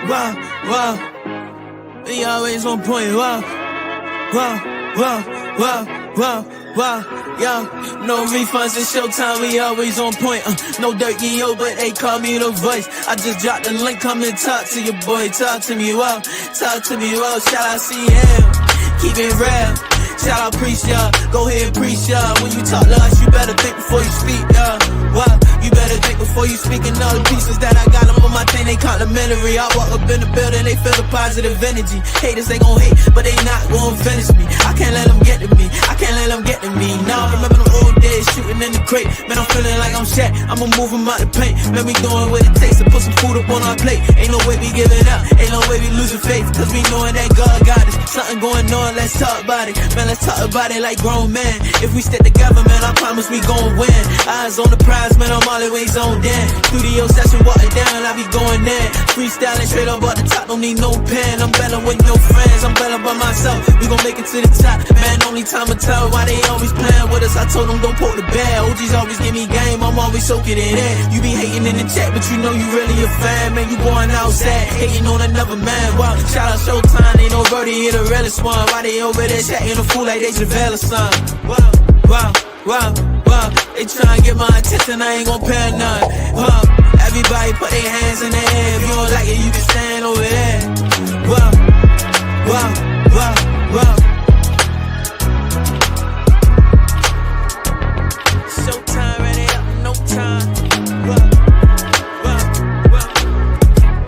Wow, wow. We always on point. Wow, wow, wow, wow, wow, wow. Yo, no refunds, it's showtime, we always on point. No dirt, yo, but they call me the voice. I just dropped the link, come and talk to your boy. Talk to me, wow, talk to me, wow. Shout out CM, keep it real. Shout out preach, y'all, go ahead and preach, y'all. When you talk to us, you better think before you speak, y'all. Wow, you better think before you speak. And all the pieces that I got them on my thing, they complimentary. I walk up in the building, they feel the positive energy. Haters, they gon' hate, but they not gon' finish me. I can't let them get to me, I can't let them get to me. Now I remember them old days, shooting in the crate. Man, I'm feeling like I'm Shaq, I'ma move them out the paint. Man, we doing what it takes to put some food up on our plate. Ain't no way we giving up, ain't no way we losing faith. Cause we knowing that God got us. Something going on, let's talk about it. Man, let's talk about it like grown men. If we stick together, man, I promise we gon' win. Eyes on the prize, man, I'm always on then. Studio session, walking down, I be going in. Freestyling straight up at the top, don't need no pen. I'm better with no friends, I'm better by myself. We gon' make it to the top, man, only time will tell why they always playing with us. I told them don't poke the bear. OGs always give me game, I'm always soaking it in. You be hating in the chat, but you know you really a fan. Man, you going outside, hating on another man. Wow, shout out Showtime, ain't no birdie, here the realest one. Why they over there chatting a fool like they Javelle or something? Wow, wow, wow, wow. They tryna get my attention, I ain't gon' pay none. Wow, everybody put their hands in the air. If you don't like it, you can stand over there. Wow, wow, wow, wow. Showtime, ready up, no time. Wow, wow, wow.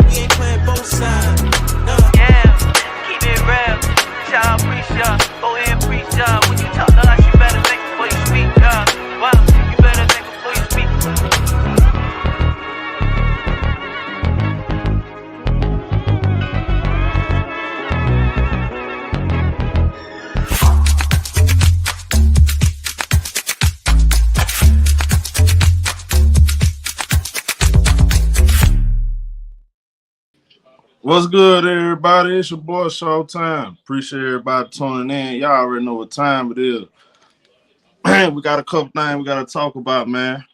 We ain't playing both sides. No. Yeah, keep it real. Shout out, preach y'all. Go ahead and preach y'all. When you talk to us, you better think before you speak, y'all. Wow, you better think before you speak. What's good, everybody? It's your boy Showtime. Appreciate everybody tuning in. Y'all already know what time it is. We got a couple things we gotta talk about, man.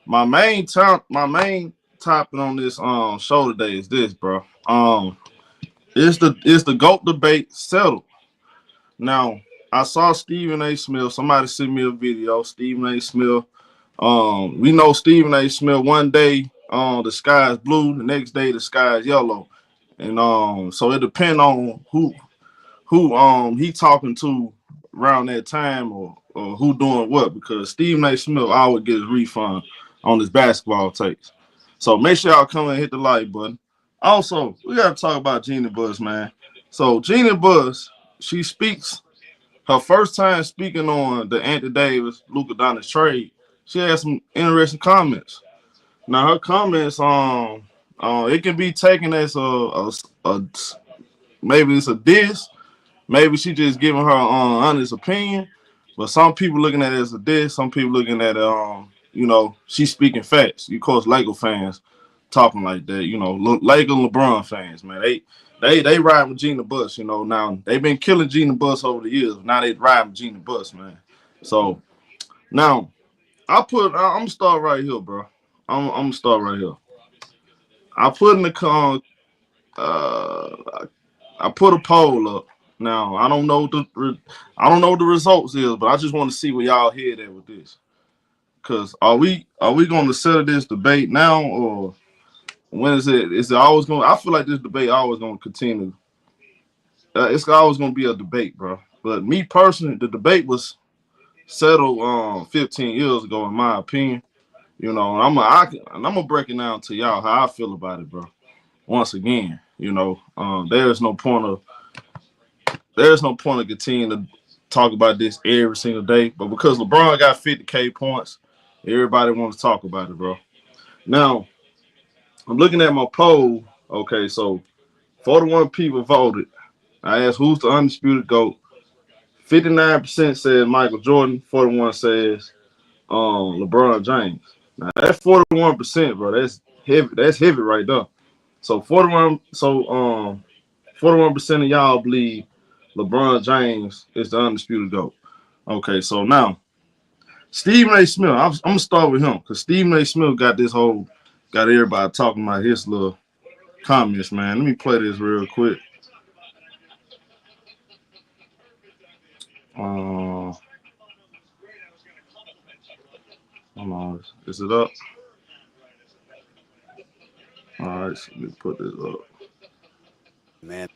My main topic on this show today is this, bro. Is the GOAT debate settled? Now, I saw Stephen A. Smith. Somebody sent me a video. Stephen A. Smith. We know Stephen A. Smith. One day, the sky is blue. The next day, the sky is yellow. And so it depends on who he talking to around that time or who doing what, because Stephen A. Smith always gets refund on his basketball takes. So make sure y'all come and hit the like button. Also, we gotta talk about Jeanie Buss, man. So Jeanie Buss, she speaks her first time speaking on the Anthony Davis Luka Doncic trade. She had some interesting comments. Now her comments it can be taken as a maybe it's a diss, maybe she just giving her honest opinion, but some people looking at it as a diss, some people looking at it, she's speaking facts. Of course, Laker fans talking like that, Laker LeBron fans, man, they ride with Jeanie Buss, now they've been killing Jeanie Buss over the years. Now they ride with Jeanie Buss, man. So now I'm gonna start right here, bro. I'm gonna start right here. I put in the I put a poll up. Now I don't know the results is, but I just want to see where y'all head at with this. Cause are we going to settle this debate now, or when is it? Is it always going? I feel like this debate always going to continue. It's always going to be a debate, bro. But me personally, the debate was settled 15 years ago, in my opinion. And I'm gonna break it down to y'all how I feel about it, bro. Once again, there's no point of continuing to talk about this every single day. But because LeBron got 50K points, everybody wants to talk about it, bro. Now, I'm looking at my poll. Okay, so 41 people voted. I asked who's the undisputed GOAT. 59% said Michael Jordan. 41 says LeBron James. Now that's 41%, bro. That's heavy. That's heavy right there. So 41% of y'all believe LeBron James is the undisputed GOAT. Okay, so now Stephen A. Smith, I'm gonna start with him because Stephen A. Smith got everybody talking about his little comments, man. Let me play this real quick. Hold on. Is it up? All right, so let me put this up. Man.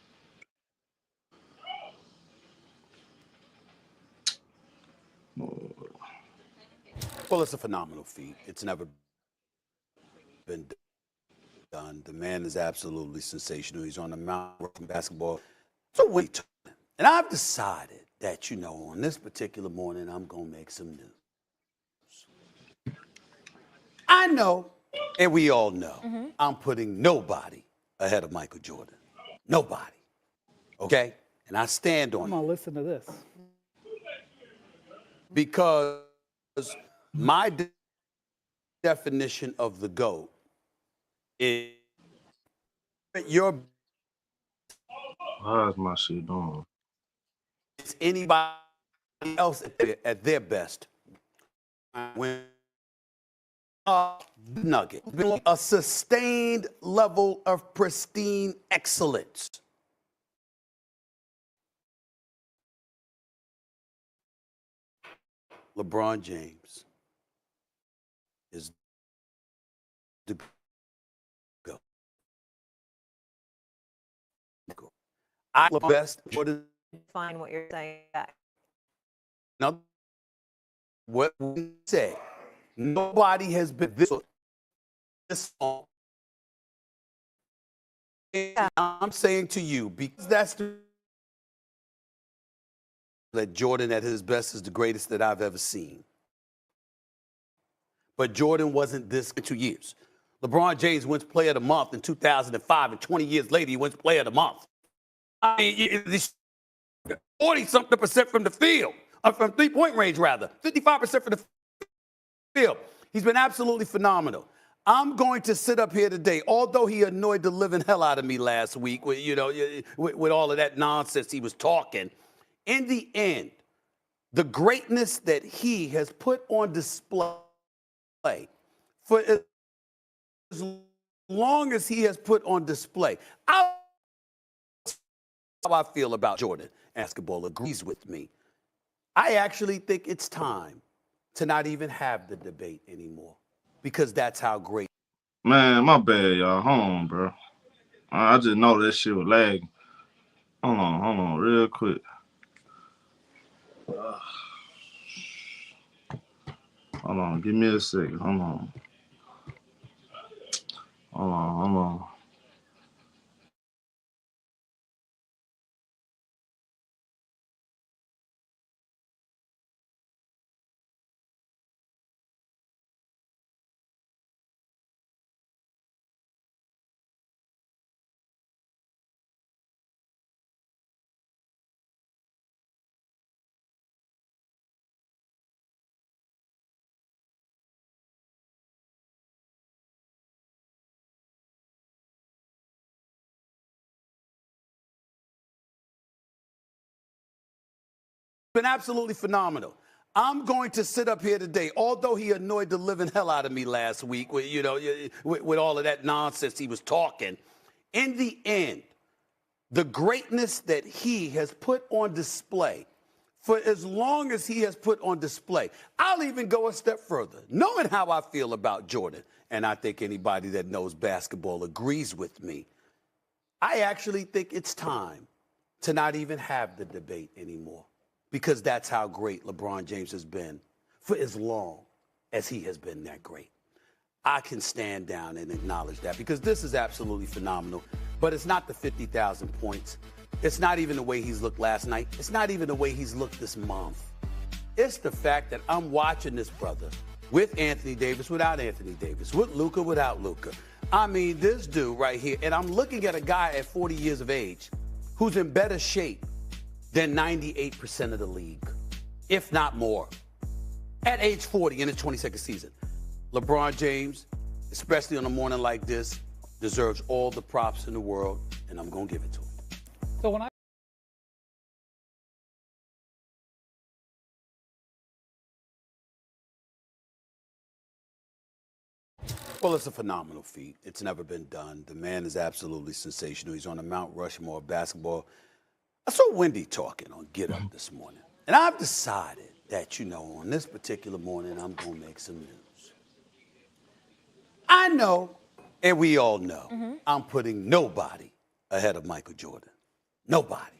Well, it's a phenomenal feat. It's never been done. The man is absolutely sensational. He's on the mountain working basketball. So wait, and I've decided that, on this particular morning, I'm going to make some news. I know, and we all know, I'm putting nobody ahead of Michael Jordan. Nobody. Okay? And I stand on it. I'm going to listen to this. Because my definition of the GOAT is your Why is my shit doing? It's anybody else at their best. When nugget, a sustained level of pristine excellence. LeBron James is the GOAT. I the best for the Define what you're saying. now what we say. Nobody has been this long. And I'm saying to you, because that's that Jordan at his best is the greatest that I've ever seen. But Jordan wasn't this in 2 years. LeBron James wins Player of the Month in 2005, and 20 years later, he wins Player of the Month. I mean, 40-something% from the field, from three-point range, rather. 55% from the field. He's been absolutely phenomenal. I'm going to sit up here today, although he annoyed the living hell out of me last week with, with all of that nonsense he was talking. In the end, the greatness that he has put on display for as long as he has put on display, how I feel about Jordan. Basketball agrees with me. I actually think it's time to not even have the debate anymore because that's how great. Man, my bad, y'all. Hold on, bro. I just know that shit was lagging. Hold on, real quick. Hold on, give me a second. Hold on. Been absolutely phenomenal. I'm going to sit up here today, although he annoyed the living hell out of me last week with, with all of that nonsense he was talking. In the end, the greatness that he has put on display for as long as he has put on display. I'll even go a step further, knowing how I feel about Jordan, and I think anybody that knows basketball agrees with me. I actually think it's time to not even have the debate anymore because that's how great LeBron James has been for as long as he has been that great. I can stand down and acknowledge that because this is absolutely phenomenal, but it's not the 50,000 points. It's not even the way he's looked last night. It's not even the way he's looked this month. It's the fact that I'm watching this brother with Anthony Davis, without Anthony Davis, with Luka, without Luka. I mean, this dude right here, and I'm looking at a guy at 40 years of age who's in better shape than 98% of the league, if not more, at age 40 in his 22nd season. LeBron James, especially on a morning like this, deserves all the props in the world, and I'm going to give it to him. So when I Well, it's a phenomenal feat. It's never been done. The man is absolutely sensational. He's on the Mount Rushmore of basketball. I saw Wendy talking on Get Up this morning, and I've decided that, on this particular morning, I'm going to make some news. I know, and we all know, I'm putting nobody ahead of Michael Jordan. Nobody.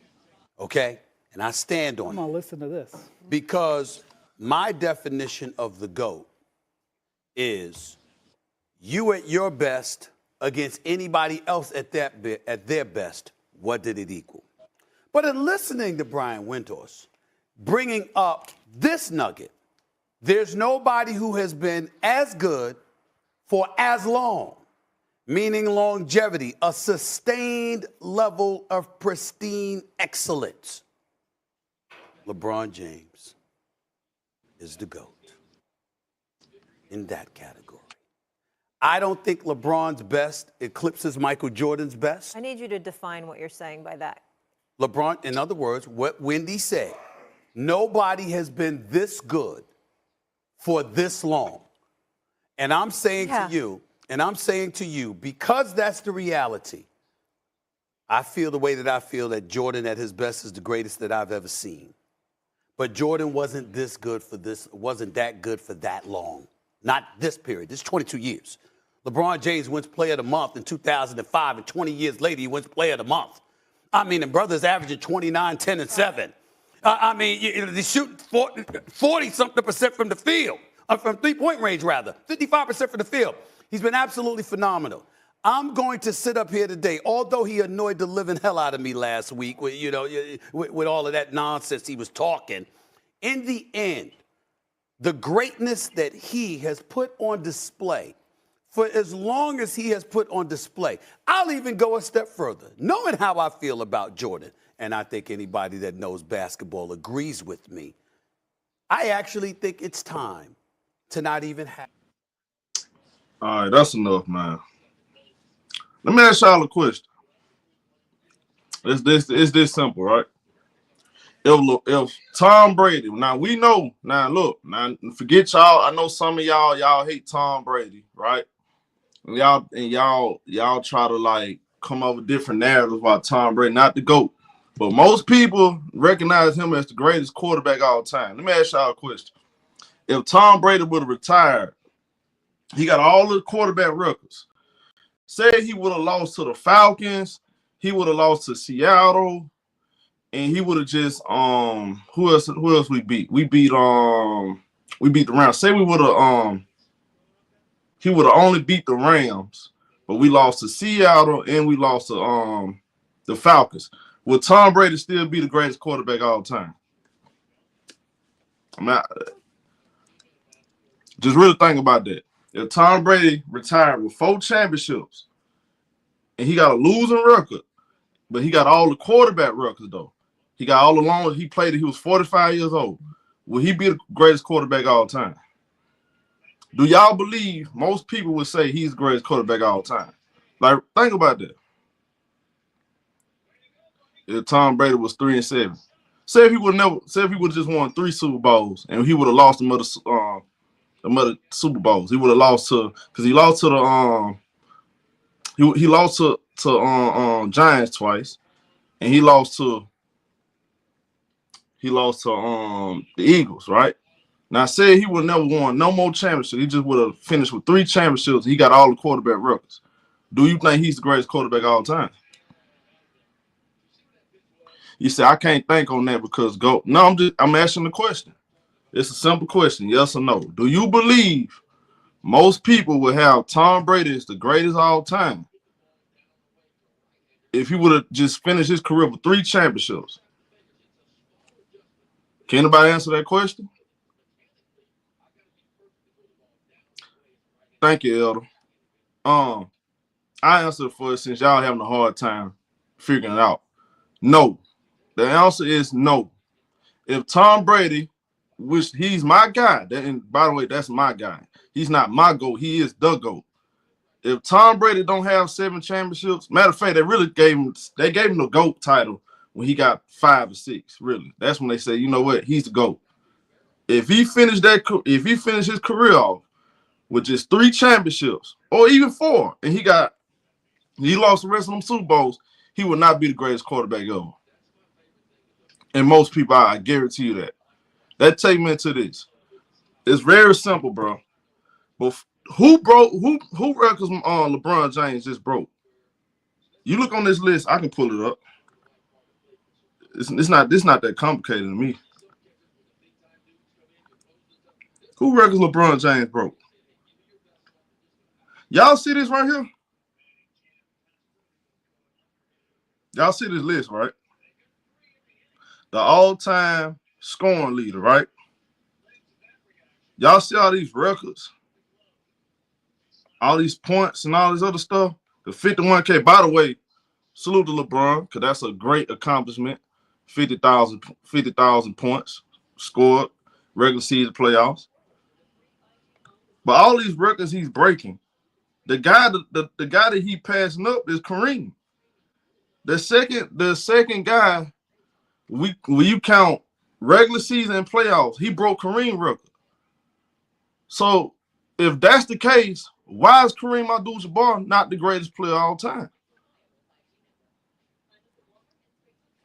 Okay? And I stand on it. I'm going to listen to this. Because my definition of the GOAT is you at your best against anybody else at their best. What did it equal? But in listening to Brian Windhorst, bringing up this nugget, there's nobody who has been as good for as long, meaning longevity, a sustained level of pristine excellence. LeBron James is the GOAT in that category. I don't think LeBron's best eclipses Michael Jordan's best. I need you to define what you're saying by that. LeBron, in other words, what Wendy said, nobody has been this good for this long. And I'm saying to you, because that's the reality, I feel the way that I feel that Jordan at his best is the greatest that I've ever seen. But Jordan wasn't that good for that long. Not this period. This is 22 years. LeBron James wins Player of the Month in 2005, and 20 years later, he wins Player of the Month. I mean, the brother's averaging 29, 10, and 7. They shoot 40-something% from the field, from three-point range, rather. 55% from the field. He's been absolutely phenomenal. I'm going to sit up here today, although he annoyed the living hell out of me last week with all of that nonsense he was talking. In the end, the greatness that he has put on display for as long as he has put on display, I'll even go a step further, knowing how I feel about Jordan, and I think anybody that knows basketball agrees with me. I actually think it's time to not even have. All right, that's enough, man. Let me ask y'all a question. It's this simple, right? If Tom Brady, now we know, forget y'all. I know some of y'all hate Tom Brady, right? And y'all try to come up with different narratives about Tom Brady, not the GOAT. But most people recognize him as the greatest quarterback of all time. Let me ask y'all a question. If Tom Brady would have retired, he got all the quarterback records. Say he would have lost to the Falcons, he would have lost to Seattle, and he would have just who else we beat? We beat the Rams. Say we would have he would have only beat the Rams, but we lost to Seattle and we lost to the Falcons. Would Tom Brady still be the greatest quarterback of all time? Just really think about that. If Tom Brady retired with 4 championships and he got a losing record, but he got all the quarterback records, though. He got all the long he played. He was 45 years old. Will he be the greatest quarterback of all time? Do y'all believe most people would say he's the greatest quarterback of all time? Think about that. If Tom Brady was 3-7, say if he would have just won 3 Super Bowls and he would have lost the other Super Bowls, he would have lost because he lost to the he lost to Giants twice, and he lost to the Eagles, right? Now, say he would never won no more championships. He just would have finished with 3 championships. He got all the quarterback records. Do you think he's the greatest quarterback of all time? You say, I can't think on that because GOAT. No, I'm asking the question. It's a simple question, yes or no. Do you believe most people would have Tom Brady as the greatest of all time if he would have just finished his career with 3 championships? Can anybody answer that question? Thank you, Elder. I answered for it since y'all having a hard time figuring it out. No. The answer is no. If Tom Brady, which he's my guy, and by the way, that's my guy. He's not my GOAT. He is the GOAT. If Tom Brady don't have 7 championships, matter of fact, they gave him the GOAT title when he got 5 or 6. Really, that's when they say, you know what, he's the GOAT. If he finished his career off with just 3 championships or even 4, and he lost the rest of them Super Bowls, he would not be the greatest quarterback ever. And most people, I guarantee you that. That take me into this. It's very simple, bro. But who records LeBron James just broke? You look on this list, I can pull it up. It's not that complicated to me. Who records LeBron James broke? Y'all see this right here? Y'all see this list, right? The all-time scoring leader, right? Y'all see all these records? All these points and all this other stuff? The 51K, by the way, salute to LeBron, because that's a great accomplishment. 50,000 points scored, regular season playoffs. But all these records he's breaking, the guy that he passing up is Kareem. The second guy, when you count regular season and playoffs, he broke Kareem record. So if that's the case, why is Kareem Abdul-Jabbar not the greatest player of all time?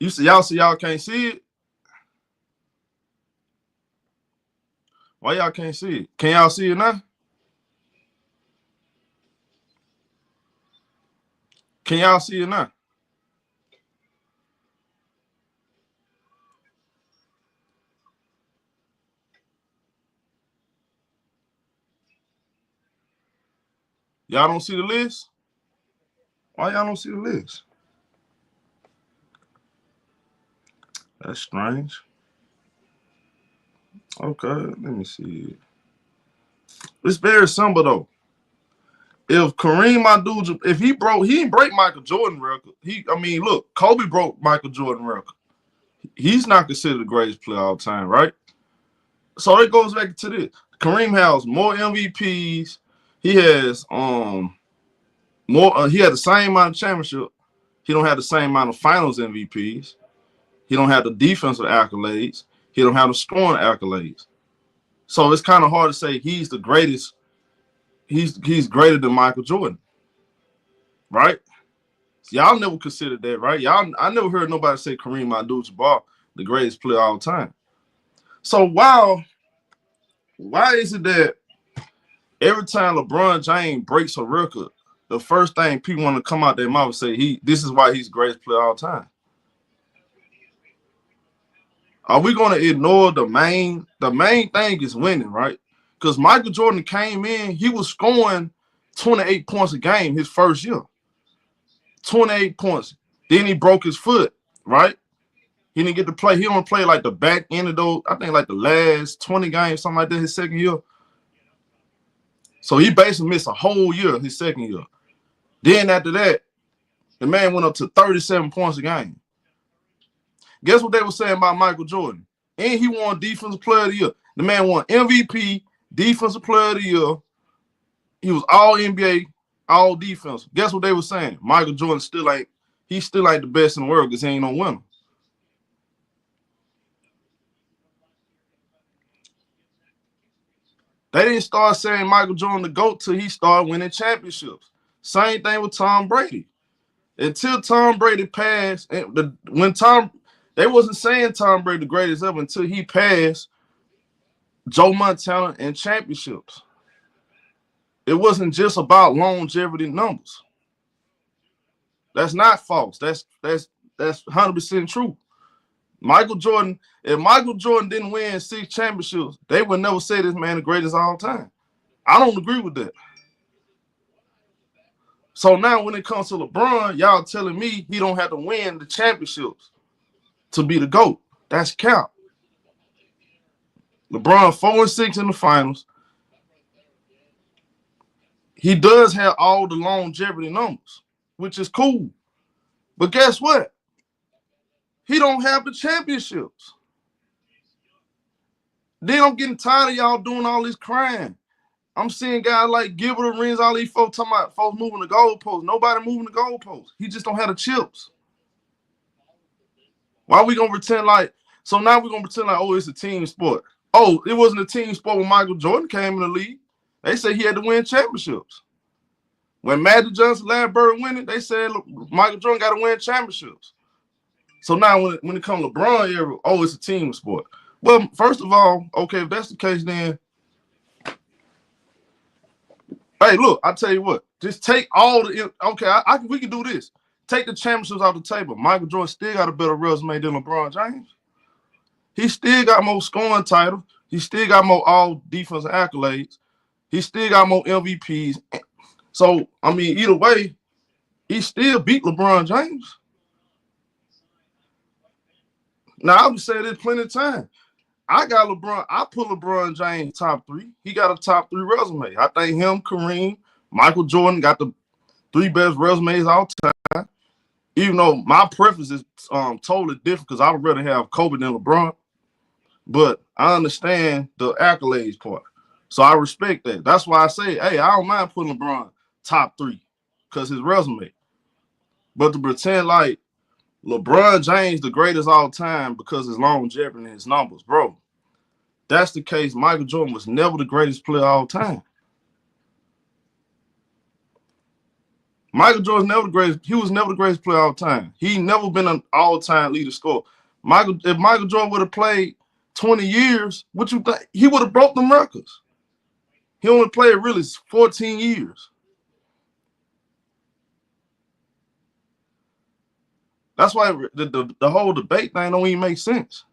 Y'all can't see it? Why y'all can't see it? Can y'all see it now? Can y'all see it now? Y'all don't see the list? Why y'all don't see the list? That's strange. Okay, let me see. It's very simple though. If Kareem Abdul-Jabbar, if he didn't break Michael Jordan record. Look, Kobe broke Michael Jordan record. He's not considered the greatest player of all time, right? So it goes back to this. Kareem has more MVPs. He has more. He had the same amount of championship. He don't have the same amount of Finals MVPs. He don't have the defensive accolades. He don't have the scoring accolades. So it's kind of hard to say he's the greatest. He's greater than Michael Jordan, right? Y'all never considered that, right? I never heard nobody say Kareem Abdul-Jabbar the greatest player of all time. So why is it that every time LeBron James breaks a record, the first thing people want to come out their mouth and say this is why he's the greatest player of all time? Are we going to ignore the main thing is winning, right? Because Michael Jordan came in, he was scoring 28 points a game his first year. 28 points. Then he broke his foot, right? He didn't get to play. He only played like the back end of those, I think like the last 20 games, something like that, his second year. So he basically missed a whole year his second year. Then after that, the man went up to 37 points a game. Guess what they were saying about Michael Jordan? And he won Defensive Player of the Year. The man won MVP, Defensive Player of the Year. He was all NBA, all defense. Guess what they were saying? Michael Jordan still ain't the best in the world because he ain't no winner. They didn't start saying Michael Jordan the GOAT till he started winning championships. Same thing with Tom Brady. Until Tom Brady passed, they wasn't saying Tom Brady the greatest ever until he passed Joe Montana and championships. It wasn't just about longevity numbers. That's not false. That's 100% true. Michael Jordan, if Michael Jordan didn't win 6 championships, they would never say this man the greatest of all time. I don't agree with that. So now when it comes to LeBron, y'all telling me he don't have to win the championships to be the GOAT. That's cap. LeBron 4-6 in the finals. He does have all the longevity numbers, which is cool. But guess what? He don't have the championships. Then I'm getting tired of y'all doing all this crying. I'm seeing guys like Gilbert Arenas, all these folks talking about folks moving the goalposts. Nobody moving the goalposts. He just don't have the chips. Why are we going to pretend like, oh, it's a team sport. Oh, it wasn't a team sport when Michael Jordan came in the league. They say he had to win championships. When Magic Johnson, Larry Bird winning, they said Michael Jordan got to win championships. So now when it comes to LeBron era, oh, it's a team sport. Well, first of all, okay, if that's the case, then hey, look, I tell you what, just take all the we can do this. Take the championships off the table. Michael Jordan still got a better resume than LeBron James. He still got more scoring titles. He still got more all defensive accolades. He still got more MVPs. So, I mean, either way, he still beat LeBron James. Now, I would say this plenty of time. I put LeBron James top 3. He got a top 3 resume. I think him, Kareem, Michael Jordan got the 3 best resumes all time. Even though my preference is totally different because I would rather have Kobe than LeBron. But I understand the accolades part. So I respect that. That's why I say, hey, I don't mind putting LeBron top 3 because his resume. But to pretend like LeBron James the greatest all time because his longevity and his numbers, bro. That's the case. Michael Jordan was never the greatest player all time. Michael Jordan's never the greatest. He was never the greatest player all time. He never been an all-time leader scorer. If Michael Jordan would have played 20 years, what you think? He would have broke them records. He only played really 14 years. That's why the whole debate thing don't even make sense.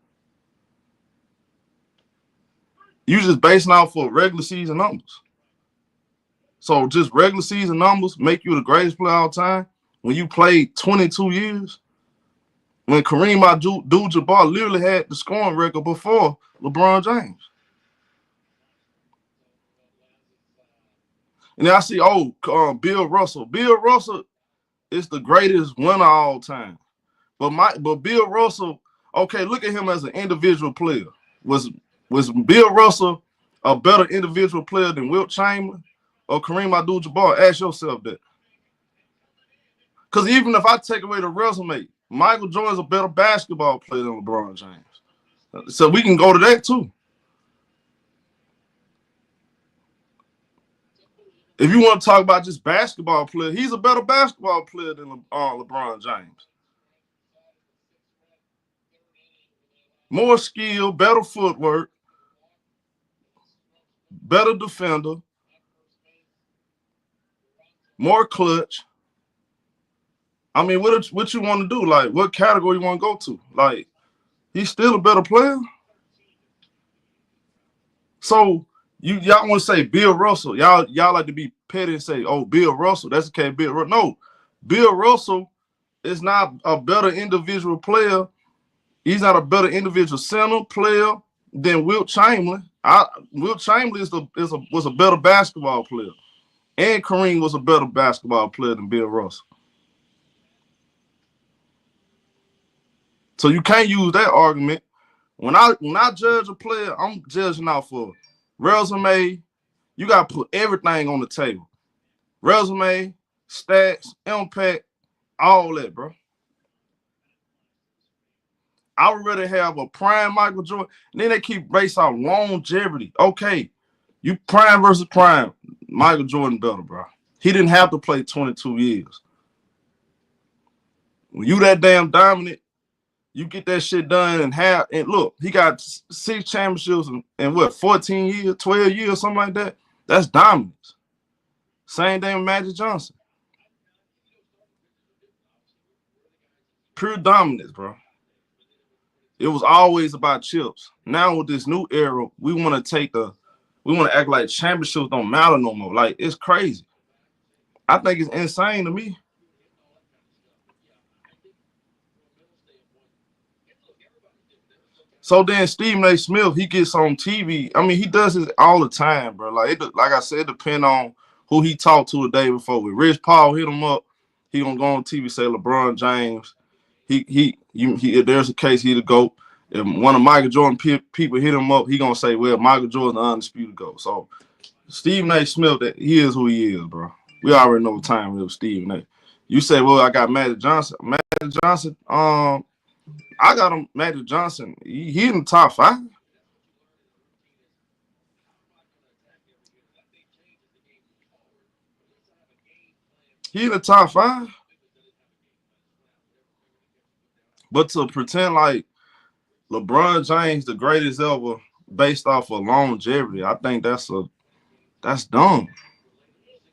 You just basing off of regular season numbers. So just regular season numbers make you the greatest player all time when you played 22 years. When Kareem Abdul-Jabbar literally had the scoring record before LeBron James. And then I see, Bill Russell. Bill Russell is the greatest winner all time. But Bill Russell, okay, look at him as an individual player. Was Bill Russell a better individual player than Wilt Chamberlain or Kareem Abdul-Jabbar? Ask yourself that. Because even if I take away the resume, Michael Jordan's a better basketball player than LeBron James. So we can go to that too. If you want to talk about just basketball player, he's a better basketball player than LeBron James. More skill, better footwork, better defender, more clutch. I mean, what you want to do? Like, what category you want to go to? Like, he's still a better player. So y'all want to say Bill Russell? Y'all like to be petty and say, "Oh, Bill Russell." That's okay, Bill Russell. No, Bill Russell is not a better individual player. He's not a better individual center player than Wilt Chamberlain. Wilt Chamberlain was a better basketball player, and Kareem was a better basketball player than Bill Russell. So you can't use that argument. When I judge a player, I'm judging out for resume. You got to put everything on the table. Resume, stats, impact, all that, bro. I would rather have a prime Michael Jordan. And then they keep based on longevity. Okay, you prime versus prime. Michael Jordan better, bro. He didn't have to play 22 years. When you that damn dominant, you get that shit done and look, he got 6 championships in what, 14 years, 12 years, something like that. That's dominance. Same thing with Magic Johnson. Pure dominance, bro. It was always about chips. Now with this new era, we want to act like championships don't matter no more. Like, it's crazy. I think it's insane to me. So then Stephen A. Smith, he gets on TV. I mean, he does this all the time, bro. Like I said, it depends on who he talked to the day before. When Rich Paul hit him up, he gonna go on TV say LeBron James. If there's a case, he the GOAT. If one of Michael Jordan people hit him up, he gonna say, well, Michael Jordan the undisputed GOAT. So Stephen A. Smith, he is who he is, bro. We already know what time it was Stephen A. You say, well, I got Magic Johnson. Magic Johnson, I got him, Magic Johnson. He in the top 5. He in the top 5. But to pretend like LeBron James the greatest ever based off of longevity, I think that's dumb.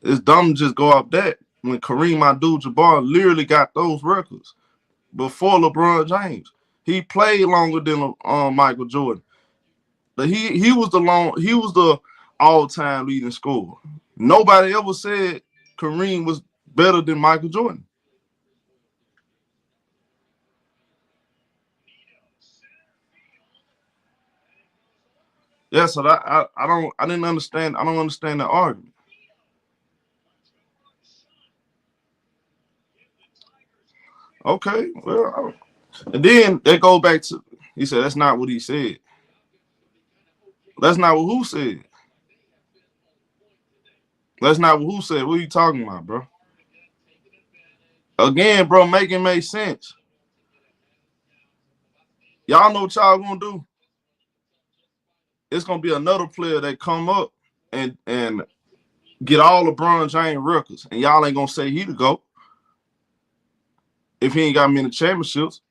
It's dumb to just go off that when Kareem Abdul-Jabbar literally got those records before LeBron James. He played longer than Michael Jordan. But he was the all-time leading scorer. Nobody ever said Kareem was better than Michael Jordan. Yeah, so I didn't understand. I don't understand the argument. Okay, well, and then they go back to he said that's not what he said. That's not what who said. That's not what who said. What are you talking about, bro? Again, bro, make it make sense. Y'all know what y'all gonna do. It's gonna be another player that come up and get all LeBron James records, and y'all ain't gonna say he the GOAT if he ain't got many championships.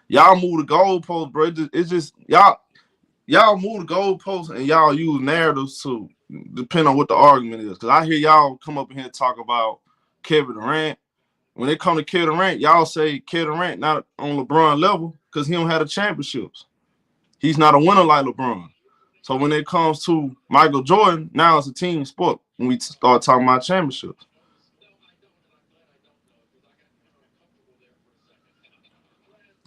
Y'all move the goalposts, bro. It's just y'all move the goalposts and y'all use narratives to depend on what the argument is. Because I hear y'all come up in here and talk about Kevin Durant. When it come to Kevin Durant, y'all say Kevin Durant not on LeBron level because he don't have the championships. He's not a winner like LeBron. So when it comes to Michael Jordan, now it's a team sport when we start talking about championships.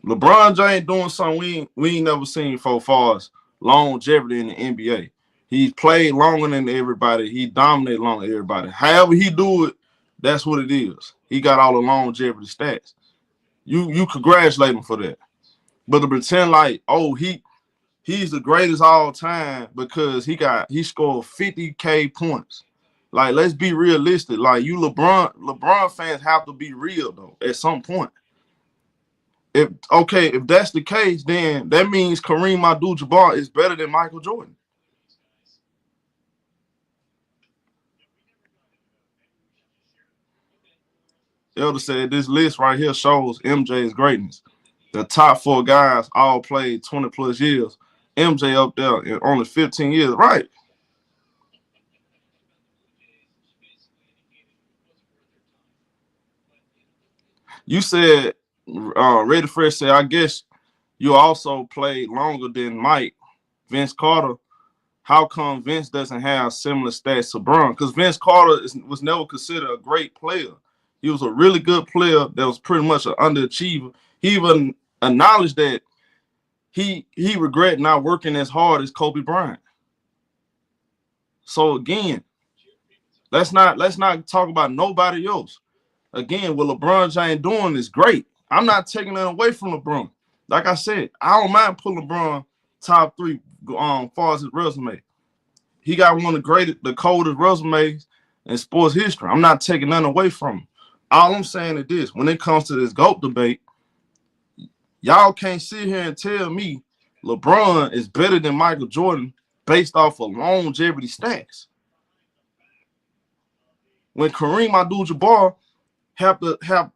LeBron James doing something we ain't never seen so far as longevity in the NBA. He's played longer than everybody. He dominated longer than everybody. However he do it, that's what it is. He got all the longevity stats. You congratulate him for that. But to pretend like, oh, he's the greatest all time because he scored 50K points. Like, let's be realistic. Like, you LeBron fans have to be real though at some point. If that's the case, then that means Kareem Abdul-Jabbar is better than Michael Jordan. Elder said this list right here shows MJ's greatness. The top 4 guys all played 20 plus years. MJ up there in only 15 years, right? You said, Ready Fresh said, I guess you also played longer than Mike. Vince Carter. How come Vince doesn't have similar stats to Bron? Because Vince Carter was never considered a great player. He was a really good player that was pretty much an underachiever. He even acknowledged that he regret not working as hard as Kobe Bryant. So again, let's not talk about nobody else. Again, what LeBron James doing is great. I'm not taking that away from LeBron. Like I said, I don't mind putting LeBron top 3 far as his resume. He got one of the coldest resumes in sports history. I'm not taking none away from him. All I'm saying is this: when it comes to this GOAT debate, y'all can't sit here and tell me LeBron is better than Michael Jordan based off of longevity stats. When Kareem Abdul-Jabbar have to have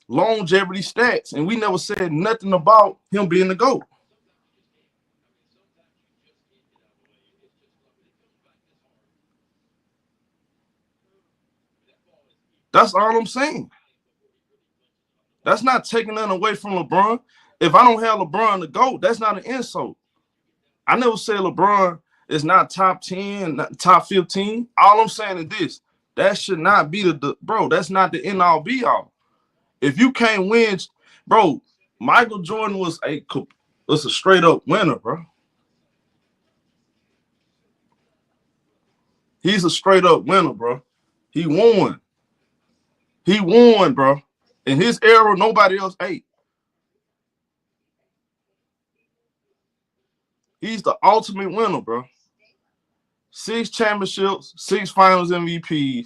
longevity stats, and we never said nothing about him being the GOAT. That's all I'm saying. That's not taking nothing away from LeBron. If I don't have LeBron the GOAT, that's not an insult. I never said LeBron is not top 10, not top 15. All I'm saying is this: that should not be bro. That's not the end all be all. If you can't win, bro, Michael Jordan was a straight up winner, bro. He's a straight up winner, bro. He won. He won, bro. In his era, nobody else ate. He's the ultimate winner, bro. 6 championships, 6 finals MVPs.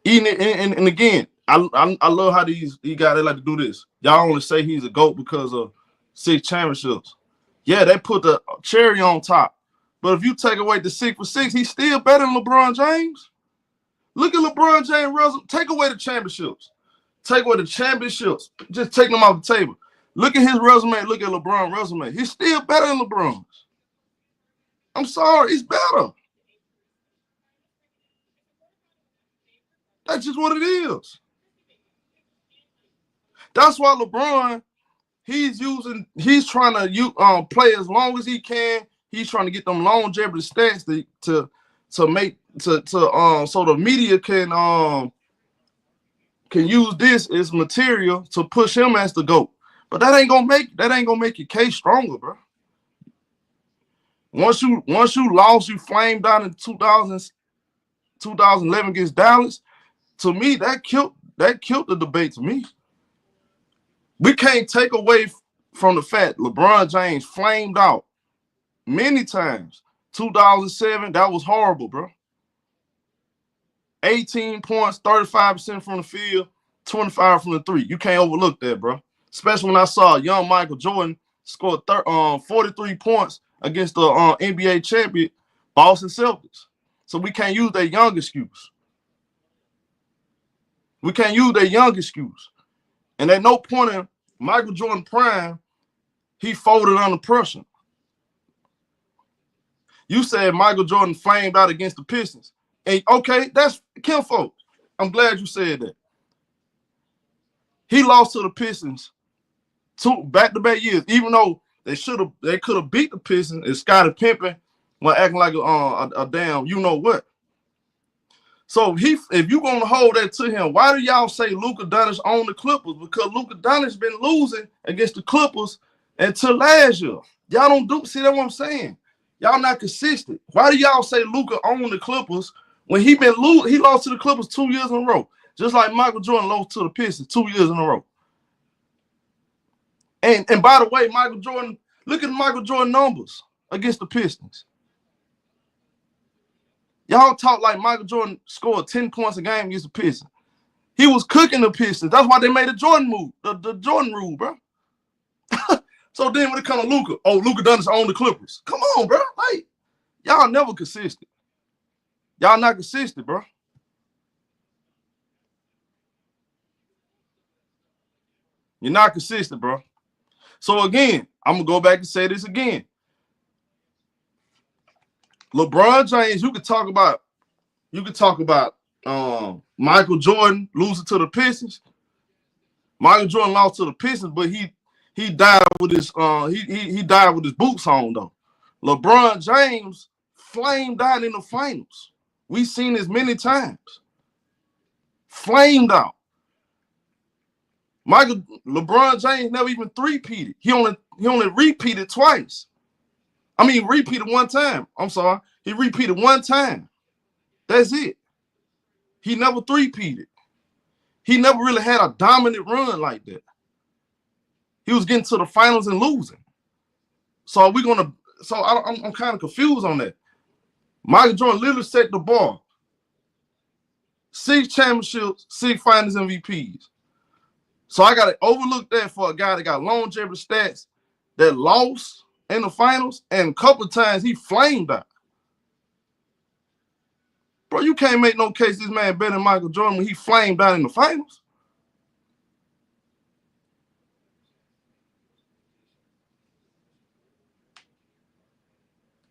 And again, I love how these guys like to do this. Y'all only say he's a GOAT because of 6 championships. Yeah, they put the cherry on top. But if you take away the 6 for 6, he's still better than LeBron James. Look at LeBron James' resume. Take away the championships. Take away the championships. Just take them off the table. Look at his resume. Look at LeBron's resume. He's still better than LeBron's. I'm sorry. He's better. That's just what it is. That's why LeBron, he's trying to play as long as he can. He's trying to get them longevity stats so the media can use this as material to push him as the GOAT. But that ain't gonna make your case stronger, bro. Once you lost, you flamed out in 2011 against Dallas. To me, that killed the debate. To me, we can't take away from the fact LeBron James flamed out many times. 2007, that was horrible, bro. 18 points, 35% from the field, 25 from the three. You can't overlook that, bro. Especially when I saw young Michael Jordan score 43 points against the NBA champion Boston Celtics. So we can't use that young excuse. We can't use that young excuse. And at no point in Michael Jordan prime, he folded under pressure. You said Michael Jordan flamed out against the Pistons. And okay, that's kinfolk. I'm glad you said that. He lost to the Pistons 2 back-to-back years, even though they could have beat the Pistons and Scottie Pippen was acting like a damn you know what. So if you're gonna hold that to him, why do y'all say Luka Doncic owned the Clippers? Because Luka Doncic been losing against the Clippers until last year. Y'all don't see that what I'm saying. Y'all not consistent. Why do y'all say Luka owned the Clippers when he lost to the Clippers 2 years in a row? Just like Michael Jordan lost to the Pistons 2 years in a row. And by the way, Michael Jordan, look at Michael Jordan numbers against the Pistons. Y'all talk like Michael Jordan scored 10 points a game against the Pistons. He was cooking the Pistons. That's why they made a Jordan move, the Jordan rule, bro. So then when it comes to Luka, Luka Doncic own the Clippers. Come on, bro. Like, y'all never consistent. Y'all not consistent, bro. You're not consistent, bro. So again, I'm gonna go back and say this again. LeBron James, you could talk about Michael Jordan losing to the Pistons. Michael Jordan lost to the Pistons, but he died with his he died with his boots on though. LeBron James flamed out in the finals. We've seen this many times. Flamed out. LeBron James never even three-peated. He only repeated twice. I mean, repeated one time. I'm sorry. He repeated one time. That's it. He never three-peated. He never really had a dominant run like that. He was getting to the finals and losing. So I'm kind of confused on that. Michael Jordan literally set the bar. 6 championships, 6 finals MVPs. So I got to overlook that for a guy that got longevity stats that lost in the finals, and a couple of times he flamed out. Bro, you can't make no case this man better than Michael Jordan when he flamed out in the finals.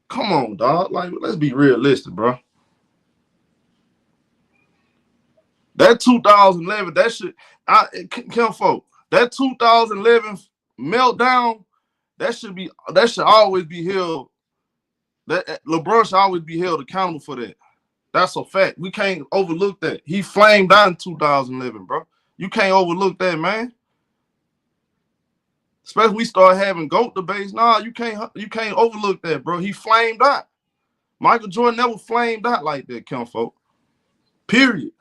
Come on, dog. Like, let's be realistic, bro. That 2011, that shit, Kinfolk, that 2011 meltdown, that should always be held. That LeBron should always be held accountable for that. That's a fact. We can't overlook that. He flamed out in 2011, bro. You can't overlook that, man. Especially when we start having GOAT debates. Nah, you can't overlook that, bro. He flamed out. Michael Jordan never flamed out like that, Kinfolk. Period.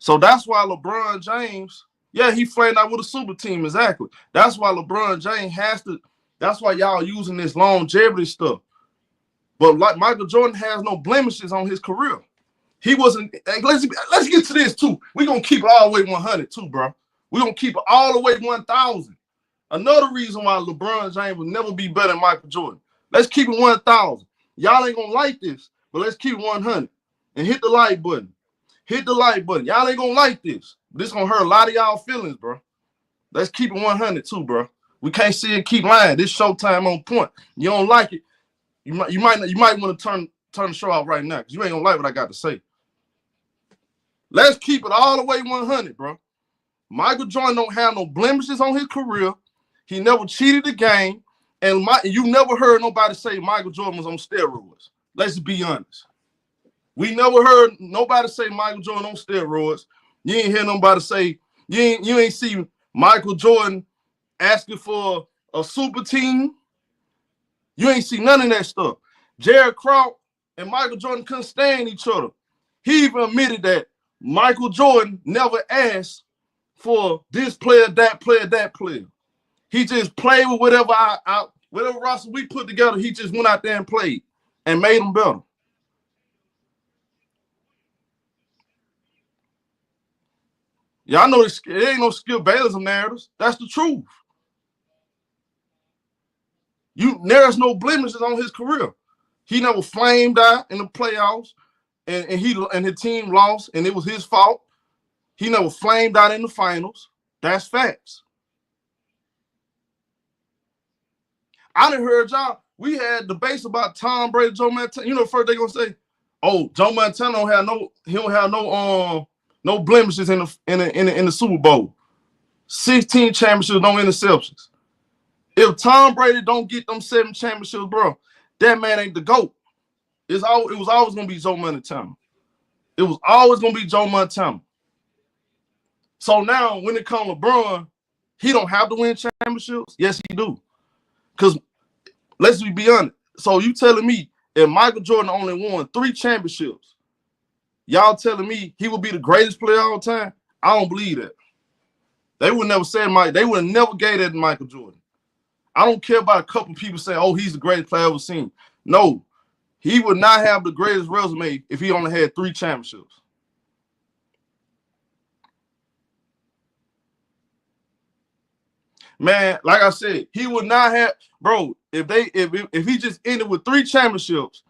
So that's why LeBron James, yeah, he flamed out with a super team, exactly. That's why LeBron James that's why y'all using this longevity stuff. But like Michael Jordan has no blemishes on his career. He wasn't, let's get to this too. We're going to keep it all the way 100 too, bro. We're going to keep it all the way 1,000. Another reason why LeBron James will never be better than Michael Jordan. Let's keep it 1,000. Y'all ain't going to like this. But let's keep 100 and hit the like button. Hit the like button. Y'all ain't gonna like this. This gonna hurt a lot of y'all feelings, bro. Let's keep it 100 too, bro. We can't see it keep lying. This Showtime on point. You don't like it, you might want to turn the show off right now because you ain't gonna like what I got to say. Let's keep it all the way 100, bro. Michael Jordan don't have no blemishes on his career. He never cheated the game, and you never heard nobody say Michael Jordan was on steroids. Let's be honest. We never heard nobody say Michael Jordan on steroids. You ain't hear nobody say you ain't see Michael Jordan asking for a super team. You ain't see none of that stuff. Jared Crow and Michael Jordan couldn't stand each other. He even admitted that Michael Jordan never asked for this player, that player, that player. He just played with whatever roster we put together. He just went out there and played and made them better. Y'all know it ain't no Skip Bayless narratives. That's the truth. There's no blemishes on his career. He never flamed out in the playoffs, and his team lost, and it was his fault. He never flamed out in the finals. That's facts. I done heard y'all. We had debates about Tom Brady, Joe Montana. You know, first they gonna say, "Oh, Joe Montana don't have no blemishes in the Super Bowl. 16 championships, no interceptions." If Tom Brady don't get them 7 championships, bro, that man ain't the GOAT. It was always gonna be Joe Montana. It was always gonna be Joe Montana. So now, when it comes to LeBron, he don't have to win championships. Yes, he do. Because let's be honest. So you telling me if Michael Jordan only won 3 championships, y'all telling me he would be the greatest player of all time? I don't believe that. They would never say Mike. They would have never gave that to Michael Jordan. I don't care about a couple people saying, "Oh, he's the greatest player I've ever seen." No, he would not have the greatest resume if he only had 3 championships. Man, like I said, he would not have, bro. If he just ended with 3 championships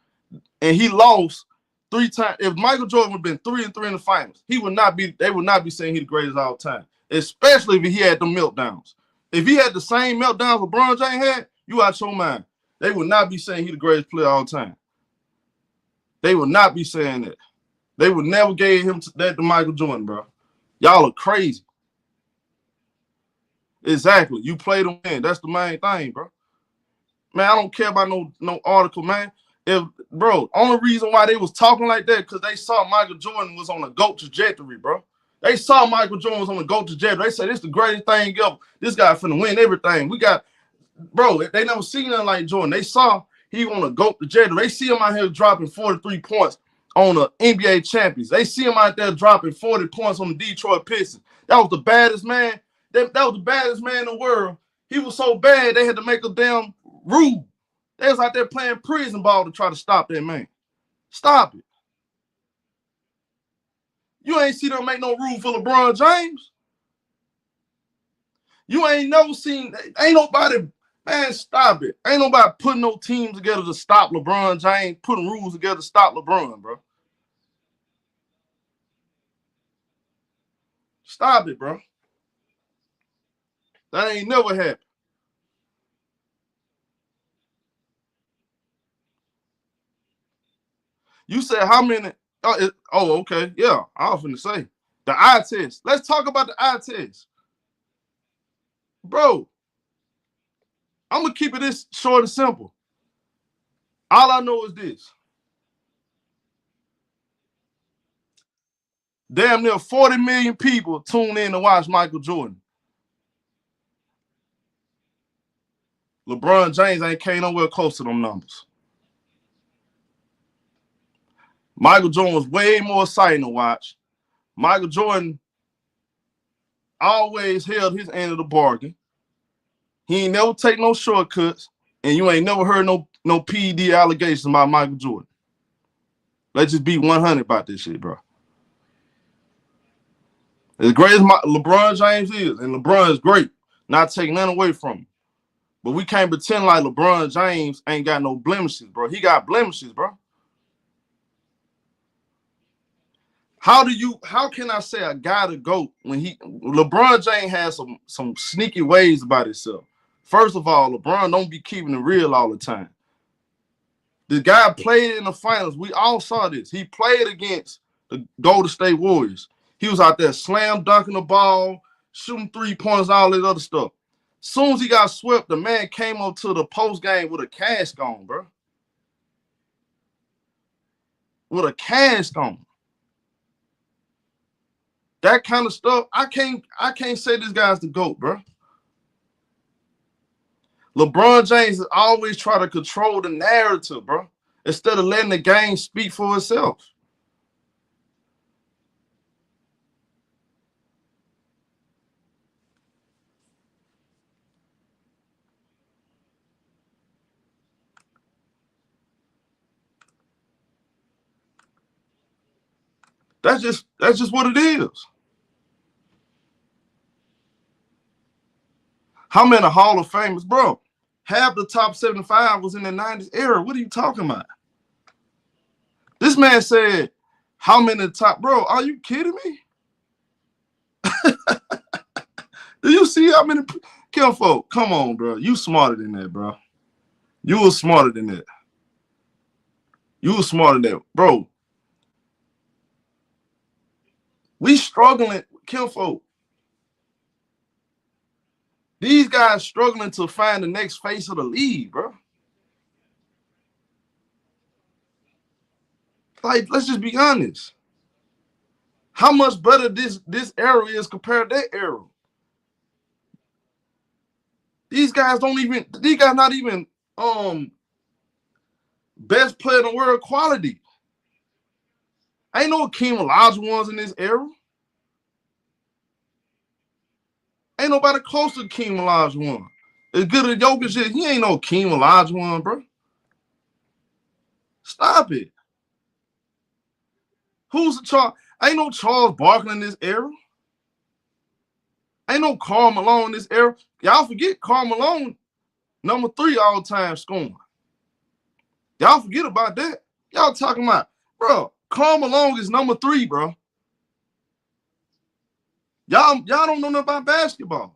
and he lost 3 times, if Michael Jordan would have been 3-3 in the finals, he would not be. They would not be saying he's the greatest of all time. Especially if he had the meltdowns. If he had the same meltdowns LeBron James had, you out your mind. They would not be saying he's the greatest player of all time. They would not be saying that. They would never gave him that to Michael Jordan, bro. Y'all are crazy. Exactly. You play to win. That's the main thing, bro. Man, I don't care about no article, man. Only reason why they was talking like that because they saw Michael Jordan was on a GOAT trajectory, bro. They saw Michael Jordan was on a GOAT trajectory. They said, "This is the greatest thing ever. This guy finna win everything." They never seen nothing like Jordan. They saw he on a GOAT trajectory. They see him out here dropping 43 points on the NBA champions. They see him out there dropping 40 points on the Detroit Pistons. That was the baddest man. That was the baddest man in the world. He was so bad they had to make a damn rule. They was out there playing prison ball to try to stop that man. Stop it. You ain't see them make no rule for LeBron James. You ain't never seen, ain't nobody, man, stop it. Ain't nobody putting no teams together to stop LeBron James, putting rules together to stop LeBron, bro. Stop it, bro. That ain't never happened. You said how many? Okay. Yeah, I was finna say. The eye test. Let's talk about the eye test. Bro, I'm going to keep it this short and simple. All I know is this. Damn near 40 million people tune in to watch Michael Jordan. LeBron James ain't came nowhere close to them numbers. Michael Jordan was way more exciting to watch. Michael Jordan always held his end of the bargain. He ain't never take no shortcuts, and you ain't never heard no PED allegations about Michael Jordan. Let's just be 100 about this shit, bro. As great as LeBron James is, and LeBron is great, not taking nothing away from him. But we can't pretend like LeBron James ain't got no blemishes, bro. He got blemishes, bro. How can I say a guy to GOAT when LeBron James has some sneaky ways about himself? First of all, LeBron don't be keeping it real all the time. The guy played in the finals. We all saw this. He played against the Golden State Warriors. He was out there slam dunking the ball, shooting 3-pointers, all that other stuff. Soon as he got swept, the man came up to the post game with a cask on, bro. With a cask on. That kind of stuff, I can't say this guy's the GOAT, bro. LeBron James always try to control the narrative, bro, instead of letting the game speak for itself. That's just what it is. How many Hall of Famers, bro? Half the top 75 was in the 90s era. What are you talking about? This man said, how many top, bro? Are you kidding me? Do you see how many? Kinfolk, come on, bro. You smarter than that, bro. You were smarter than that. You were smarter than that, bro. We struggling, Kinfolk. These guys struggling to find the next face of the league, bro. Like, let's just be honest. How much better this era is compared to that era? These guys not even best player in the world quality. Ain't no Akeem Olajuwons in this era. Ain't nobody close to Akeem Olajuwon. As good as Jokic is, he ain't no Akeem Olajuwon, bro. Stop it. Who's the Charles? Ain't no Charles Barkley in this era. Ain't no Karl Malone in this era. Y'all forget Karl Malone, number 3 all-time scoring. Y'all forget about that. Y'all talking about, bro, Karl Malone is number 3, bro. Y'all don't know nothing about basketball.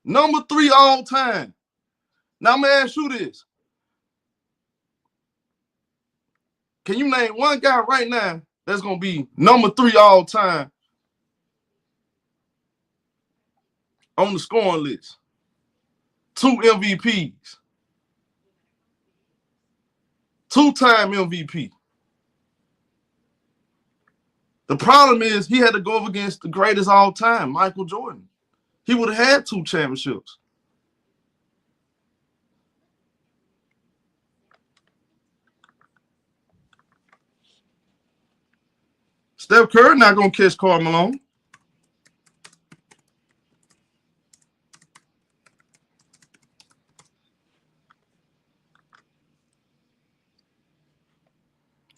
Number 3 all time. Now I'm gonna ask you this. Can you name one guy right now that's gonna be number 3 all time on the scoring list? 2 MVPs. 2-time MVP. The problem is he had to go up against the greatest all time, Michael Jordan. He would have had 2 championships. Steph Curry not going to catch Karl Malone.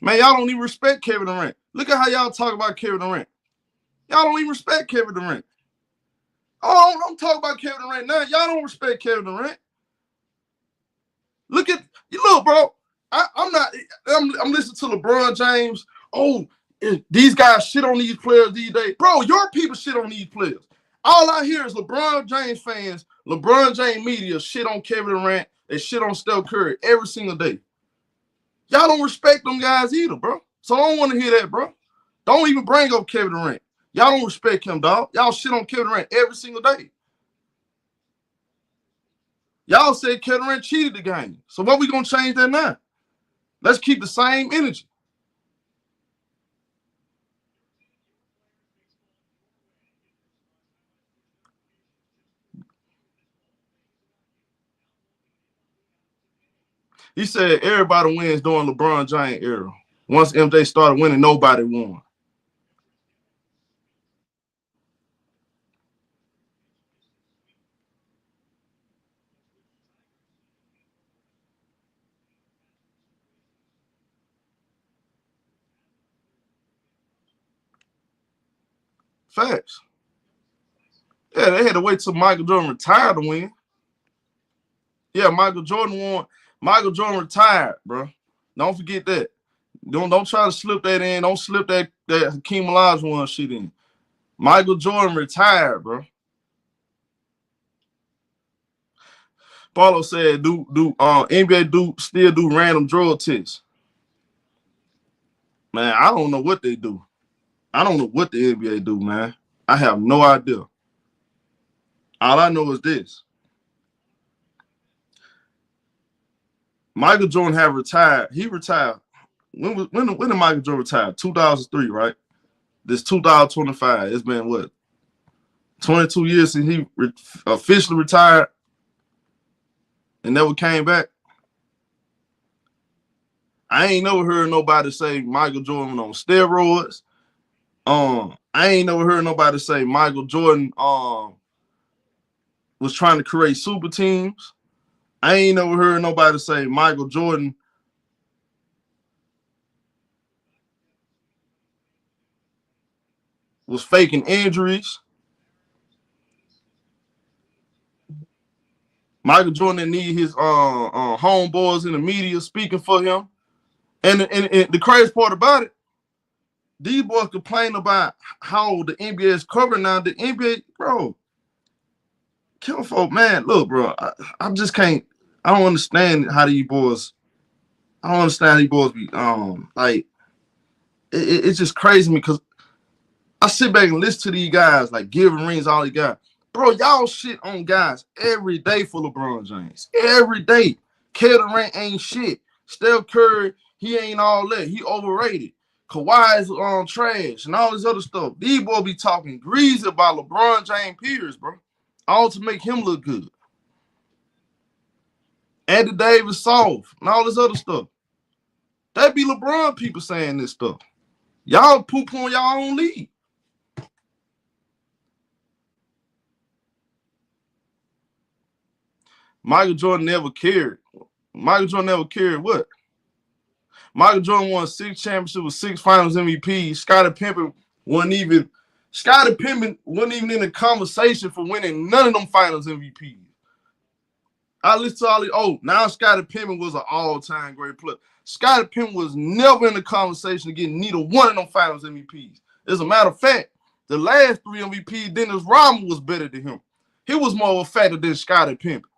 Man, y'all don't even respect Kevin Durant. Look at how y'all talk about Kevin Durant. Y'all don't even respect Kevin Durant. Oh, I'm talking about Kevin Durant now. Y'all don't respect Kevin Durant. Look, bro. I'm listening to LeBron James. Oh, these guys shit on these players these days. Bro, your people shit on these players. All I hear is LeBron James fans, LeBron James media shit on Kevin Durant and shit on Steph Curry every single day. Y'all don't respect them guys either, bro. So I don't want to hear that, bro. Don't even bring up Kevin Durant. Y'all don't respect him, dog. Y'all shit on Kevin Durant every single day. Y'all said Kevin Durant cheated the game. So what we going to change that now? Let's keep the same energy. He said everybody wins during LeBron James era. Once MJ started winning, nobody won. Facts. Yeah, they had to wait till Michael Jordan retired to win. Yeah, Michael Jordan won. Michael Jordan retired, bro. Don't forget that. Don't try to slip that in. Don't slip that Hakeem Olajuwon shit in. Michael Jordan retired, bro. Paulo said, NBA still do random drug tests. Man, I don't know what they do. I don't know what the NBA do, man. I have no idea. All I know is this. Michael Jordan had retired. He retired. When did Michael Jordan retire? 2003, right? This 2025. It's been what? 22 years since he officially retired and never came back. I ain't never heard nobody say Michael Jordan on steroids. I ain't never heard nobody say Michael Jordan was trying to create super teams. I ain't never heard nobody say Michael Jordan was faking injuries. Michael Jordan didn't need his homeboys in the media speaking for him. And the crazy part about it, these boys complain about how the NBA is covered now. The NBA, bro, kill folk, man. Look, bro, I just can't. I don't understand how these boys. I don't understand how these boys be like. It's just crazy to me because I sit back and listen to these guys like giving rings, all these guys. Bro, y'all shit on guys every day for LeBron James. Every day. Kevin Durant ain't shit. Steph Curry, he ain't all that. He overrated. Kawhi is on trash and all this other stuff. These boys be talking greasy about LeBron James peers, bro. All to make him look good. Andy Davis soft and all this other stuff. That be LeBron people saying this stuff. Y'all poo-poo on y'all own league. Michael Jordan never cared. Michael Jordan never cared what? Michael Jordan won 6 championships with 6 finals MVPs. Scottie Pippen wasn't even in the conversation for winning none of them finals MVPs. I listened to all these, now Scottie Pippen was an all-time great player. Scottie Pippen was never in the conversation to get neither one of them finals MVPs. As a matter of fact, the last 3 MVPs, Dennis Rodman was better than him. He was more of a factor than Scottie Pippen.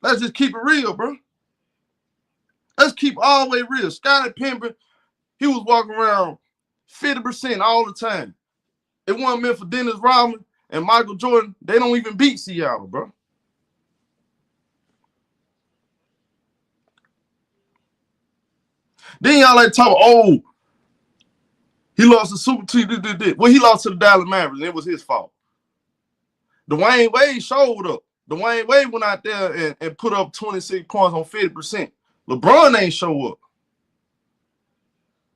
Let's just keep it real, bro. Let's keep all the way real. Scottie Pippen, he was walking around 50% all the time. It wasn't meant for Dennis Rodman and Michael Jordan. They don't even beat Seattle, bro. Then y'all like talk, he lost the Super Team. Well, he lost to the Dallas Mavericks, and it was his fault. Dwayne Wade showed up. Dwayne Wade went out there and put up 26 points on 50%. LeBron ain't show up.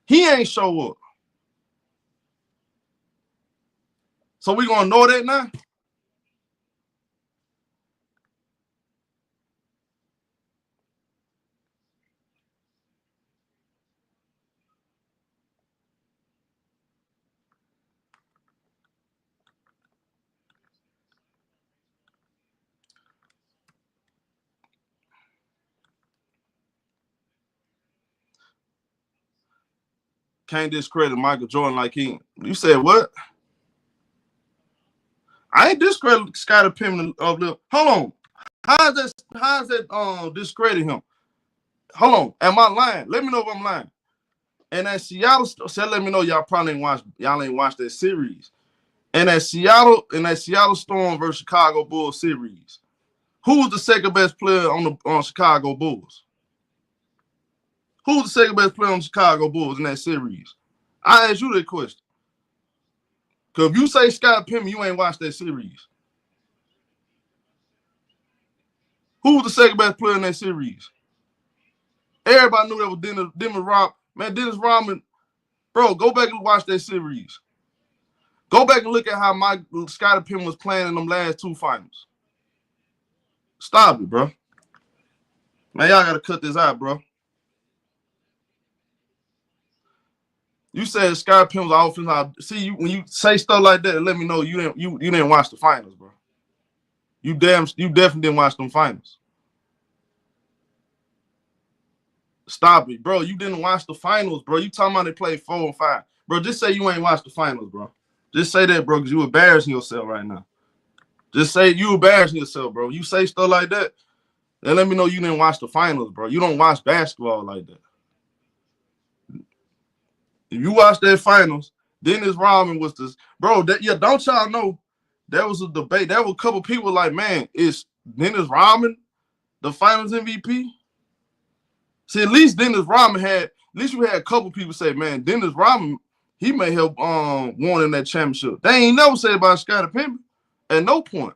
He ain't show up. So we gonna know that now? Can't discredit Michael Jordan like he. You said what? I ain't discredit Scottie Pippen of the. Hold on. How's that discredit him? Hold on. Am I lying? Let me know if I'm lying. And that Seattle said, let me know y'all probably ain't watched that series. And that Seattle Storm versus Chicago Bulls series. Who was the second best player on Chicago Bulls? Who was the second best player on Chicago Bulls in that series? I asked you that question. Because if you say Scottie Pippen, you ain't watched that series. Who was the second best player in that series? Everybody knew that was Dennis Rodman. Man, Dennis Rodman, bro, go back and watch that series. Go back and look at how Scottie Pippen was playing in them last 2 finals. Stop it, bro. Man, y'all got to cut this out, bro. You said Scottie Pippen was offensive. See, when you say stuff like that, let me know you didn't watch the finals, bro. You definitely didn't watch them finals. Stop it, bro. You didn't watch the finals, bro. You talking about they played 4 and 5. Bro, just say you ain't watched the finals, bro. Just say that, bro, because you embarrassing yourself right now. Just say you embarrassing yourself, bro. You say stuff like that, then let me know you didn't watch the finals, bro. You don't watch basketball like that. If you watch that finals, Dennis Rodman was this, bro. Don't y'all know there was a debate. There were a couple people like, man, is Dennis Rodman the finals MVP? See, at least Dennis Rodman at least you had a couple people say, man, Dennis Rodman, he may have won in that championship. They ain't never said about Scottie Pippen at no point.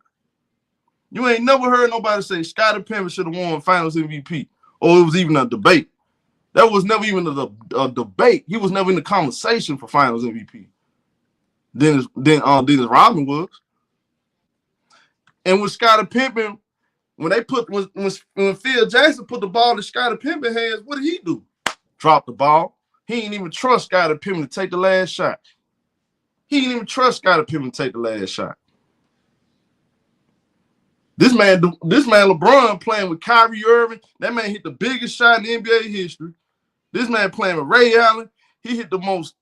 You ain't never heard nobody say Scottie Pippen should have won finals MVP or it was even a debate. That was never even a debate. He was never in the conversation for finals MVP. Dennis Rodman was. And with Scottie Pippen, when Phil Jackson put the ball in Scottie Pippen's hands, what did he do? Drop the ball. He didn't even trust Scottie Pippen to take the last shot. He didn't even trust Scottie Pippen to take the last shot. This man LeBron playing with Kyrie Irving. That man hit the biggest shot in NBA history. This man playing with Ray Allen. He hit the most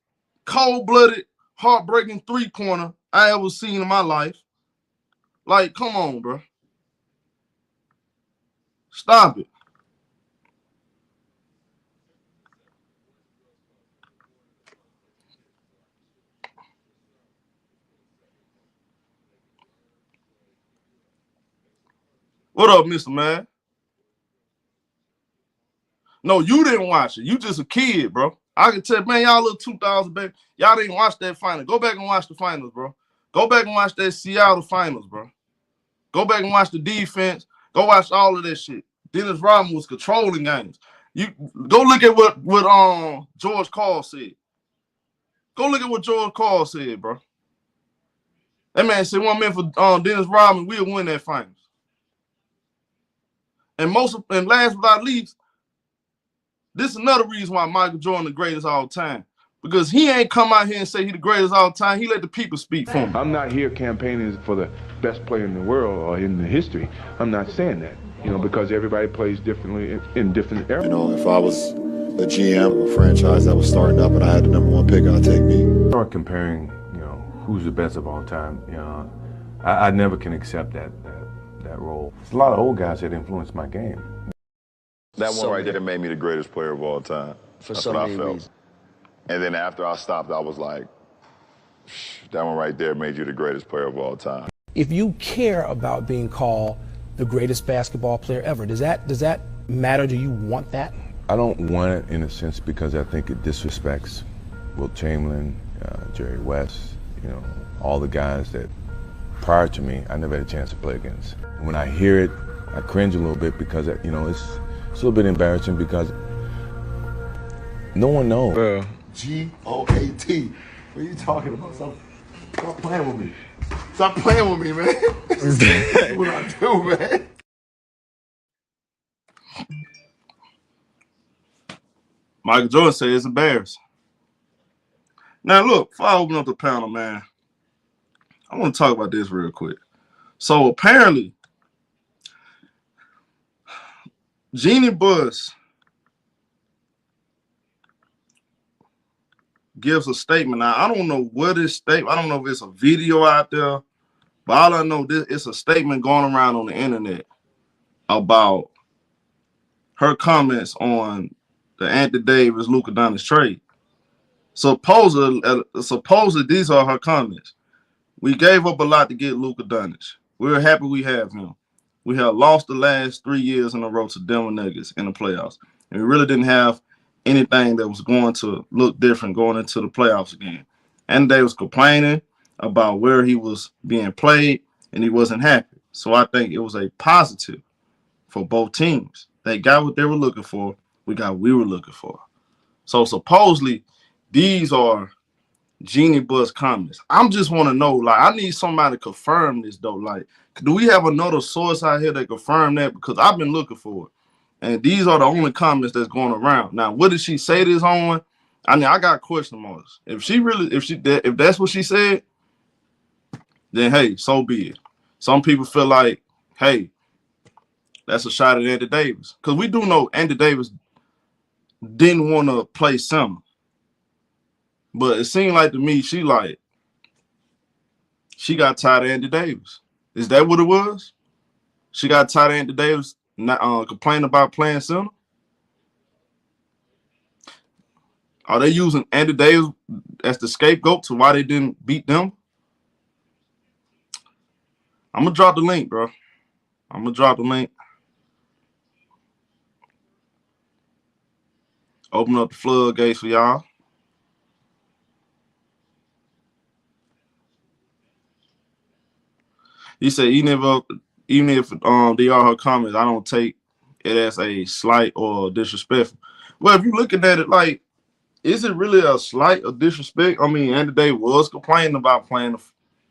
cold-blooded, heartbreaking three-pointer I ever seen in my life. Like, come on, bro. Stop it. What up, Mr. Man? No, you didn't watch it. You just a kid, bro. I can tell, man, y'all little 2000, baby. Y'all didn't watch that final. Go back and watch the finals, bro. Go back and watch that Seattle finals, bro. Go back and watch the defense. Go watch all of that shit. Dennis Rodman was controlling games. You go look at what George Karl said. Go look at what George Karl said, bro. That man said 1 minute for Dennis Rodman, we'll win that finals. And last but not least, this is another reason why Michael Jordan the greatest all time. Because he ain't come out here and say he the greatest all time. He let the people speak for him. I'm not here campaigning for the best player in the world or in the history. I'm not saying that, because everybody plays differently in different eras. If I was the GM of a franchise that was starting up and I had the #1 pick, I'd take me. Start comparing, who's the best of all time. I never can accept that role. There's a lot of old guys that influenced my game. That one right there made me the greatest player of all time. That's what I felt. Reasons. And then after I stopped, I was like, that one right there made you the greatest player of all time. If you care about being called the greatest basketball player ever, does that matter? Do you want that? I don't want it in a sense because I think it disrespects Wilt Chamberlain, Jerry West, all the guys that prior to me, I never had a chance to play against. When I hear it, I cringe a little bit because, it's a little bit embarrassing because no one knows. G-O-A-T. What are you talking about? Stop playing with me. Stop playing with me, man. That's what I do, man. Michael Jordan said it's embarrassing. Now, look, before I open up the panel, man, I want to talk about this real quick. So, apparently, Jeanie Buss gives a statement. Now, I don't know what this statement, I don't know if it's a video out there, but all I know is it's a statement going around on the internet about her comments on the Anthony Davis Luka Doncic trade. Supposedly these are her comments. We gave up a lot to get Luka Doncic. We're happy we have him. We have lost the last 3 years in a row to Denver Nuggets in the playoffs. And we really didn't have anything that was going to look different going into the playoffs again. And they was complaining about where he was being played, and he wasn't happy. So I think it was a positive for both teams. They got what they were looking for. We got what we were looking for. So supposedly, these are Jeanie Buss comments. I just want to know, like, I need somebody to confirm this, though. Like, do we have another source out here that confirm that? Because I've been looking for it. And these are the only comments that's going around. Now, what did she say this on? I mean, I got question marks. If that's what she said, then hey, so be it. Some people feel like, hey, that's a shot at Anthony Davis. Because we do know Anthony Davis didn't want to play center. But it seemed like to me, she got tired of Andy Davis. Is that what it was? She got tired of Andy Davis complaining about playing center? Are they using Andy Davis as the scapegoat to why they didn't beat them? I'm going to drop the link, bro. I'm going to drop the link. Open up the floodgates for y'all. He said, even if they are her comments, I don't take it as a slight or disrespectful. Well, if you're looking at it like, is it really a slight or disrespect? I mean, Andy Davis was complaining about playing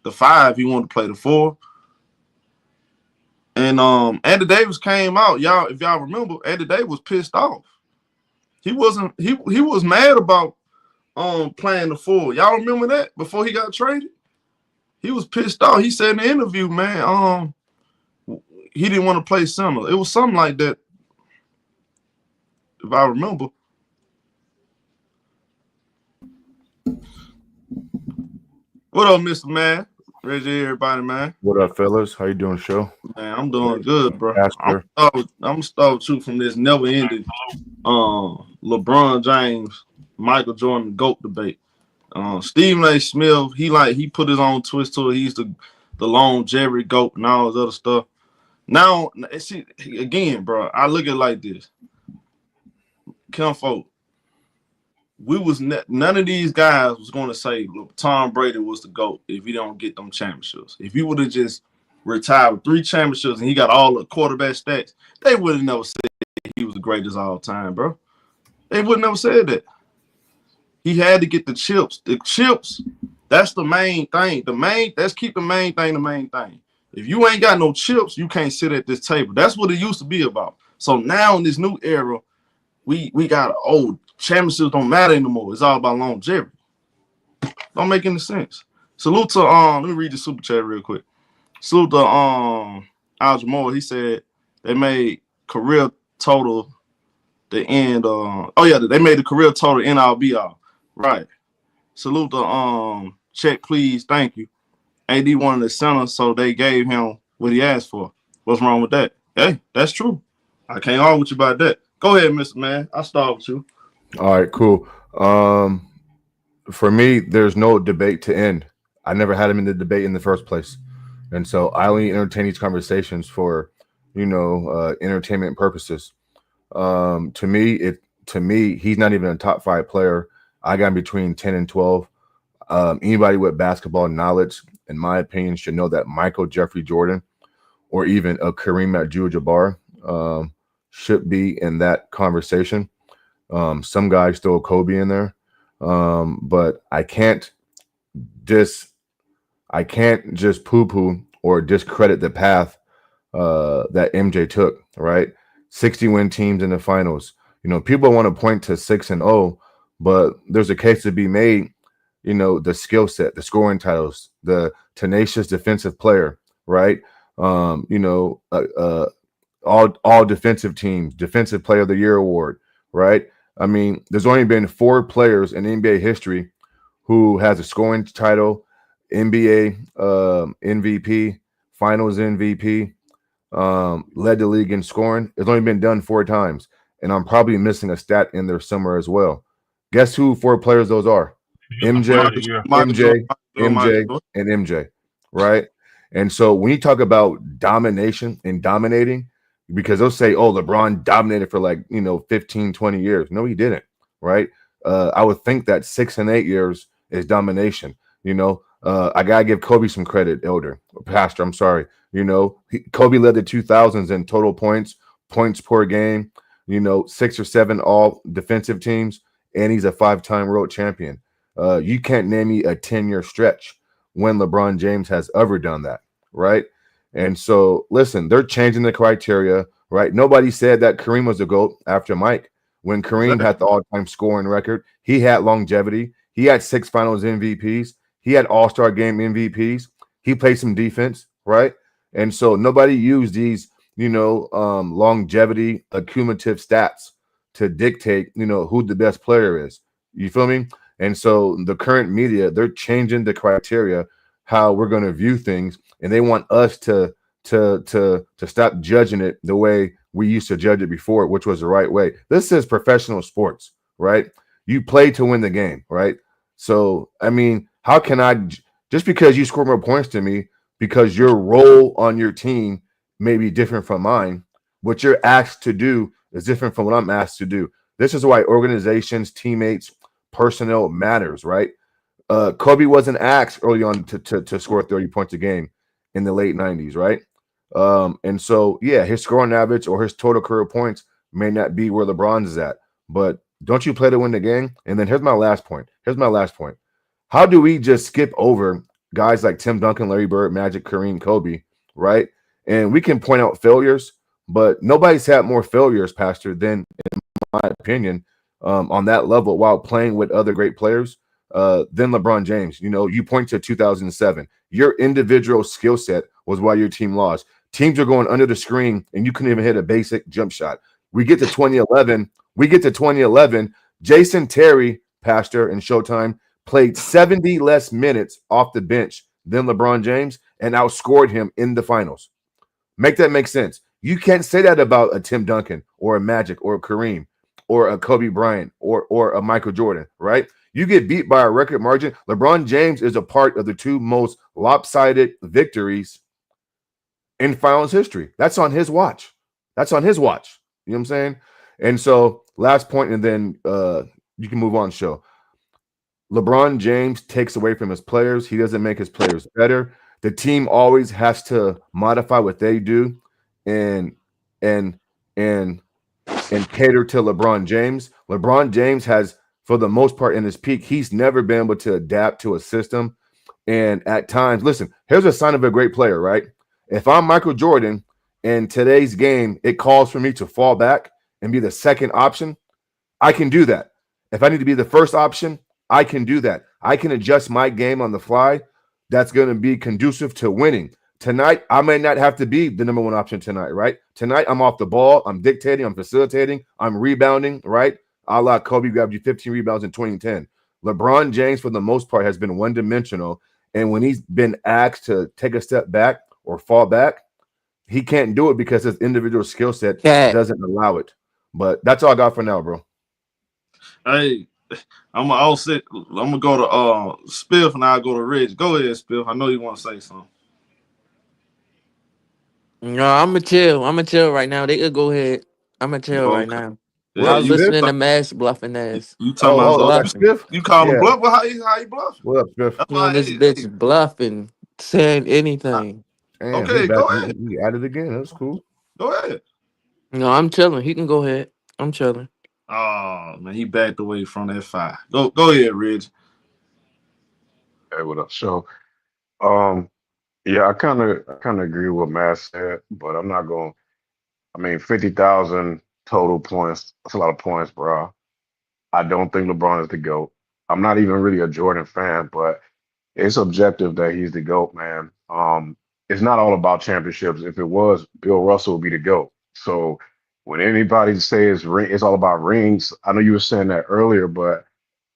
the 5. He wanted to play the 4. And Andy Davis came out, y'all. If y'all remember, Andy Davis was pissed off. He was mad about playing the 4. Y'all remember that before he got traded? He was pissed off. He said in the interview, man, he didn't want to play center. It was something like that, if I remember. What up, Mr. Man? Raise your everybody, man. What up, fellas? How you doing, show? Man, I'm doing good, bro. Pastor. I'm start you from this never-ending LeBron James, Michael Jordan GOAT debate. Stephen A. Smith, he put his own twist to it. He's the longevity GOAT and all this other stuff. Now, see, again, bro, I look at it like this. Kinfolk, none of these guys was going to say, look, Tom Brady was the GOAT if he don't get them championships. If he would have just retired with 3 championships and he got all the quarterback stats, they would have never said he was the greatest of all time, bro. They would have never said that. He had to get the chips. The chips, that's the main thing. Let's keep the main thing the main thing. If you ain't got no chips, you can't sit at this table. That's what it used to be about. So now in this new era, we got championships don't matter anymore. It's all about longevity. Don't make any sense. Salute to let me read the super chat real quick. Salute to Alger Moore. He said they made career total the end. They made the career total end all be all. Right. Salute to check, please, thank you. AD wanted the center, so they gave him what he asked for. What's wrong with that? Hey, that's true. I can't argue with you about that. Go ahead, Mr. Man. I'll start with you. All right, cool. For me, there's no debate to end. I never had him in the debate in the first place. And so I only entertain these conversations for, entertainment purposes. To me, he's not even a top 5 player. I got him between 10 and 12. Anybody with basketball knowledge, in my opinion, should know that Michael Jeffrey Jordan or even a Kareem Abdul-Jabbar should be in that conversation. Some guys throw Kobe in there, but I can't just poo-poo or discredit the path that MJ took. Right, 60-win teams in the finals. People want to point to 6-0, but there's a case to be made. The skill set, the scoring titles, the tenacious defensive player. Right, all defensive teams, defensive player of the year award. Right. I mean, there's only been 4 players in NBA history who has a scoring title, NBA MVP, Finals MVP, led the league in scoring. It's only been done 4 times, and I'm probably missing a stat in there somewhere as well. Guess who 4 players those are? MJ, and MJ, right? And so when you talk about domination and dominating, because they'll say, oh, LeBron dominated for 15, 20 years. No, he didn't, right? I would think that 6 and 8 years is domination. I got to give Kobe some credit, Pastor, I'm sorry. Kobe led the 2000s in total points per game, 6 or 7 all defensive teams, and he's a 5-time world champion. You can't name me a 10-year stretch when LeBron James has ever done that, right? And so, listen, they're changing the criteria, right? Nobody said that Kareem was the GOAT after Mike. When Kareem had the all-time scoring record, he had longevity. He had 6 finals MVPs. He had all-star game MVPs. He played some defense, right? And so nobody used these, longevity accumulative stats to dictate, who the best player is. You feel me? And so the current media, they're changing the criteria how we're going to view things, and they want us to stop judging it the way we used to judge it before, which was the right way. This is professional sports, right? You play to win the game, right? So, I mean, how can I just because you score more points to me because your role on your team may be different from mine, what you're asked to do is different from what I'm asked to do. This is why organizations, teammates, personnel matters, right? Kobe wasn't asked early on to score 30 points a game in the late 90s, right? And so, yeah, his scoring average or his total career points may not be where LeBron's is at, but don't you play to win the game? And then here's my last point. How do we just skip over guys like Tim Duncan, Larry Bird, Magic, Kareem, Kobe, right? And we can point out failures, but nobody's had more failures, Pastor, than, in my opinion, on that level while playing with other great players than LeBron James. You point to 2007. Your individual skill set was why your team lost. Teams are going under the screen, and you couldn't even hit a basic jump shot. We get to 2011. Jason Terry, Pastor, and Showtime played 70 less minutes off the bench than LeBron James and outscored him in the finals. Make that make sense. You can't say that about a Tim Duncan or a Magic or a Kareem or a Kobe Bryant or a Michael Jordan, right? You get beat by a record margin. LeBron James is a part of the two most lopsided victories in finals history. That's on his watch. You know what I'm saying? And so last point, and then you can move on, show. LeBron James takes away from his players. He doesn't make his players better. The team always has to modify what they do and cater to LeBron James. LeBron James has, for the most part in his peak, he's never been able to adapt to a system. And at times, listen, here's a sign of a great player, right? If I'm Michael Jordan in today's game, it calls for me to fall back and be the second option. I can do that. If I need to be the first option, I can do that. I can adjust my game on the fly. That's going to be conducive to winning. Tonight, I may not have to be the number one option tonight, right? Tonight, I'm off the ball. I'm dictating. I'm facilitating. I'm rebounding, right? A la Kobe grabbed you 15 rebounds in 2010. LeBron James, for the most part, has been one-dimensional. And when he's been asked to take a step back or fall back, he can't do it because his individual skill set doesn't allow it. But that's all I got for now, bro. Hey, I'm gonna go to Spiff and I'll go to Rich. Go ahead, Spiff. I know you want to say something. No, I'm gonna chill. Right now. They could go ahead. I'm gonna chill right now. Yeah, I was listening to Mass bluffing ass. You talking about Spiff? You call him bluff? How you bluffing? What up, Spiff? That's You know, this bitch bluffing, saying anything. Damn, okay, go ahead. He at it again. That's cool. Go ahead. No, I'm chilling. He can go ahead. I'm chilling. Oh man, he backed away from that fire. Go ahead, Rich. Hey, what up? So, yeah, I kind of agree with what Matt said, but I'm not going. I mean, 50,000 total points. That's a lot of points, bro. I don't think LeBron is the GOAT. I'm not even really a Jordan fan, but it's objective that he's the GOAT, man. It's not all about championships. If it was, Bill Russell would be the GOAT. So when anybody says it's all about rings, I know you were saying that earlier, but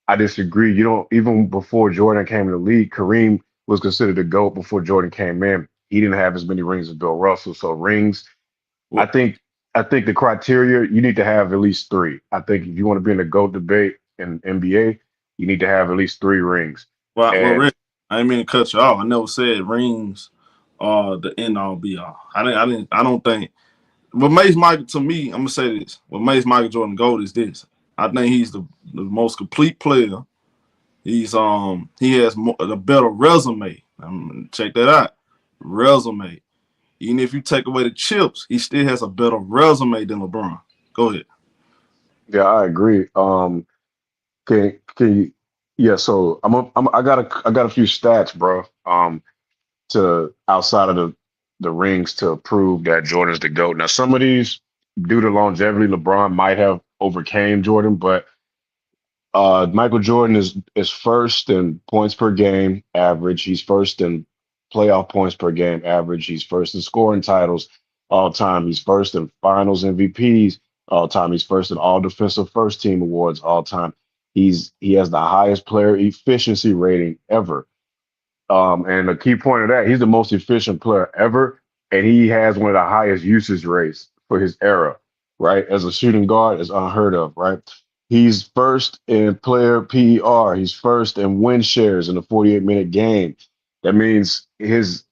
I disagree. Even before Jordan came in the league, Kareem was considered the GOAT before Jordan came in. He didn't have as many rings as Bill Russell. So rings, I think the criteria, you need to have at least 3. I think if you want to be in the GOAT debate in NBA, you need to have at least 3 rings. Well, Rich, I didn't mean to cut you off. I never said rings are the end all be all. I don't think what makes Michael, to me, I'm gonna say this. What makes Michael Jordan GOAT is this. I think he's the most complete player. He has a better resume. Check that out. Resume. Even if you take away the chips, he still has a better resume than LeBron. Go ahead. Yeah, I agree. Can you? Yeah. So I got a few stats, bro. To outside of the rings to prove that Jordan's the GOAT. Now, some of these, due to longevity, LeBron might have overcame Jordan, but Michael Jordan is first in points per game average. He's first in playoff points per game average. He's first in scoring titles all time. He's first in finals MVPs. all time. He's first in all defensive first team awards all time. He has the highest player efficiency rating ever. And a key point of that, he's the most efficient player ever, and he has one of the highest usage rates for his era, right? As a shooting guard, is unheard of, right? He's first in player PER. He's first in win shares in a 48-minute game. That means his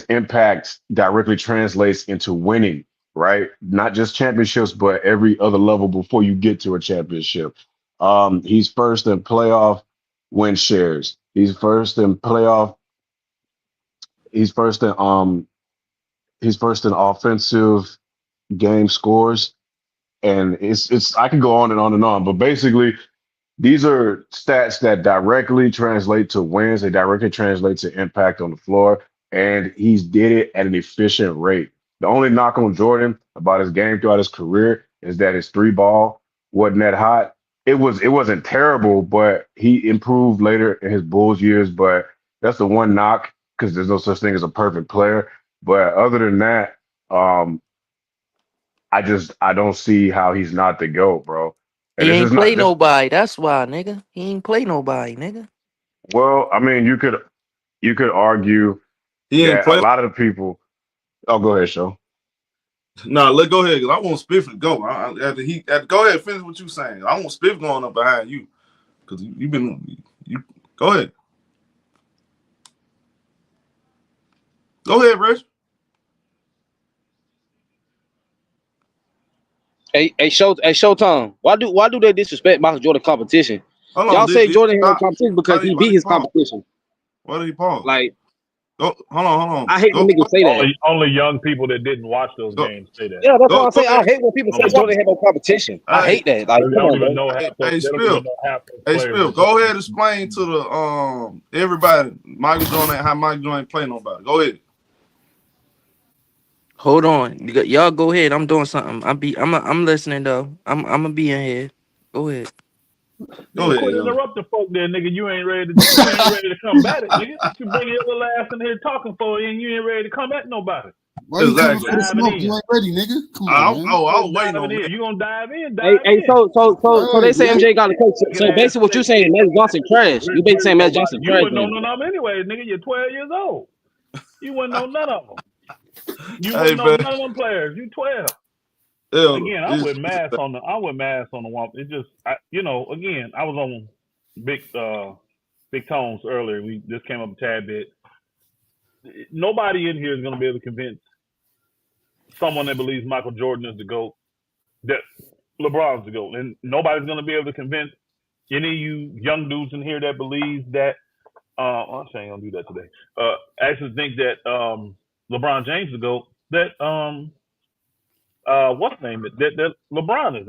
impact directly translates into winning, right? Not just championships, but every other level before you get to a championship. He's first in playoff win shares. He's first in offensive game scores, and it's I can go on and on and on, but basically these are stats that directly translate to wins. They directly translate to impact on the floor, and he's did it at an efficient rate. The only knock on Jordan about his game throughout his career is that his three ball wasn't that hot. It wasn't terrible, but he improved later in his Bulls years. But that's the one knock, because there's no such thing as a perfect player. But other than that, I don't see how he's not the GOAT, bro. And He this ain't is not play this, nobody. That's why, nigga. He ain't play nobody, nigga. well, I mean, you could argue He ain't that a play. lot of the people. Oh, go ahead, Show. No, let go ahead. 'Cause I want Spiff to go. Go ahead, finish what you saying. I want Spiff going up behind you, because you go ahead. Go ahead, Rich. Hey, Showtime. Why do they disrespect Michael Jordan competition? Hold on, Y'all say Jordan had stop. competition because he Why beat did his pause? competition. Why did he pause? Like, Go. Hold on. I hate when niggas say that. Only young people that didn't watch those games say that. Yeah, that's why I Go say I ahead. hate when people say Jordan had no competition. I hate that. Like, They come don't on, even bro. know half those. Hey, They don't Spill. even know half those Hey, players. Spill. Go ahead and explain to the everybody Michael Jordan how Michael Jordan ain't play nobody. Go ahead. Hold on. Y'all go ahead. I'm doing something. I'm listening though. I'm gonna be in here. Go ahead. Go ahead. Quit interrupting folk there, nigga. You ain't ready to combat it, nigga. You bring your little ass in here talking for you, and you ain't ready to combat nobody. Why you coming Exactly. for the smoke? You ain't ready, nigga. Come on, man. I was waiting on You gonna dive in? Hey, In. So they say MJ got a coach. So basically, what you saying, Magic Johnson trash. You basically saying Magic Johnson You trash. wouldn't know none of them anyways, nigga. You're 12 years old. You wouldn't know none of them. You wouldn't know none of them players. You 12. Again, I went mass on the one. It just, again, I was on big tones earlier. We just came up a tad bit. Nobody in here is going to be able to convince someone that believes Michael Jordan is the GOAT that LeBron's the GOAT, and nobody's going to be able to convince any of you young dudes in here that believes that. I'm saying I'm gonna do that today. Actually think that LeBron James is the GOAT. That what's the name? That LeBron is.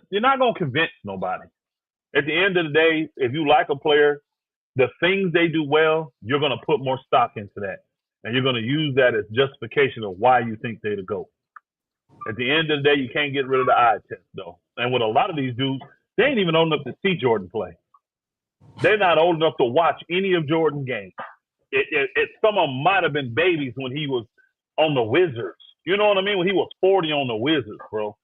You're not gonna convince nobody. At the end of the day, if you like a player, the things they do well, you're gonna put more stock into that, and you're gonna use that as justification of why you think they're the GOAT. At the end of the day, you can't get rid of the eye test though. And with a lot of these dudes, they ain't even old enough to see Jordan play. They're not old enough to watch any of Jordan's games. Some of them might have been babies when he was on the Wizards. You know what I mean? When he was 40 on the Wizards, bro.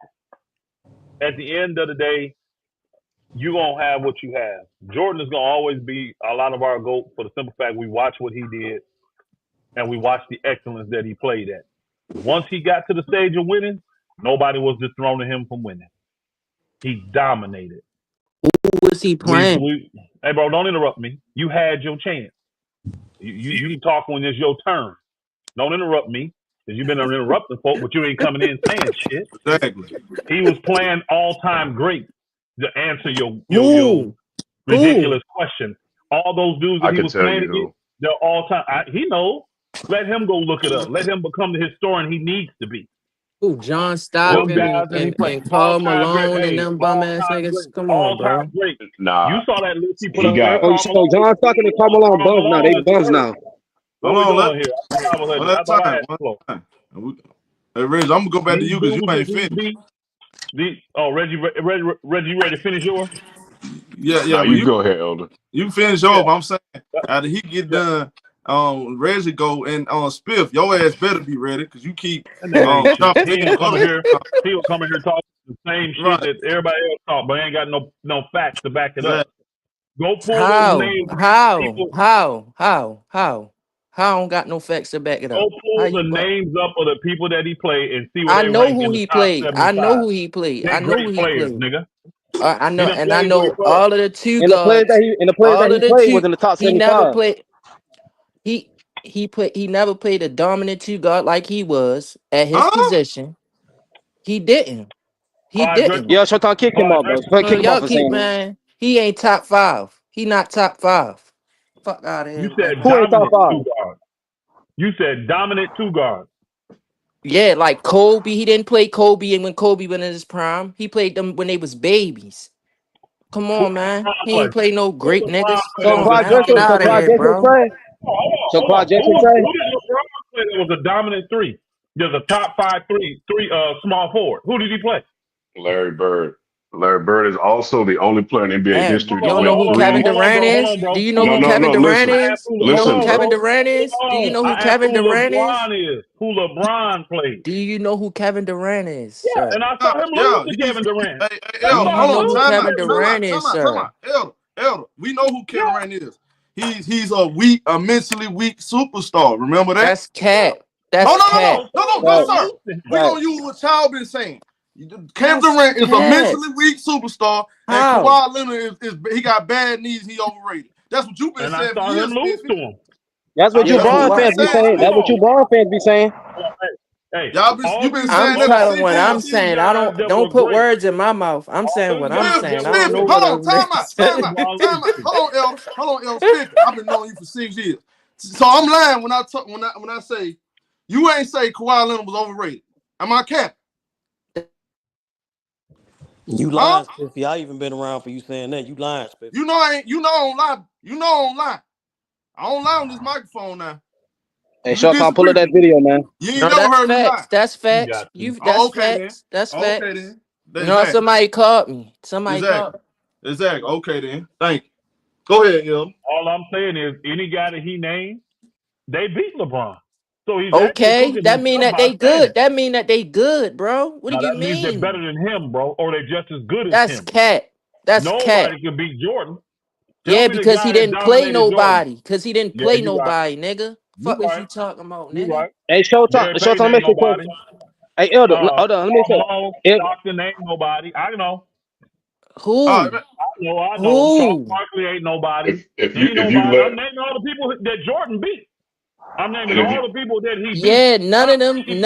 At the end of the day, you're going to have what you have. Jordan is going to always be a lot of our GOAT for the simple fact we watch what he did and we watch the excellence that he played at. Once he got to the stage of winning, nobody was dethroning him from winning. He dominated. Who was he playing? Hey, bro, don't interrupt me. You had your chance. You can talk when it's your turn. Don't interrupt me, because you've been interrupting folk, but you ain't coming in saying shit. Exactly. He was playing all-time great to answer your ridiculous question. All those dudes that he was playing against, they're all-time. He knows. Let him go look it up. Let him become the historian he needs to be. Who, John Stockton and Paul Malone and them bum ass niggas? Come on, bro. Great. Nah. You saw that list he put He up got. there. So John Stockton and Karl Malone bums now. They bums now. What we doing here? I thought I had Hey, Reg, I'm gonna go back to you because you ain't finished. Reggie, ready to finish yours? Yeah. Nah, you go ahead, Elder. You finish yours. I'm saying after he get done, Reggie go and Spiff, your ass better be ready because you keep. He will come in here talking. the same shit that everybody else talk, but ain't got no facts to back it up. Go pull those How? names. How? I don't got no facts to back it Go up. pull the names up of the people that he played and see where I they know rank who in the he top played. 75. I know who he played. They I know great who he players, played. nigga. I know, He done and I played where he know played. all of the two And the players guards. that he played was in the top He never 75. played. He never played a dominant two guard like he was at his position. He didn't. He didn't. Yeah, Showtime kick him off, bro. Kick him off Y'all for keep, saying that. man. He ain't top 5. He not top 5. Fuck out of here. You said Who ain't top dominant 5? 2 guard. You said dominant 2 guard. Yeah, like Kobe. He didn't play Kobe, and when Kobe went in his prime, he played them when they was babies. Come on, man. He ain't play no great niggas. So Come on, Clyde man. Get Drexler, out of here, bro. So Clyde Who Drexler did say? LeBron play that was a dominant 3? There's a top 5 three small forward. Who did he play? Larry Bird. Larry Bird is also the only player in NBA Damn, history you to don't win know who 3. Kevin Durant is? Do you know who Kevin Durant is? Do you know who Kevin Durant is? Do you know who Kevin Durant is? Who LeBron played. Do you know who Kevin Durant is, Yeah, sir? and I saw him lose to Kevin Durant. Do you know who Kevin Durant is, sir? Elder. We know who Kevin Durant is. He's a mentally weak superstar. Remember that? That's cap. That's cap. No, sir. We're gonna use what y'all been saying. Kevin Durant is a mentally weak superstar, and Kawhi Leonard is he got bad knees. He overrated. That's what you've been saying. And I saw him lose to him. That's what you Bron fans be saying. That's what you Bron fans be saying. Hey, y'all you've been saying I'm that. telling what I'm saying. I don't put words in my mouth. I'm saying what I'm saying. I don't know Hold what on, time out. Hold on, Elder. Spiffy. I've been knowing you for 6 years. So I'm lying when I say you ain't say Kawhi Leonard was overrated. Am I capping? You lying, Spiffy. I even been around for you saying that. You lying, Spiffy. You know I don't lie. I don't lie on this microphone now. Hey, Showtime, pull up that video, man. You ain't never heard me lie. That's facts. That's facts. That's facts. Okay then. No, somebody called me. Somebody called. Exactly. Okay then. Thank you. Go ahead, yo. All I'm saying is any guy that he named, they beat LeBron. So he's okay. That mean that they good. That mean that they good, bro. What do you that means they're mean? better than him, bro, or they're just as good as That's him. cat. That's Nobody cat. can beat Jordan. Yeah, because he didn't play nobody. Because he didn't play you nobody, right. nigga. You Fuck is right. you talking about, You nigga? right. Hey, Showtime, let me ask you a question. Hey, Elder, hold on, let me say. Stockton ain't nobody. I know. Who? I know. Charles Barkley ain't nobody. If ain't you nobody. let I'm naming all the people that Jordan beat. I'm naming all the people that he beat. Yeah, none of them. Okay, He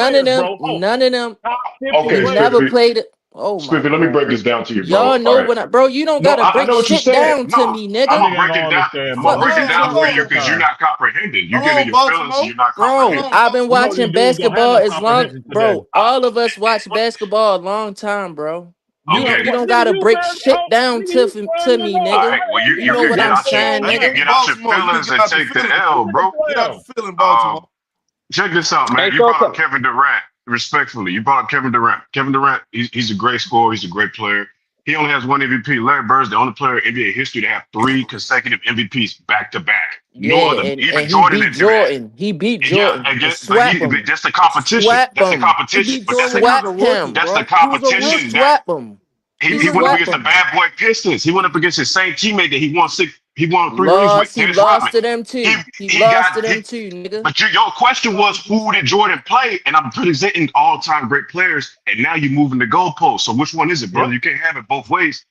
never Spiffy. played it. Oh my Spiffy, let me break this down to you, bro. Y'all know All right. what bro, you don't gotta break I know what you're shit saying. down to me, nigga. I'm gonna break it down. I'm gonna break it down for you because you're not comprehending. You're getting your feelings and you're not comprehending. Bro, I've been watching basketball as long, bro. All of us watch basketball a long time, bro. You don't gotta break shit down to me, nigga. All right, well, you know can what get I'm out saying, you nigga. can get out your feelings and take the L, bro. Get out the feeling, Baltimore. Check this out, man. You brought up Kevin Durant. Respectfully, you brought up Kevin Durant. Kevin Durant, he's a great scorer. He's a great player. He only has 1 MVP. Larry Bird's the only player in NBA history to have 3 consecutive MVPs back to back. No other. Even Jordan didn't do that. He beat Jordan. That's the competition. That's the competition. But that's the competition. He went up against the bad boy Pistons. He went up against his same teammate that he won 3 rings with. He lost to them too. He lost to them too, nigga. But your question was, who did Jordan play? And I'm presenting all-time great players, and now you're moving the goalpost. So which one is it, brother? You can't have it both ways.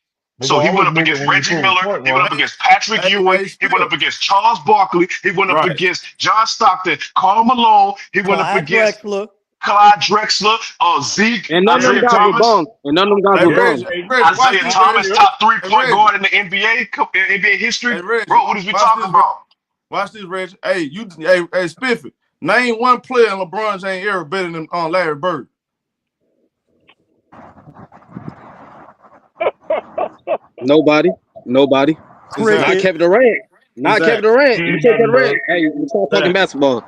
So he went up against Reggie Miller. He went up against Patrick Ewing. He went up against Charles Barkley. He went up against John Stockton, Karl Malone. He went up against Clyde Drexler, Zeke, and none of them guys were bums. And none of them guys were bums. Isaiah Thomas, top 3-point guard in the NBA history. Bro, what is we talking about? Watch this, Reggie. Hey, Spiffy. Name one player in LeBron James era better than Larry Bird. Nobody. Not Kevin Durant. Kevin Durant. You take Kevin Durant. Hey, we're talking basketball.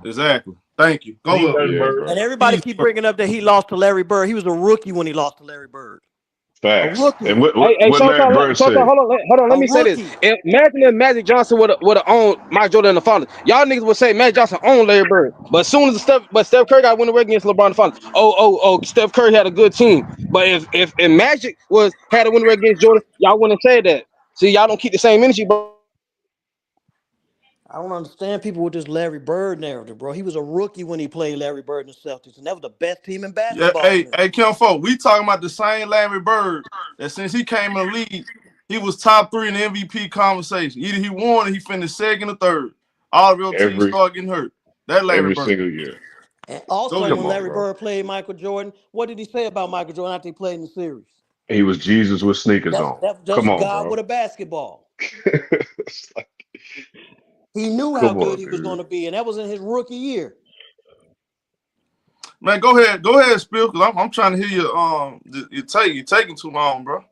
Exactly. Thank you. Go ahead. And everybody keep bringing up that he lost to Larry Bird. He was a rookie when he lost to Larry Bird. Facts. rookie. And what Hey, Larry Bird Showtime, said? hold on. Let me say this. Imagine if Magic Johnson would have owned Mike Jordan in the finals. Y'all niggas would say Magic Johnson owned Larry Bird. But as soon as Steph Curry got win away against LeBron in the finals. Steph Curry had a good team. But if Magic had a win away against Jordan, y'all wouldn't have said that. See, y'all don't keep the same energy, bro. I don't understand people with this Larry Bird narrative, bro. He was a rookie when he played Larry Bird and the Celtics, and that was the best team in Yeah, basketball. hey, Kim Folk, we talking about the same Larry Bird that since he came in the league, he was top 3 in the MVP conversation. Either he won or he finished second or third. All real teams started getting hurt. That Larry Every Bird. single year. And also, when Larry Bird played Michael Jordan, what did he say about Michael Jordan after he played in the series? He was Jesus with sneakers on. That's Come on, God bro. with a basketball. He knew how good he was going to be, and that was in his rookie year. Man, go ahead, Spill, because I'm trying to hear you take. You're taking too long, bro.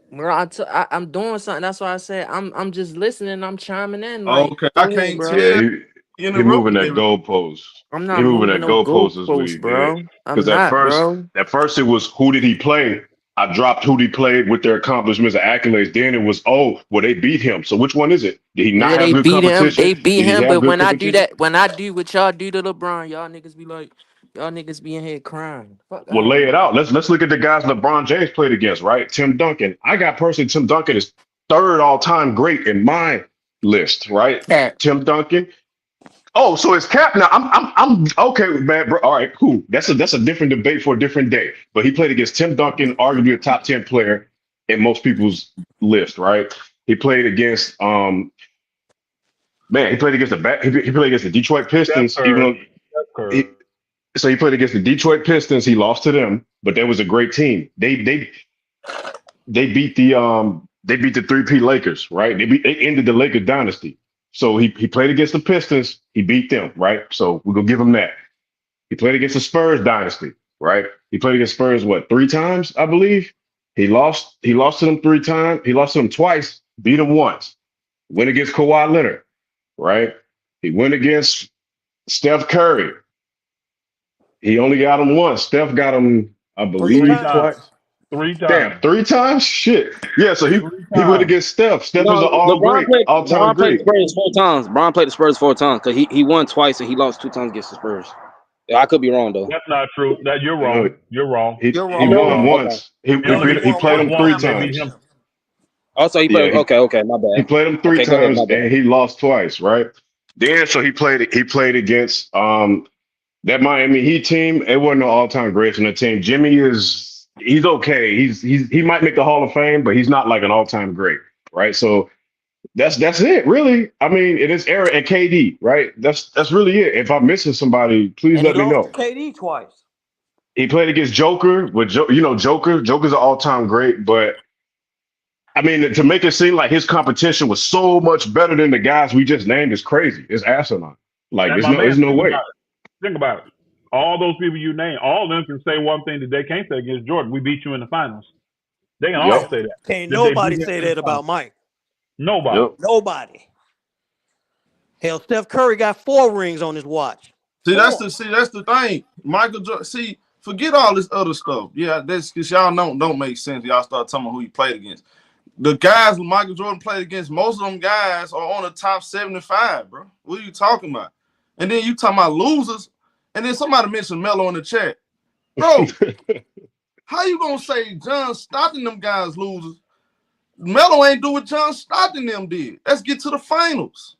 Bro, I'm doing something. That's why I said I'm just listening. I'm chiming in. Like, okay, I can't tell. He moving that goalpost. I'm not he moving moving that no goalpost this goalpost, week, bro. Because I'm not, bro. at first it was who did he play? I dropped who he played with their accomplishments and accolades. Then it was they beat him. So which one is it? Did he not have good competition? They beat him. Have But good when I do competition? that, when I do what y'all do to LeBron, y'all niggas be in here crying. Fuck Well, lay it out. Let's look at the guys LeBron James played against, right? Tim Duncan. I got personally Tim Duncan is 3rd all-time great in my list, right? Tim Duncan. Oh, so it's Cap now. I'm okay, man, bro. All right, cool. That's a different debate for a different day. But he played against Tim Duncan, arguably a top 10 player in most people's list, right? He played against he played against the Detroit Pistons, so he played against the Detroit Pistons. He lost to them, but that was a great team. They beat the 3P Lakers, right? They ended the Lakers dynasty. So he played against the Pistons. He beat them, right? So we're gonna give him that. He played against the Spurs dynasty, right? He played against Spurs 3 times, I believe. He lost to them 3 times. He lost to them twice. Beat them once. Went against Kawhi Leonard, right? He went against Steph Curry. He only got him once. Steph got him, I believe, twice. 3 times. Damn, 3 times? Shit. Yeah, so he went against Steph. Steph was an all-time great. Played the Spurs 4 times. LeBron played the Spurs 4 times because he won twice and he lost 2 times against the Spurs. Yeah, I could be wrong though. That's not true. You're wrong. You're wrong. He won once. He played him 3 times. Also, he played. Okay, my bad. He played him 3 times and he lost twice, right? Then so he played against that Miami Heat team. It wasn't an all-time great on the team. Jimmy he's okay. He might make the Hall of Fame, but he's not like an all-time great, right? So that's it, really. I mean, it is era and KD, right? That's really it. If I'm missing somebody, please let me know. KD twice. He played against Joker, but Joker's an all-time great, but I mean, to make it seem like his competition was so much better than the guys we just named is crazy. It's asinine. Like, there's no way. Think about it. All those people you name, all of them can say one thing that they can't say against Jordan. We beat you in the finals. They can all say that. Can't nobody say that about Mike. Nobody. Nobody. Hell, Steph Curry got 4 rings on his watch. That's the thing. Michael Jordan. See, forget all this other stuff. Yeah, that's because y'all don't make sense. Y'all start talking about who he played against. The guys Michael Jordan played against, most of them guys are on the top 75, bro. What are you talking about? And then you talking about losers. And then somebody mentioned Melo in the chat. Bro, how you gonna say John Stockton them guys losers? Melo ain't do what John Stockton them did. Let's get to the finals.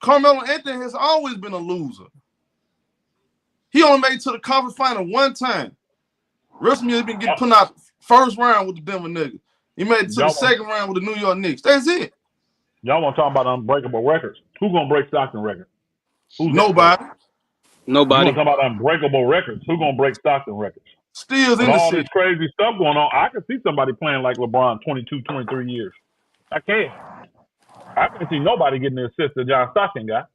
Carmelo Anthony has always been a loser. He only made it to the conference final 1 time. Rest of me has been getting put out first round with the Denver niggas. He made it to the second round with the New York Knicks. That's it. Y'all want to talk about unbreakable records? Who's gonna break Stockton record? Nobody. Nobody. We're talking about unbreakable records. Who's gonna break Stockton records? Steals in With the all city. this crazy stuff going on, I can see somebody playing like LeBron 22, 23 years. I can't see nobody getting the assist that John Stockton got.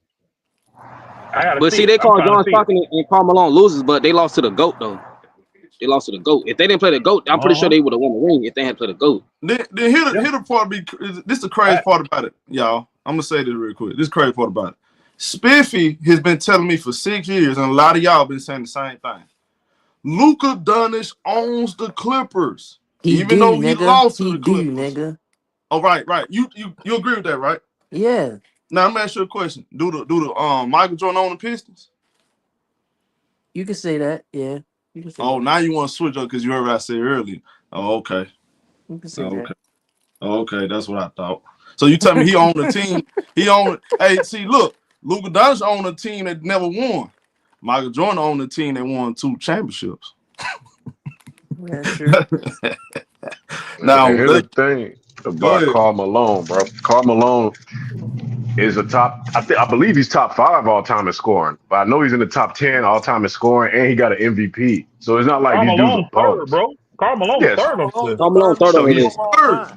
But see, they call John Stockton and Karl Malone losers, but they lost to the GOAT though. They lost to the GOAT. If they didn't play the GOAT, I'm pretty sure they would have won the ring if they had played the GOAT. Then here the part this is the crazy part about it, y'all. I'm gonna say this real quick. This is the crazy part about it. Spiffy has been telling me for 6 years, and a lot of y'all been saying the same thing. Luka Doncic owns the Clippers. He Even do, though he nigga. lost to He the do, Clippers. nigga. Oh, right. You agree with that, right? Yeah. Now let me ask you a question. Do the Michael Jordan own the Pistons? You can say that. Yeah. You can say Oh, that. now you want to switch up because you heard what I said earlier. Oh, okay. You can say that. Okay, that's what I thought. So you tell me he owned a team. Hey, see, look, Luka Doncic owned a team that never won. Michael Jordan owned a team that won 2 championships. Yeah, true. Now, here's the thing about Karl Malone, bro. Karl Malone is a top. I believe he's top 5 all time in scoring, but I know he's in the top 10 all time in scoring, and he got an MVP. So it's not like Karl these dudes are Malone third, bums. bro. Karl Malone Yes. third on this. Karl Malone third So on he's this. third.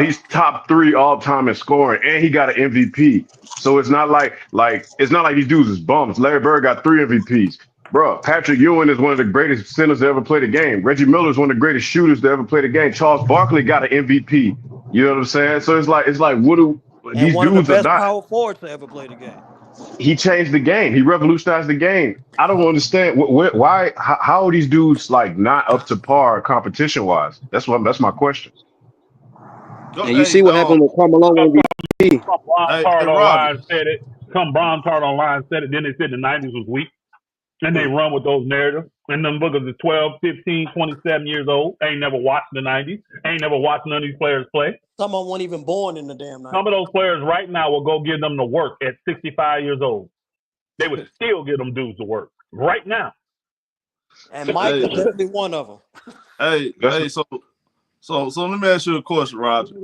He's top 3 all time in scoring, and he got an MVP. So it's not like these dudes is bums. Larry Bird got 3 MVPs. Bro, Patrick Ewing is one of the greatest centers to ever play the game. Reggie Miller is one of the greatest shooters to ever play the game. Charles Barkley got an MVP. You know what I'm saying? So it's like what do these one of the dudes are best not? power forwards to ever play the game. He changed the game. He revolutionized the game. I don't understand why. How are these dudes like not up to par competition wise? That's my question. And you see what happened with Karl Malone MVP. Bron Tart online said it. Bron Tart online said it. Then they said the 90s was weak. And they run with those narratives. And them boogers are 12, 15, 27 years old. Ain't never watched the 90s. Ain't never watched none of these players play. Some of them weren't even born in the damn 90s. Some of those players right now will go give them to work at 65 years old. They would still get them dudes to work right now. And Mike is definitely one of them. Hey, so let me ask you a question, Roger.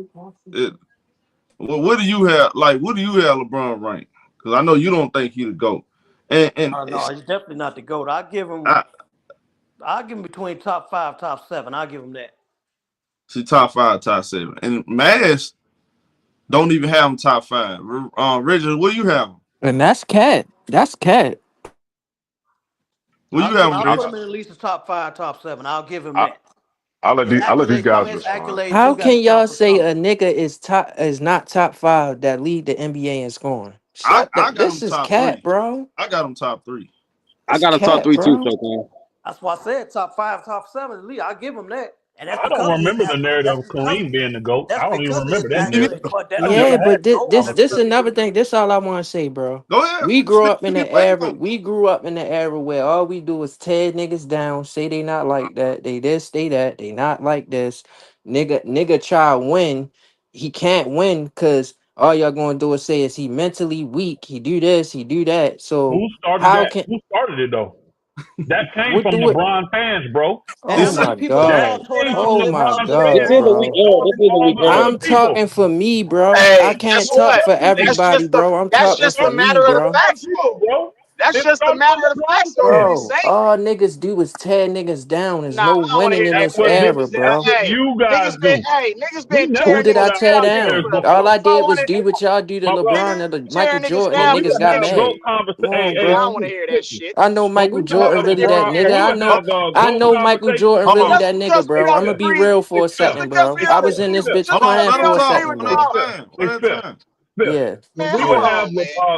What do you have? Like, what do you have LeBron rank? Because I know you don't think he the GOAT. And no, he's definitely not the GOAT. I'll give him between top 5, top 7. I'll give him that. See, top 5, top 7. And Mass don't even have him top 5. Richard, what do you have him? And that's cat. That's cat. What you have him? I'll put him in at least the top 5, top 7. I'll give him that. I'll let these guys respond. How can y'all say a nigga is not top 5 that lead the NBA in scoring? This is cat, bro. I got him top 3. I got him top 3 too, so that's why I said top 5, top 7 at least. I'll give him that. And that's I don't remember the narrative of Kareem being the GOAT. I don't even remember that narrative. Yeah, but this is another thing. This is all I want to say, bro. Go ahead. We grew up in the era. We grew up in the era where all we do is tear niggas down, say they not like that, they this, they that, they not like this. Nigga try to win. He can't win because all y'all gonna do is say is he mentally weak. He do this, he do that. So Who started it though? That came from LeBron fans, bro. Oh my god! Oh my god! I'm talking for me, bro. I can't talk for everybody, bro. I'm talking for me, bro. That's just a matter of fact, bro. All niggas do is tear niggas down. There's no winning in this era, bro. You guys do. Niggas been Who did I tear down? All I did was do what y'all do to LeBron and Michael Jordan, and niggas got mad. I don't want to hear that shit. I know Michael Jordan really that nigga. I know Michael Jordan really that nigga, bro. I'm gonna be real for a second, bro. I was in this bitch crying for a second, bro. Yeah. We would have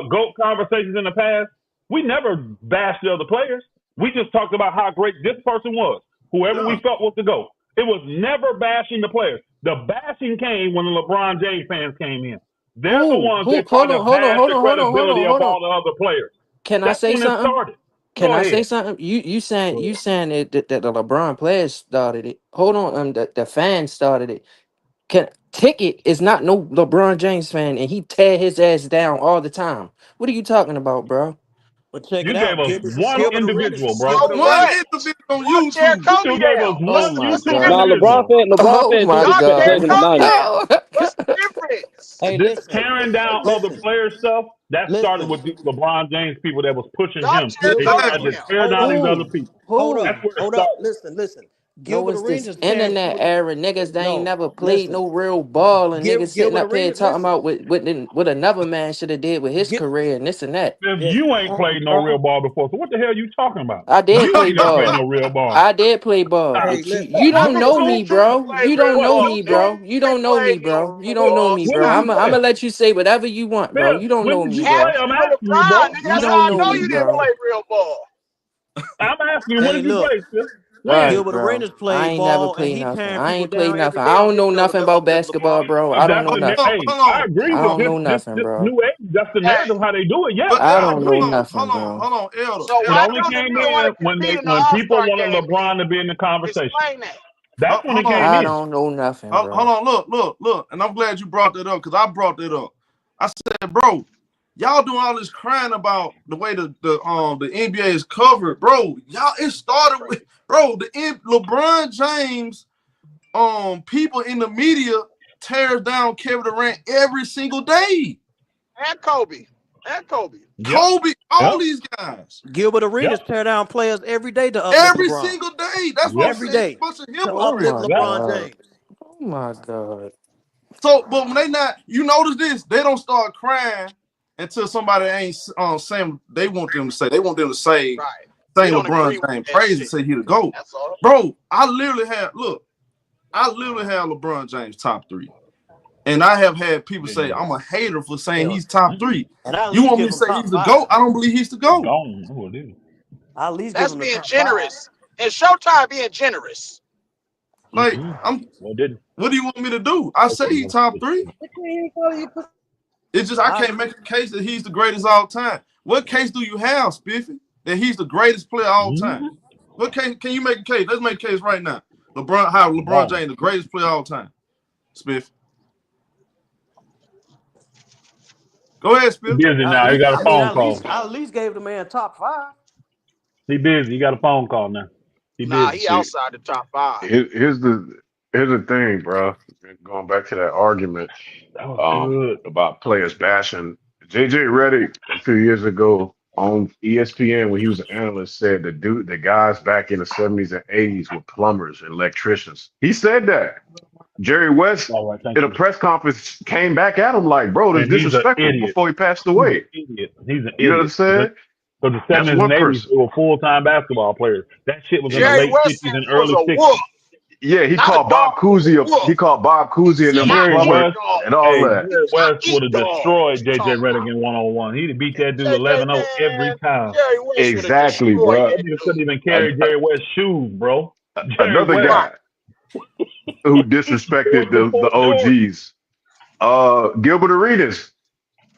GOAT conversations in the past. We never bashed the other players. We just talked about how great this person was, whoever we felt was the GOAT. It was never bashing the players. The bashing came when the LeBron James fans came in. They're the ones that tried to bash the credibility of all the other players. Can I say something? Can I say something? You saying that the LeBron players started it. Hold on, the fans started it. Ticket is not no LeBron James fan, and he tear his ass down all the time. What are you talking about, bro? But check you it out. Gave us one individual, bro. One individual on YouTube. You gave us one YouTube. Nah, LeBron fan in the 90s. What's the difference? Hey, this tearing down other player stuff, that started with these LeBron James people that was pushing him. They tried to tear down these other people. Hold up. Listen. No, it's this internet era. Niggas that ain't never played no real ball, and niggas sitting up here talking about what another man should have did with his career and this and that. You ain't played no real ball before, so what the hell are you talking about? I did play ball. No real ball. I did play ball. You don't know me, bro. You don't know me, bro. You don't know me, bro. You don't know me, bro. I'm gonna let you say whatever you want, bro. You don't know me, bro. I'm asking you, bro. You don't know me, bro. Play real ball. I'm asking you, when did you play, sis? When? Right, Gilbert bro. Arenas I played ain't never ball, and played he nothing. tearing I people ain't played down every nothing. day I on don't his know show nothing than about than basketball, LeBron. bro. But I don't that's know the nothing. hey, I agree I with don't this. know nothing, This bro. new age. That's the Hey, narrative how they do it. Yes, But I I don't agree. know hold on, nothing, bro. Elder. so It why only don't came LeBron want in to compete in the when All people Star wanted game? Then LeBron to be in the conversation. explain that. That's when it Hold came on. I in. don't know nothing, Hold bro. on, look, and I'm glad you brought that up because I brought that up. I said, bro, y'all doing all this crying about the way the NBA is covered, bro. Y'all, it started with LeBron James. People in the media tears down Kevin Durant every single day. And Kobe. Kobe, all these guys. Gilbert Arenas tear down players every day to uplift Every LeBron. single day. That's what I'm Every saying. It's day a bunch of to Oh hypocrites. uplift my LeBron god. James. Oh my god. So, but when they not, you notice this, they don't start crying until somebody ain't saying they want them to say. They want them to say, We don't LeBron agree with James that praise and shit. say he the GOAT. That's all. Bro, I literally have LeBron James top 3. And I have had people say I'm a hater for saying he's top 3. And I at You least want me give to him say top he's the 5. GOAT? I don't believe he's the GOAT. I at least That's give him the being top 5. generous. And Showtime being generous. Like, what do you want me to do? I say he's top 3. It's just I can't make a case that he's the greatest all time. What case do you have, Spiffy, that he's the greatest player all time? What case can you make a case? Let's make a case right now. LeBron James, the greatest player all time. Spiff. Go ahead, Spiff. He busy now. He got a phone call. I at least gave the man top 5. He busy. He got a phone call now. He outside the top 5. Here's the thing, bro. Going back to that argument about players bashing. JJ Redick a few years ago on ESPN when he was an analyst said the guys back in the 70s and 80s were plumbers and electricians. He said that. Jerry West in a press conference came back at him like, bro, that's disrespectful before he passed away. He's an idiot. You know what I'm saying? So the That's 70s one and 80s, person. they were full-time basketball players. That shit was in the Jerry late West 50s and was early a 60s. wolf. Yeah, he Not called a Bob dog, Cousy a wolf. he called Bob Cousy and them Jerry plumber West, and all that. Jerry West would have dog. destroyed JJ Redick in one-on-one. He'd have beat that dude 11-0 every time. Jerry West would have Exactly, destroyed bro. that That nigga dude. couldn't even carry Jerry West's shoes, bro. Jerry Another West. guy who disrespected the OGs. Gilbert Arenas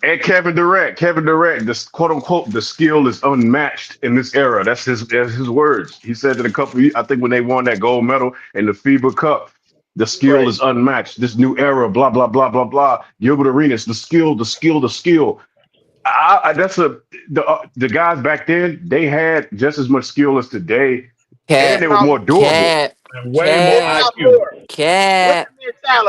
and Kevin Durant. Kevin Durant, this quote unquote, the skill is unmatched in this era. That's his words. He said that I think when they won that gold medal in the FIBA Cup, the skill is unmatched. This new era, blah, blah, blah, blah, blah. Gilbert Arenas, the skill. The guys back then, they had just as much skill as today, and they were more durable. And way more IQ.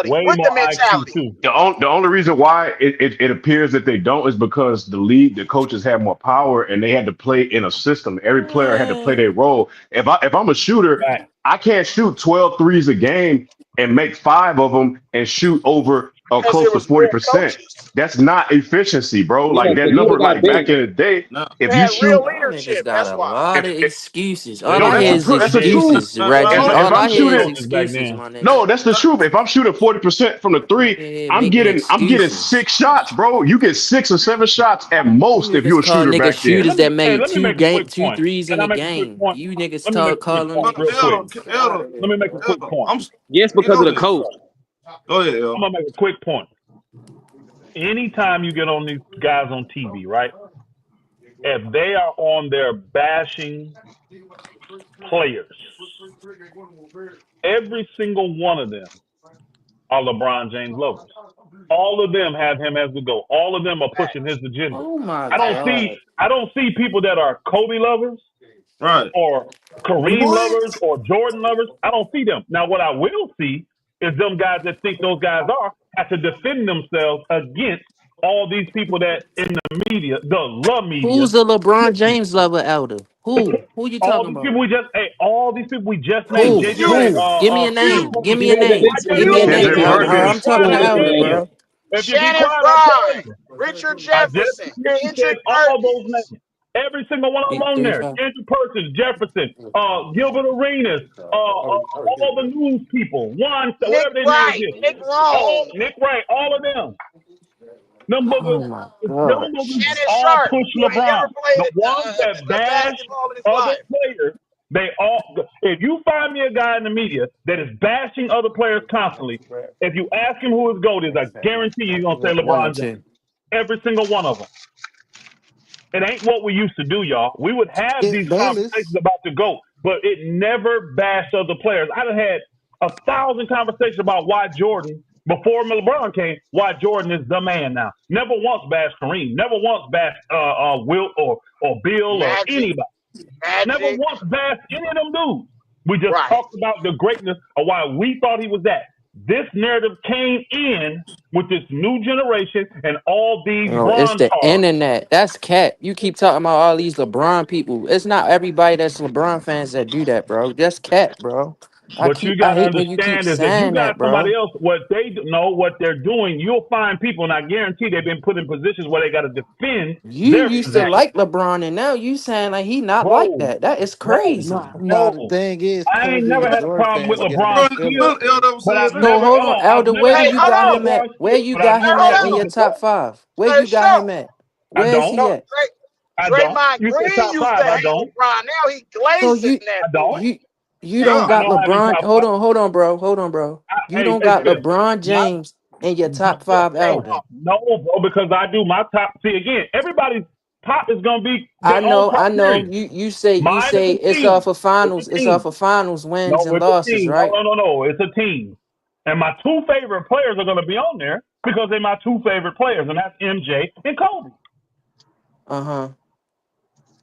Way more IQ too. The only reason why it appears that they don't is because the coaches have more power and they had to play in a system. Every player had to play their role. If I'm a shooter, I can't shoot 12 threes a game and make 5 of them and shoot over close to 40%. That's not efficiency, bro. Like that number, like back in the day, if you shoot, Niggas got a lot of excuses. All no, I hear is that's the excuses, truth. Reggie. If All I I'm hear is shooting, excuses, my nigga. no, that's the truth. If I'm shooting 40% from the 3, I'm making getting excuses. 6 shots, bro. You get 6 or 7 shots at most if you're a Niggas call shooter niggas back then. shooters that made Let me make a quick two point. threes in Can I a make a quick game. point? You niggas Let me make a quick calling point real quick. Let me make a quick point. Yes, because of the coach. Go ahead, I'm gonna make a quick point. Anytime you get on these guys on TV, right? If they are on there bashing players, every single one of them are LeBron James lovers. All of them have him as the GOAT. All of them are pushing his agenda. Oh my I don't see people that are Kobe lovers, right, or Kareem lovers, or Jordan lovers. I don't see them. Now, what I will see is them guys that think those guys have to defend themselves against all these people that in the media, the love media. Who's the LeBron James lover, Elder? Who you All talking these about? people all these people we just named. Who? JJ, Give me a name. Give me a I name. just Give me a name, KJ Elder. Perkins. I'm talking to I'll Elder, tell you. bro. If you be Shannon quiet, I'll tell Fry, you. Richard I just Jefferson, said Kendrick all those Perkins. names. Every single one of them on there. 3-5. Andrew Perkins, Jefferson, Gilbert Arenas, all the news people, Nick whatever their names Wright, is. Nick Rome, Nick Wright, all of them. Them Oh boogers, my god. Shannon all Sharp, push who ain't never LeBron. The played ones that bash basketball in his other life. players, they all. If you find me a guy in the media that is bashing other players constantly, if you ask him who his GOAT is, I guarantee you he's going to say One or LeBron James. two. Every single one of them. It ain't what we used to do, y'all. We would have Skip these Bayless. conversations about the GOAT, but it never bashed other players. I done had 1,000 conversations about why Jordan, before LeBron came, why Jordan is the man now. Never once bashed Kareem. Never once bashed Wilt or Bill Magic. or anybody. Never Magic. once bashed any of them dudes. We just Right. talked about the greatness of why we thought he was that. This narrative came in with this new generation and all these No, it's Bron the stars. internet. That's cat. You keep talking about all these LeBron people. It's not everybody that's LeBron fans that do that, bro. That's cat, bro. What you I got to hate when you keep understand is if you saying got that, bro. somebody else, what they know, what they're doing, you'll find people, and I guarantee they've been put in positions where they got to defend You their used to position. like LeBron, and now you saying like he not like Bro, that. That is crazy. No, the thing is, I ain't Kobe never and had a Jordan problem with fans get on his LeBron's feelings. skills, but I've So never, hold on, I've Elder. never Where had do a you problem got with him at? LeBron's Where skills, you but I've got him never had at a in your problem top with five? Where Hey, you got him show. at? I Where is don't. he at? I don't. Draymond You said Green top used five, to I hate don't. LeBron. Now he So glazing I that don't. boy. you don't I got don't have him LeBron. top Hold five. on, hold on, bro. Hold on, bro. You Hey, don't got Cliff, LeBron my James in your top five, Elder. no, bro, because I do my top. See, again, everybody's top is gonna be I their own know. criteria. You say Mine is a it's team. off of It's finals. a It's off team. of finals wins No, and it's a losses, team. right? No. It's a team. And my two favorite players are gonna be on there because they're my two favorite players, and that's MJ and Kobe. Uh-huh.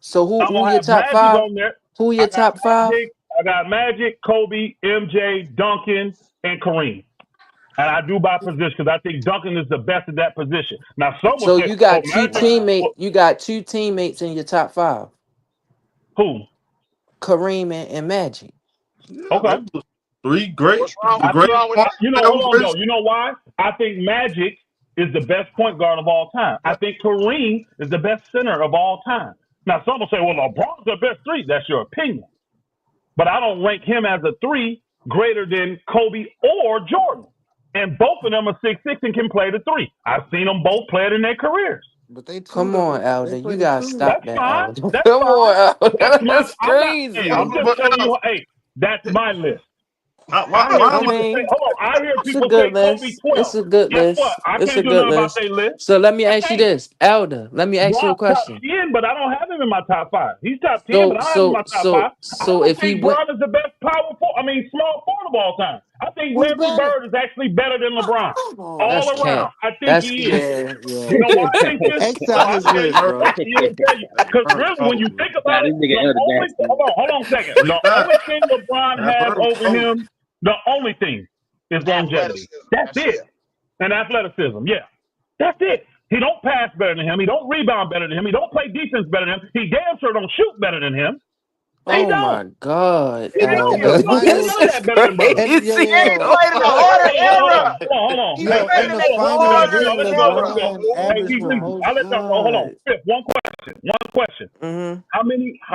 So I'm who gonna your have top Magic five? on there. Who I your got top five? Magic, Kobe, MJ, Duncan, and Kareem. And I do by position because I think Duncan is the best at that position. Now, some will So say, you "Oh, got Magic." you got two teammates in your top five. Who? Kareem and Magic. Okay. Three great, What's wrong? the What's great wrong with point. that? Hold on, though. You know why? I think Magic is the best point guard of all time. I think Kareem is the best center of all time. Now, some will say, well, LeBron's the best three. That's your opinion. But I don't rank him as a three greater than Kobe or Jordan. And both of them are 6'6" and can play the three. I've seen them both play it in their careers. But they two Come though. on, Elder. They play You the gotta two. stop That's that, fine. Elder. That's Come fine. on, Elder. That's my. That's I'm not. crazy. Hey, I'm just telling you. Hey, that's my list. I mean, Hold on. I hear it's a people say good Kobe list. 12. It's a good Guess what? list. I It's a can't do good nothing about list. their list. So let me I ask you can't. this, Elder. Let me ask you a Bron's top question. 10, but I don't have him in my top 5. He's top 10, but I don't have him in my top 5. I So don't if he think went, Bron is the best small forward of all time. I think Who's Larry better? Bird is actually better than LeBron. that's All around. cat. I think That's he is. yeah. You know why I think this? X Well, out I his tell you, list, bro. because really, when you think about it, hold on a second. The only thing LeBron has over him, the only thing is longevity. That's it. And athleticism, yeah. That's it. He don't pass better than him. He don't rebound better than him. He don't play defense better than him. He damn sure don't shoot better than him. He Oh don't. my God, He don't. In the Elder. He don't do finals, none of that better than Bird. Crazy. And he played in a harder era. Hold on. He yo, played in in the a finals, harder him and Let's go. LeBron Hey, averaged the most. I'll let y'all go. Hold on. Fifth, one question. Mm-hmm. How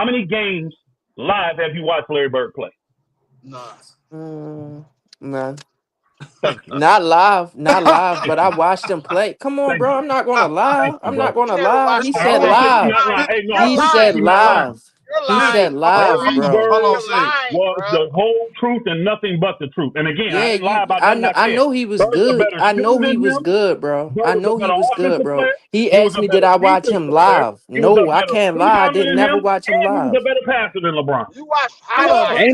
many games live have you watched Larry Bird play? None. Thank you. Not live, but I watched him play. Come on, bro. I'm not gonna lie. I'm not gonna lie. He said live. He said live. He said live, Larry bro. Bird was the whole truth and nothing but the truth. And again, I Yeah, didn't lie about I nothing know. I I said. know he was Bird's a good. better I know shooter he than was him. good, bro. Bird I was know a he better was good, offensive bro. player. He He was asked a me, did better I watch him defensive player. live? He was a No, I better can't lie. I rebounder didn't than never him, watch him and he was live. a better passer than LeBron. You watch Yeah, but highlights.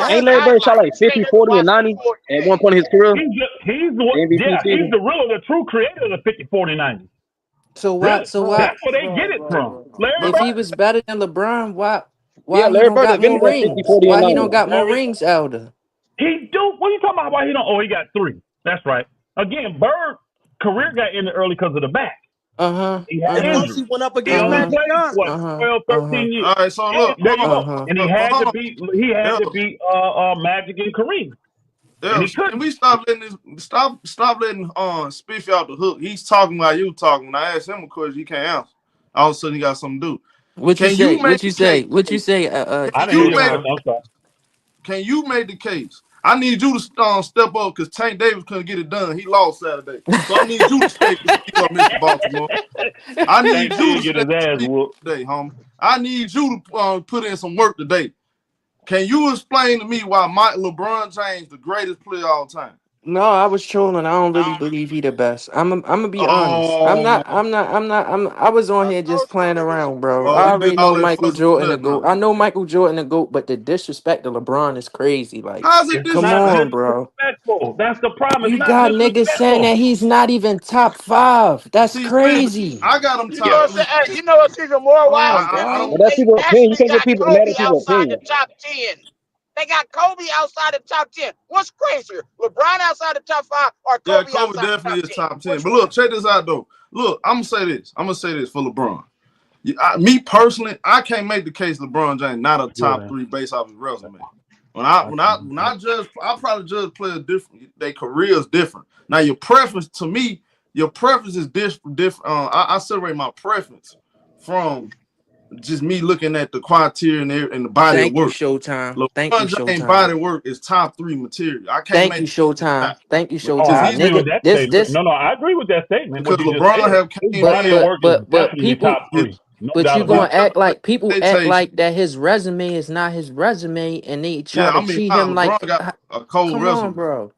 Ain't Larry Bird shot like 50, 40, and 90 at one point in his career? He's the MVP season. the true creator of the 50, 40, 90. So Really? what? So what? That's where they get it from. Larry If he Bird. was better than LeBron, Yeah, why he Larry don't Bird got more invented that 50, rings? 40, Why and he 90. don't got more rings, Elder? He do. What are you talking about? Why he don't? Oh, he got 3. That's right. Again, Bird career got ended early because of the back. He had and once injury. he went up He against only Magic played Johnson, 12, 13 years. All right, so look, There you go. hold on. And he had Hold to on. beat Magic and Kareem. And he Can couldn't. we stop letting Spiffy out the hook? He's talking while you talking. When I asked him a question, he can't answer. All of a sudden, he got something to do. What you Can say? you make What you the say? case? What you say? I didn't hear your question. I'm sorry. Can you make the case? I need you to step up because Tank Davis couldn't get it done. He lost Saturday. So I need you to step up, Mr. Baltimore. I need you to get his ass whooped today, homie. I need you to put in some work today. Can you explain to me why LeBron James the greatest player of all time? No, I was trolling. I don't really believe he the best. I'm gonna be honest. Oh my! I was on here just playing around, bro. Oh, I you did already all know that Michael fussing for Jordan the that GOAT. now. I know Michael Jordan the GOAT, but the disrespect to LeBron is crazy. Like, How's it It's come not on, bro. disrespectful. That's the problem. It's You not got niggas saying that disrespectful. he's not even top 5. That's See, listen, crazy. I got him You know top what I'm 3. saying? Hey, you know what's even more Oh, wild, I God. Stiffy? But don't. that's They people's opinion. You actually can't get got people mad Kobe at people's outside the opinion. top 10. They got Kobe outside the top 10. What's crazier? LeBron outside the top 5 or Yeah, Kobe Kobe outside the definitely top is 10? top 10. Which But one? look, check this out though. Look, I'm gonna say this for LeBron. Me personally, I can't make the case LeBron James not a top 3 based off his resume. When I judge, I probably judge players different. Their careers different. Now your preference to me, your preference is different. I separate my preference from just me looking at the criteria and the body of Thank you, work. Showtime. Thank you, LeBron James Showtime. body of work is top 3 material. I can't Thank you, make Showtime. Thank you, Oh, because I Showtime. he's agree with Nigga, that this statement. this No, I agree with that statement. because What you just LeBron said. have His came body of in work is but definitely people top his 3. No but doubt you his about gonna it. act like people act reputation. like that his resume is not his resume and they try Yeah, to I mean, treat nah, him like LeBron got a cold come on, resume. bro.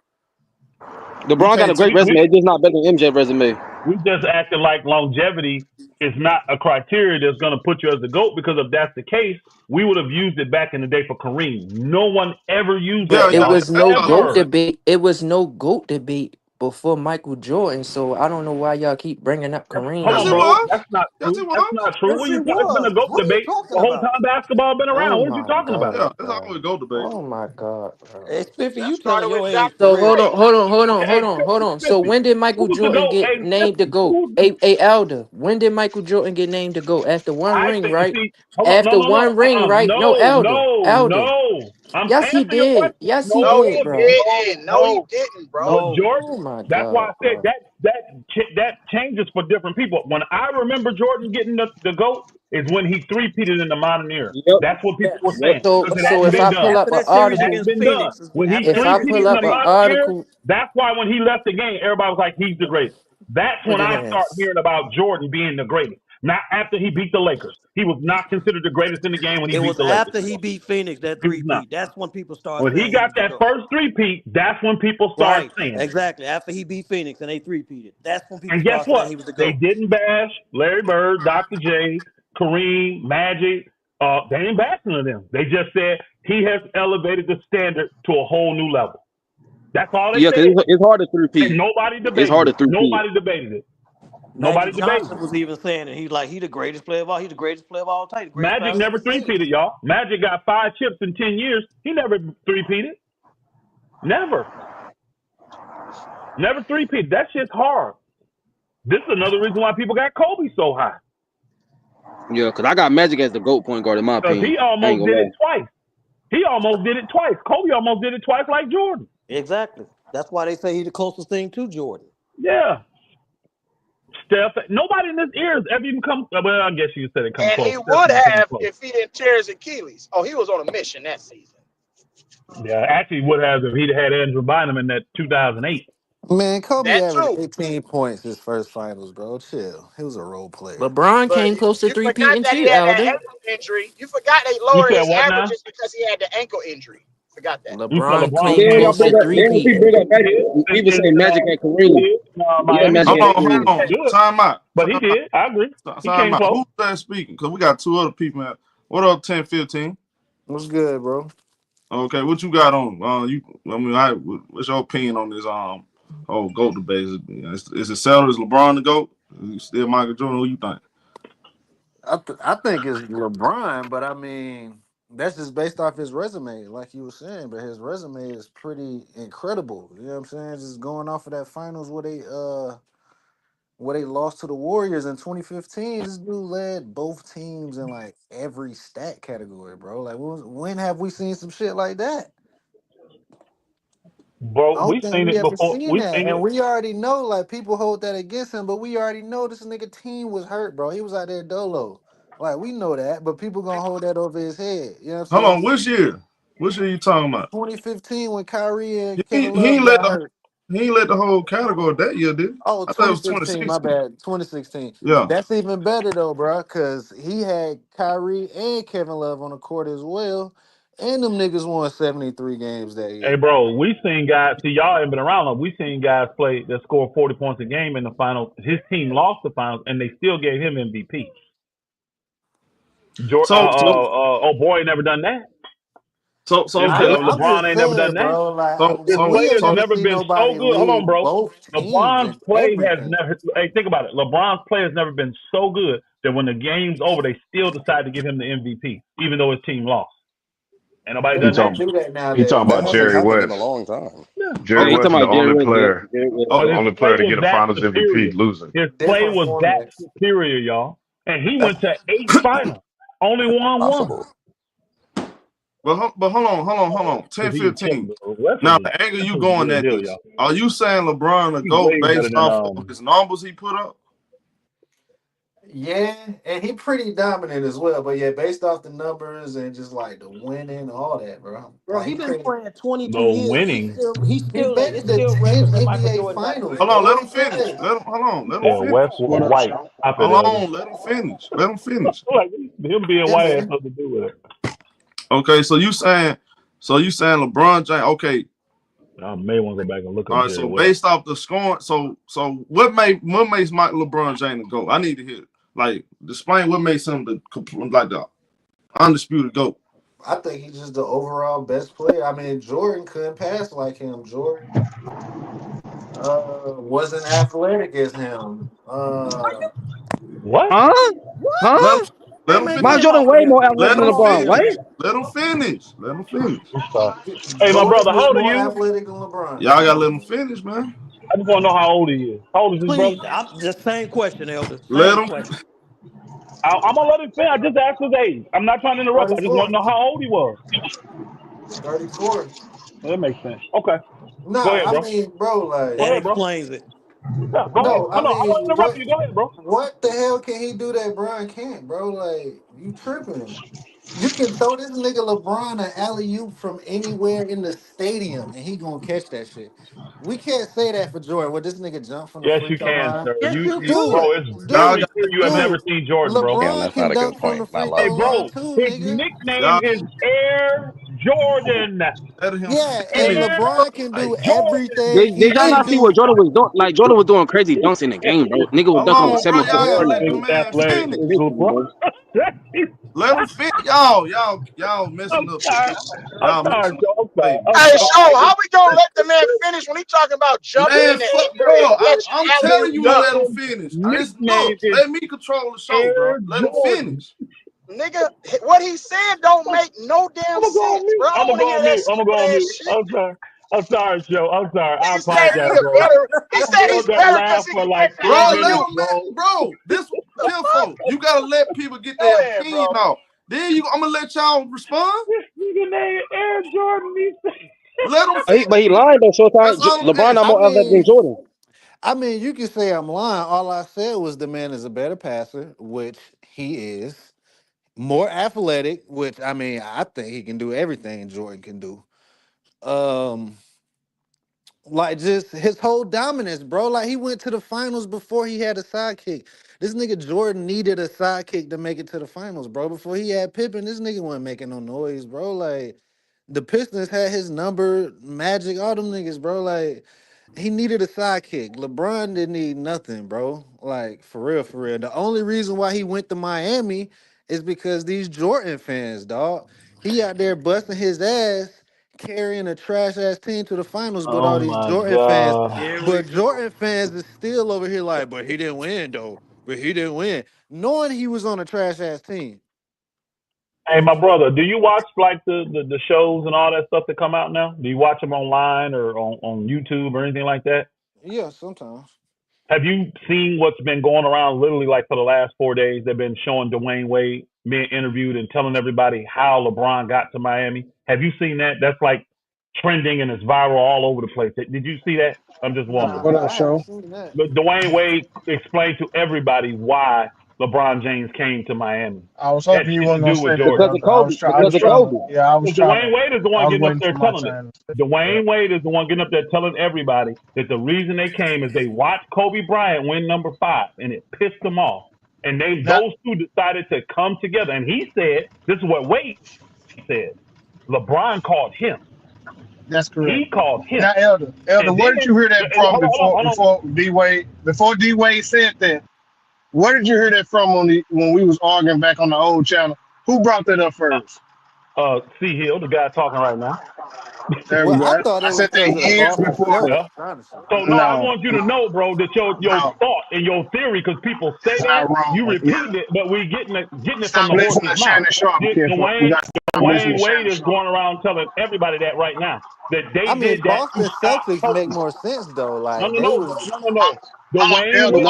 We LeBron got a can't great take. resume. It's just not better than MJ resume. We just acted like longevity is not a criteria that's going to put you as the GOAT, because if that's the case, we would have used it back in the day for Kareem. No one ever used But Yeah, that, it yeah, y'all. was that's no what I'm GOAT Ever. saying. debate. It was no GOAT debate before Michael Jordan. So I don't know why y'all keep bringing up Hold Kareem, Yes, on, it bro. bro. was. That's not Yes, true. it That's was. not true. Yes, it It's been a was. GOAT What are you debate talking the whole about? time basketball been around. Oh What are you my talking about? Yeah, God, it's bro. always go debate. Oh my God, bro. Hey, Spiffy, That you telling started with your age Dr. for So real. hold Dre. on, hold on, hold on, hold Hey, on, hold on. So 50. when did Michael Who's the Jordan GOAT? get Hey, named the 50. GOAT? A Elder. When did Michael Jordan get named the GOAT? After one I ring, think, right? see, hold on. No, After no, no. one ring, right? No, Elder. Elder. No. I'm Yes, he answering your did. question. Yes, he No, did, he bro. didn't. No, he didn't, bro. But No. Jordan, Oh my that's why I God, said bro. that changes for different people. When I remember Jordan getting the GOAT is when he three-peated in the modern era. Yep. That's what people were Yep. saying, So because it so hadn't if been I done. pull After up an that series It hadn't article, against been done. Phoenix, When he after that if I series three-peated pull in against up the an Phoenix. modern era, article, that's why when he left the game, everybody was like, he's the greatest. That's look when at I start this. hearing about Jordan being the greatest. Not after he beat the Lakers. He was not considered the greatest in the game when he It beat was the Lakers. after he beat Phoenix that He was not. three-peat. That's when people started When he saying he got was the that GOAT. first three-peat, that's when people started Right. saying it. Exactly. After he beat Phoenix and they three-peated. That's when people And guess started saying what? he was the They GOAT. didn't bash Larry Bird, Dr. J, Kareem, Magic. They ain't bashing them. They just said he has elevated the standard to a whole new level. That's all they Yeah, because said. it's hard to And three-peat. nobody It's debated hard to it. three-peat. Nobody debated it. Nobody Magic debated Johnson it. was even saying it. He's like, he the greatest player of all. He's the greatest player of all time. The greatest player Magic I've never ever seen. three-peated, y'all. Magic got 5 chips in 10 years. He never three-peated. Never. Never three-peated. That shit's hard. This is another reason why people got Kobe so high. Yeah, because I got Magic as the GOAT point guard in my Because opinion. he I ain't almost gonna did lie. it twice. He almost did it twice. Kobe almost did it twice like Jordan. Exactly. That's why they say he's the closest thing to Jordan. Yeah. Steph, nobody in this era has ever even come. Well, I guess you said it come And close. he Steph would even came have close. if he didn't tear his Achilles. Oh, he was on a mission that season. Yeah, actually would have if he'd had Andrew Bynum in that 2008. Man, Kobe That averaged too. 18 points his first finals, bro. Chill. He was a role player. LeBron But came close to you forgot three-peating that he too, had that Elder. ankle injury. You forgot they You lowered said his what now? averages because he had the ankle injury. Forgot that. You said LeBron And LeBron came then came y'all close to bring close. up, then if we three-peating. bring up Magic, He people did say Magic and he Kareem. did Yeah, Miami Magic Heat. and Hold He Kareem. on. didn't do it, Time out. but he did. I agree. He Time came out. close. Who's that speaking? Because we got 2 other people out. What up, 10, 15? What's good, bro? Okay, what you got on? What's your opinion on this? GOAT debate. Is it settled? Is LeBron the GOAT? Is it still Michael Jordan? Who you think? I think it's LeBron, but I mean, that's just based off his resume, like you were saying. But his resume is pretty incredible. You know what I'm saying? Just going off of that finals where they lost to the Warriors in 2015. This dude led both teams in like every stat category, bro. Like, when have we seen some shit like that? I Bro, don't we think seen we it ever before. seen We that. seen And it. we already know, like, people hold that against him, but we already know this nigga team was hurt, bro. He was out there dolo. Like, we know that, but people gonna hold that over his head. You know what I'm Hold saying? on. Which year? Which year you talking about? 2015 when Kyrie He, and Kevin he Love ain't let got the hurt. he ain't let the whole category that year, did he? Oh, I thought it was 2016, my 2016. bad. 2016. Yeah. That's even better though, bro, because he had Kyrie and Kevin Love on the court as well. And them niggas won 73 games that Hey, year. bro, we seen guys. See, y'all ain't been around long. We seen guys play that scored 40 points a game in the finals. His team lost the finals, and they still gave him MVP. So Oh boy, never done that. So okay, I'm LeBron just ain't never done saying, that. bro. Like His we play ain't has never never seen been so nobody good. Hold on, lead bro. both teams LeBron's and play has everything. never. Hey, think about it. LeBron's play has never been so good that when the game's over, they still decide to give him the MVP, even though his team lost. Ain't nobody He done that. Can't talking. do that He nowadays, talking That about bro. hasn't Jerry happened in a West. long time. Yeah. Jerry Yeah, you West talking is the about Jerry only West? player, Jerry West. But the his only play player to was get a that Finals MVP superior. losing. His play Different was that format. superior, y'all. And he went to 8 finals. Only won one. Possible. but hold on. 10, He's 15. killing it. West Now is the angle West you is the going real at deal, this. y'all. Are you saying LeBron to He's go way better based than off of his numbers he put up? Yeah, and he pretty dominant as well. But yeah, based off the numbers and just like the winning, all that, bro. Bro, Like he he been couldn't. playing 22 the years. winning. He been It's to still 10 records that Michael NBA Jordan got to finals, Hold break. on, let bro. him finish. Like, Let him Yeah, finish. West was white. Stop it, Hold Elder. on, let him finish. Let him finish. Like him being yeah, white has man. nothing to do with it. Okay, so you saying LeBron James, okay. I may want to go back and look All up right, Jerry so West. based off the scoring, so what makes Mike LeBron James go? I need to hear like explain what makes him like the undisputed GOAT. I think he's just the overall best player. I mean, Jordan couldn't pass like him. Jordan wasn't athletic as him. What? Huh? Let him Huh? let Hey him man, finish. My get him Jordan off of way here. more athletic Let than him LeBron. What? finish. Let him finish. Let him finish. Hey, my brother, Jordan how was old are more you? athletic than LeBron. Y'all gotta let him finish, man. I just want to know how old he is. How old is his brother? Please, I'm the same question, Elder. Let Same him. question. I'm gonna let him finish. I just asked his age. I'm not trying to interrupt. I just want to 34. know how old he was. 34. Well, that makes sense. Okay, go Nah, ahead, I bro. mean, bro, Go That like, ahead, bro. explains it. Yeah, go ahead. no, Oh I no, I'm mean, not interrupting you. Go ahead, bro. what the hell can he do that Brian can't, bro? Like, you tripping. You can throw this nigga LeBron an alley oop from anywhere in the stadium and he gonna catch that shit. We can't say that for Jordan. Would this nigga jump from the Yes, free you throw can, line? sir. Yes, you Dude, Bro, could. it's Y'all very dude, got. clear you have never dude. seen Jordan, bro. Damn, LeBron that's not can a good dunk from the point. Not free Hey, throw logical. line bro, too, his nigga. nickname Y'all is Air Jordan. let him Yeah, and finish. Air LeBron can Hey, do Jordan. everything Did he y'all can not see do. what Jordan was doing? Like Jordan was doing crazy dunks in the game, bro. Nigga was hold dunking with on, bro. 7 foot Y'all gotta Yeah, let three, the bro. man Athletic. finish. It's Ridiculous, bro. LeBron. Let him fit. Y'all messing I'm up. sorry. I'm Y'all sorry, messing up Joe. I'm the sorry. play, I'm Hey, man. Sean, sorry. how we gonna let the man finish when he talking about jumping in Man, the fuck, air bro. and catching I'm alley telling oop you to let him dunks? Jordan's finish. nickname Look, is let me control the show, bro. Air Let him Jordan. finish. Nigga, what he said don't make no damn I'm gonna go on sense, mute. bro. I I'm don't gonna want to go hear on that mute. I'm gonna go stupid on ass mute. shit. I'm sorry. I'm sorry, Joe. I'm sorry. I Nigga said apologize, he's bro. better. He I said he's held that better because laugh he for can like catch an 3 Bro, alley let oop. minutes, him, bro. bro. This The fuck? Kinfolk. You gotta let people get Go their ahead, bro. opinion out. Then I'm gonna let y'all respond. This nigga named Air Jordan. Let them But finish. he lying though. That's Showtime. all I'm LeBron not asking. I more athletic than mean, Jordan. you can say I'm lying. All I said was the man is a better passer, which he is. More athletic, which I mean, I think he can do everything Jordan can do. Um, like just his whole dominance, bro. Like he went to the finals before he had a sidekick. This nigga Jordan needed a sidekick to make it to the finals, bro. Before he had Pippen, this nigga wasn't making no noise, bro. Like the Pistons had his number, Magic, all them niggas, bro. Like he needed a sidekick. LeBron didn't need nothing, bro. Like for real, for real. The only reason why he went to Miami is because these Jordan fans, dog. He out there busting his ass, carrying a trash ass team to the finals, but all Oh these my Jordan fans, God. Here we but go. Jordan fans is still over here like, but he didn't win though. But he didn't win, knowing he was on a trash ass team. Hey, my brother, do you watch like the shows and all that stuff that come out now? Do you watch them online or on YouTube or anything like that? Yeah, sometimes. Have you seen what's been going around literally like for the last 4 days? They've been showing Dwayne Wade being interviewed and telling everybody how LeBron got to Miami. Have you seen that? That's like trending and it's viral all over the place. Did you see that? I'm just Nah, wondering. What up, I haven't show? seen that. But Dwayne Wade explained to everybody why LeBron James came to Miami. I was Had hoping you shit to weren't gonna do with say that, Jordan. Because of Elder. I was Kobe. trying. I Because was of trying. Kobe. Yeah, I was trying to. Dwayne Wade is the I one was getting up waiting there for my telling it. turn. Yeah. Dwayne Wade is the one getting up there telling everybody that the reason they came is they watched Kobe Bryant win number 5 and it pissed them off. And Now, those two decided to come together. And he said, this is what Wade said. LeBron called him. That's correct. He called him. Now, Elder, where did you hear that from before D Wade said that? Where did you hear that from when we was arguing back on the old channel? Who brought that up first? C Hill, the guy talking right now. There we go. I thought it was said that years before. Yeah. So no, I want you to know, bro, that your thought and your theory, because people say that you repeat it, but we getting it from the horse's mouth. Dwayne Wade is going around telling everybody that right now that they did that. Boston Celtics make more sense though. Like no. Dwayne Wade Are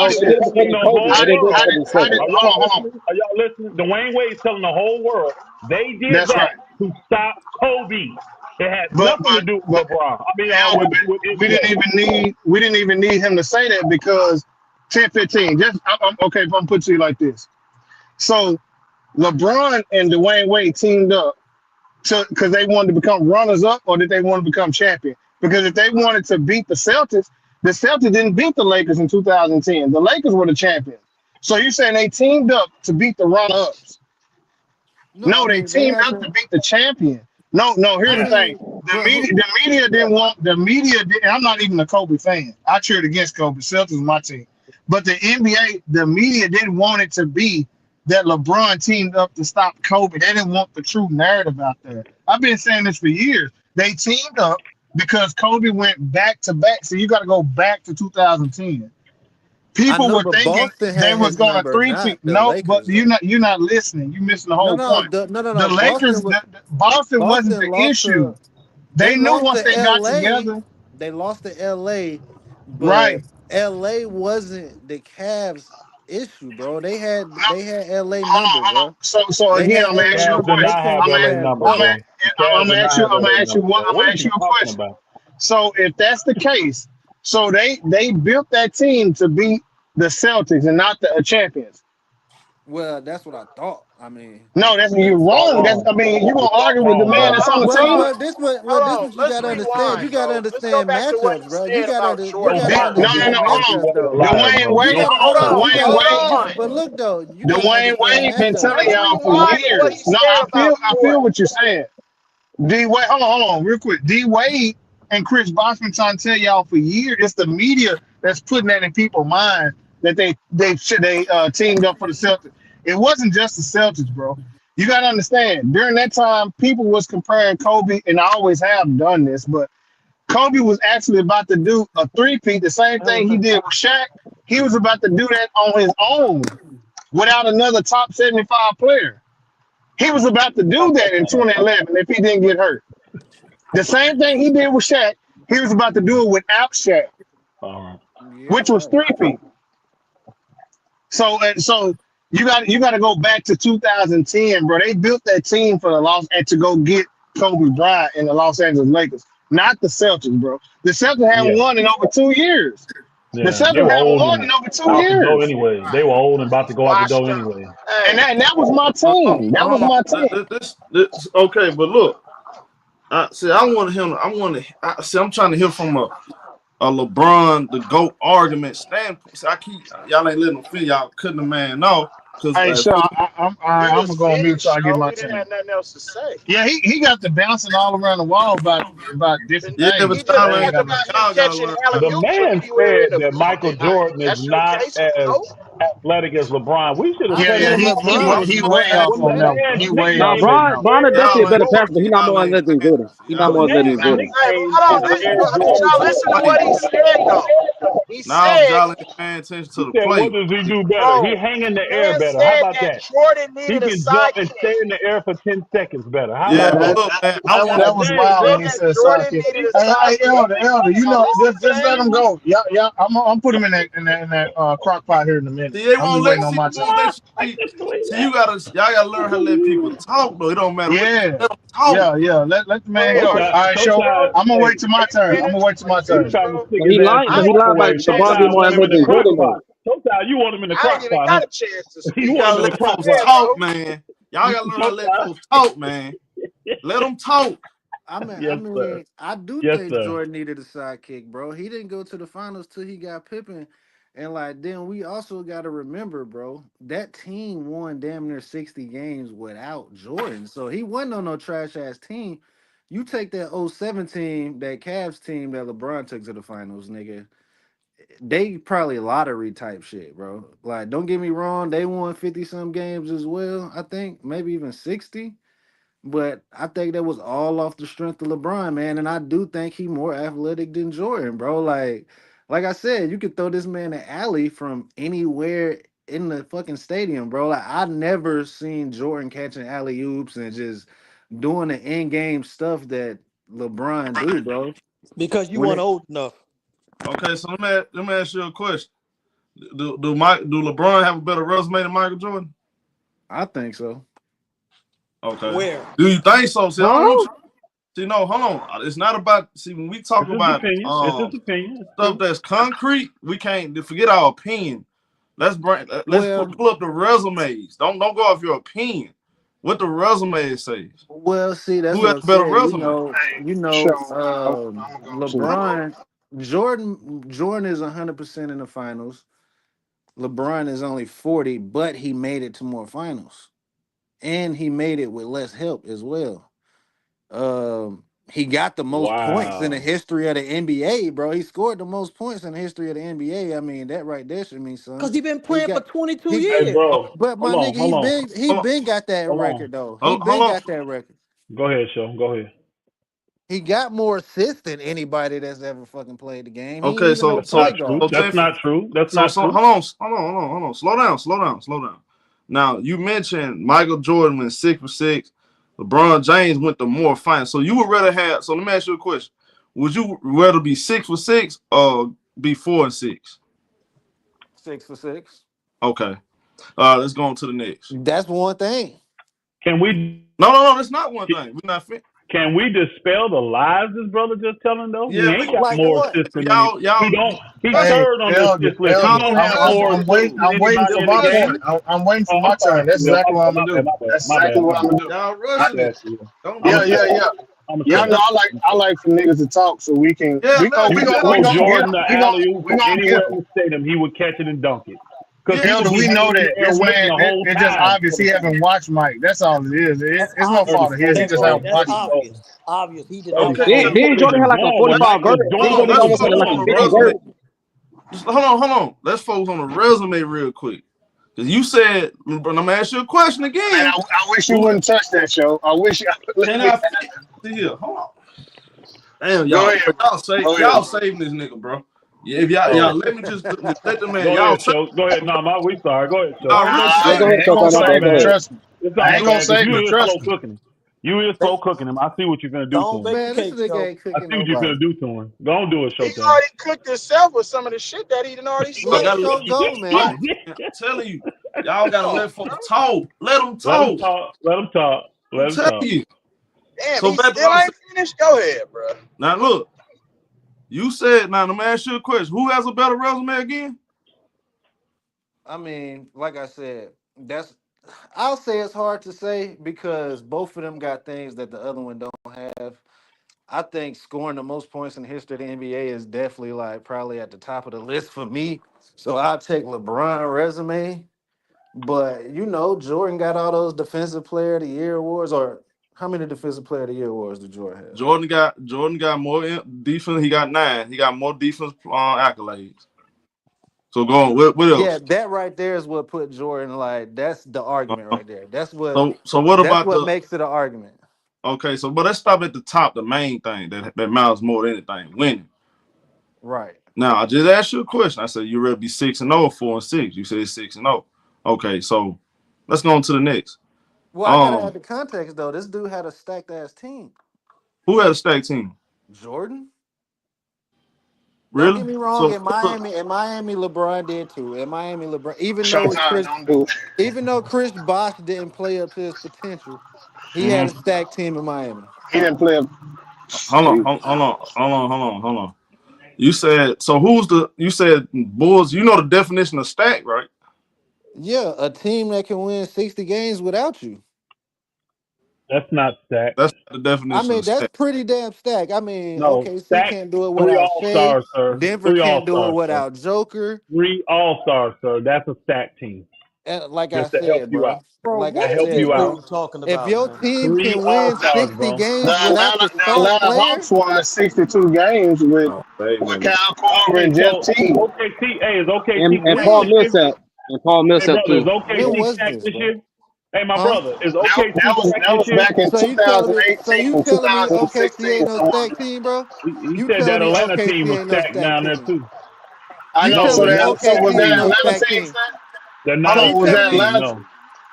y'all listening? Dwayne Wade's telling the whole world they did that to stop Kobe. It had nothing to do with LeBron. I mean, we didn't even need him to say that because 10-15. I'm okay if I'm putting it to you like this. So LeBron and Dwayne Wade teamed up because they wanted to become runners up, or did they want to become champion? Because if they wanted to beat the Celtics didn't beat the Lakers in 2010. The Lakers were the champions. So you're saying they teamed up to beat the runner-ups? No, they teamed up to beat the champion. No. Here's the thing: the media didn't want. The media did. I'm not even a Kobe fan. I cheered against Kobe. Celtics was my team, but the NBA, the media didn't want it to be that LeBron teamed up to stop Kobe. They didn't want the true narrative out there. I've been saying this for years. They teamed up because Kobe went back to back. So you got to go back to 2010. People were thinking they was going to three-peat. No, Lakers, but you're not listening. You're missing the whole point. No. The Lakers, Boston wasn't the issue. They knew once they got together. They lost to LA, but right. LA wasn't the Cavs issue, bro. They had LA number, bro. So again, I'm gonna ask you a question. I'm gonna ask you a question. So if that's the case, so they built that team to beat the Celtics and not the champions. Well, that's what I thought. I mean, no, you're wrong. You're gonna argue with the man that's on the team. This what you gotta understand. You gotta understand matchups, bro. You gotta understand. No. Dwayne Wade. But look though, Dwayne Wade been telling y'all for years. No, I feel what you're saying. D Wade, hold on, real quick. D Wade and Chris Bosh been trying to tell y'all for years. It's the media that's putting that in people's mind that they teamed up for the Celtics. It wasn't just the Celtics, bro. You got to understand, during that time, people was comparing Kobe, and I always have done this, but Kobe was actually about to do a three-peat, the same thing he did with Shaq. He was about to do that on his own without another top 75 player. He was about to do that in 2011 if he didn't get hurt. The same thing he did with Shaq, he was about to do it without Shaq, which was three-peat. So you got to go back to 2010, bro. They built that team for the and to go get Kobe Bryant and the Los Angeles Lakers, not the Celtics, bro. The Celtics haven't won in over 2 years. Yeah, the Celtics haven't won in over 2 years. Anyway, they were old and about to go out the door anyway. And that was my team. That was my team. Okay, but look, I'm trying to hear from a LeBron the GOAT argument standpoint. So y'all ain't letting them feel y'all cutting the man off. Hey, so I'm gonna go on mute so I get my turn. He didn't have nothing else to say. Yeah, he got the bouncing all around the wall about different things. The man said that Michael Jordan is not as athletic as LeBron. We should have said he way off on that. He way off. LeBron is definitely a better passer, but he's not more athletic than Jordan. He's not more athletic than Jordan. Listen to what he said, though. He said, Jolly paying attention to the play. What does he do better? He hang in the air better. How about that? Jordan He can jump and stay in the air for 10 seconds better. How about that? That was wild when he said sidekick. Hey, Elder, you know, just let him go. Yeah, I'm put him in that crock pot here in a minute. See, I'm waiting on my turn. See, y'all gotta learn how to let people talk, though. It don't matter. Yeah, let the man go. All right, so I'm gonna wait till my turn. He lied about LeBron being more athletic than Jordan. Sometimes you want him in the crock pot. Got a chance to speak. You gotta let folks talk, man. Y'all gotta learn how to let folks talk, man. Let them talk. I do think Jordan needed a sidekick, bro. He didn't go to the finals till he got Pippen, And like then we also got to remember, bro, that team won damn near 60 games without Jordan. So he wasn't on no trash ass team. You take that '07 team, that Cavs team that LeBron took to the finals, nigga. They probably lottery type shit, bro. Like, don't get me wrong, they won 50 some games as well. I think maybe even 60. But I think that was all off the strength of LeBron, man. And I do think he more athletic than Jordan, bro. Like I said, you could throw this man an alley from anywhere in the fucking stadium, bro. Like I never seen Jordan catching alley oops and just doing the in game stuff that LeBron do, bro. Because you When weren't it, old enough. Okay, so let me ask you a question. Do LeBron have a better resume than Michael Jordan? I think so. Okay. Where? Do you think so? See, I don't want Huh? you. See, no, hold on. It's not about. See, when we talk It's his about opinion. It's his opinion. It's stuff true. that's concrete, we can't forget our opinion. Let's Well, pull up the resumes. Don't go off your opinion. What the resume says. Well, see, that's Who has what a I better said. resume? LeBron, Jordan is 100% in the finals. LeBron is only 40, but he made it to more finals, and he made it with less help as well. He got the most points in the Wow. history of the NBA, bro. He scored the most points in the history of the NBA. I mean, that right there should mean something. Because he been He playing for got 22 he, Hey, years. bro. but my nigga, Hold on. he been got that Hold on. record though. He Hold been on. got that record. Go ahead, show. Go ahead. He got more assists than anybody that's ever fucking played the game. He ain't Okay, even no That's not point true. guard. That's not true. That's not So true. hold on. Slow down. Now you mentioned Michael Jordan went 6 for 6. LeBron James went to more finals. So you would rather have. So let me ask you a question. Would you rather be 6 for 6 or be 4 and 6? 6 for 6. Okay. Let's go on to the next. That's one thing. Can we? No. That's not one thing. We're not fit. Can we dispel the lies this brother just telling though? He Yeah, ain't got Like more what? assists than any. y'all. He don't. He's Hey, third on this Elder, list. He don't have more I'm assists than waiting anybody for in the my game. point. I'm waiting Oh, for my I'm sorry. turn. That's Yeah, exactly what I'm my gonna do. bad. That's My exactly bad. what I'm gonna do. Y'all My rushing bad. it. Don't I'm do a that. cut. Yeah. I'm a Yeah, cut. no, I like for niggas to talk so we can Yeah, we no, gonna You we could gonna throw we gonna get Jordan the alley oop we from gonna anywhere get in the stadium. He would catch it and dunk it. Because yeah. he would Elder, be we know hanging in that the air this waiting man the whole it's just time obvious for he the haven't finish. watched Mike. That's all it is. That's It's no obvious. fault of his. He just haven't That's watched Mike. obvious. Obvious. He did not Okay, watch so Mike. Then Jordan had like a When 45 Mike guard. was Then gone, Jordan he got let's was almost focus like on a the gone, 50 bro. resume. guard. Just hold on. Let's focus on the resume real quick. Because you said, but I'm gonna ask you a question Man, again. I wish you Who wouldn't touch that show. I wish you can I see here? Hold on. Damn, go y'all. ahead, bro. Go Y'all ahead. saving this nigga, bro. Yeah, if y'all Oh, let me just let the man. go Y'all ahead, say show. Go ahead. No, we sorry. Go ahead, show. y'all Nah, really Yeah, go I saving. ahead, ain't gonna Coco. My My save bad. Go him, bad. ahead. trust me. It's I all ain't my gonna bad. Because save you him, is trust slow me. cooking him. You is slow cooking him. I see what you're gonna do to Don't him. bake the Man, this cake, nigga show. ain't I cooking see what you're gonna nobody. do to him. Go on, do it, He Showtime. already cooked himself with some of the shit that he done already Y'all Let said. gotta Show go, let. man. I'm telling you, y'all gotta Oh, let folks talk. Let them Let him talk. talk. Let him talk. I'm Let him telling talk. you. damn, So he back to still what I'm saying. ain't finished? Go ahead, bro. Now look, you said. Now let me ask you a question. Who has a better resume again? I mean, like I said, I'll say it's hard to say because both of them got things that the other one don't have. I think scoring the most points in the history of the NBA is definitely like probably at the top of the list for me. So I'll take LeBron resume. But Jordan got all those defensive player of the year awards, or how many defensive player of the year awards did Jordan have? Jordan got more defense. He got 9. He got more defense accolades. So go on. What Yeah, else? that right there is what put Jordan like that's the argument right there. So what That's about what the? makes it an argument. Okay, so but let's stop at the top. The main thing that matters more than anything, winning. Right. Now I just asked you a question. I said you rather be 6-0, 4-6. You said 6-0. Okay, so let's go on to the next. Well, I gotta add the context though. This dude had a stacked ass team. Who had a stacked team? Jordan. Don't Really? get me wrong. So In Miami, LeBron did too. In Miami, LeBron, Showtime, don't do it. even though Chris Bosh didn't play up to his potential, he had a mhm. stacked team in Miami. He didn't play Hold on. You said so. You said Bulls? You know the definition of stack, right? Yeah, a team that can win 60 games without you. That's not stacked. That's the I definition mean, of that's stack. pretty damn stacked. I mean, No, OKC stacked. can't do it 3 without Shea. All-Stars, sir. Denver 3 can't do it All-Stars, sir. without Joker. 3 All-Stars, sir. That's a stacked team. And like I Just to help said, you bro. out. Bro, Like To I what help teams said, you are out. you bro. talking If about, your man? team 3 can win All-Stars, 60 bro. The games without Atlanta, the the star Atlanta player, Hawks won 62 games with Oh, they man. Kyle Korver Okay, and Jeff so is Teague. OKC, hey, is OKC And stacked Paul this when? year? Millsap. And Paul Hey, Millsap brother, is too. When OKC was stacked this, this bro? year? Hey, my Huh? brother, is OKC stacked That this was year? back in So you telling me? So 2018 you and telling me OKC 2016. ain't no stack team, bro? He You said telling that me Atlanta team OKC was ain't no stacked stack down there, team? too. I You know. No, telling So they're me not that a stacked was OKC that ain't team. no Atlanta stack team team? stacked? They're not Hold a You on, was stacked telling that me? team, Atlanta? no.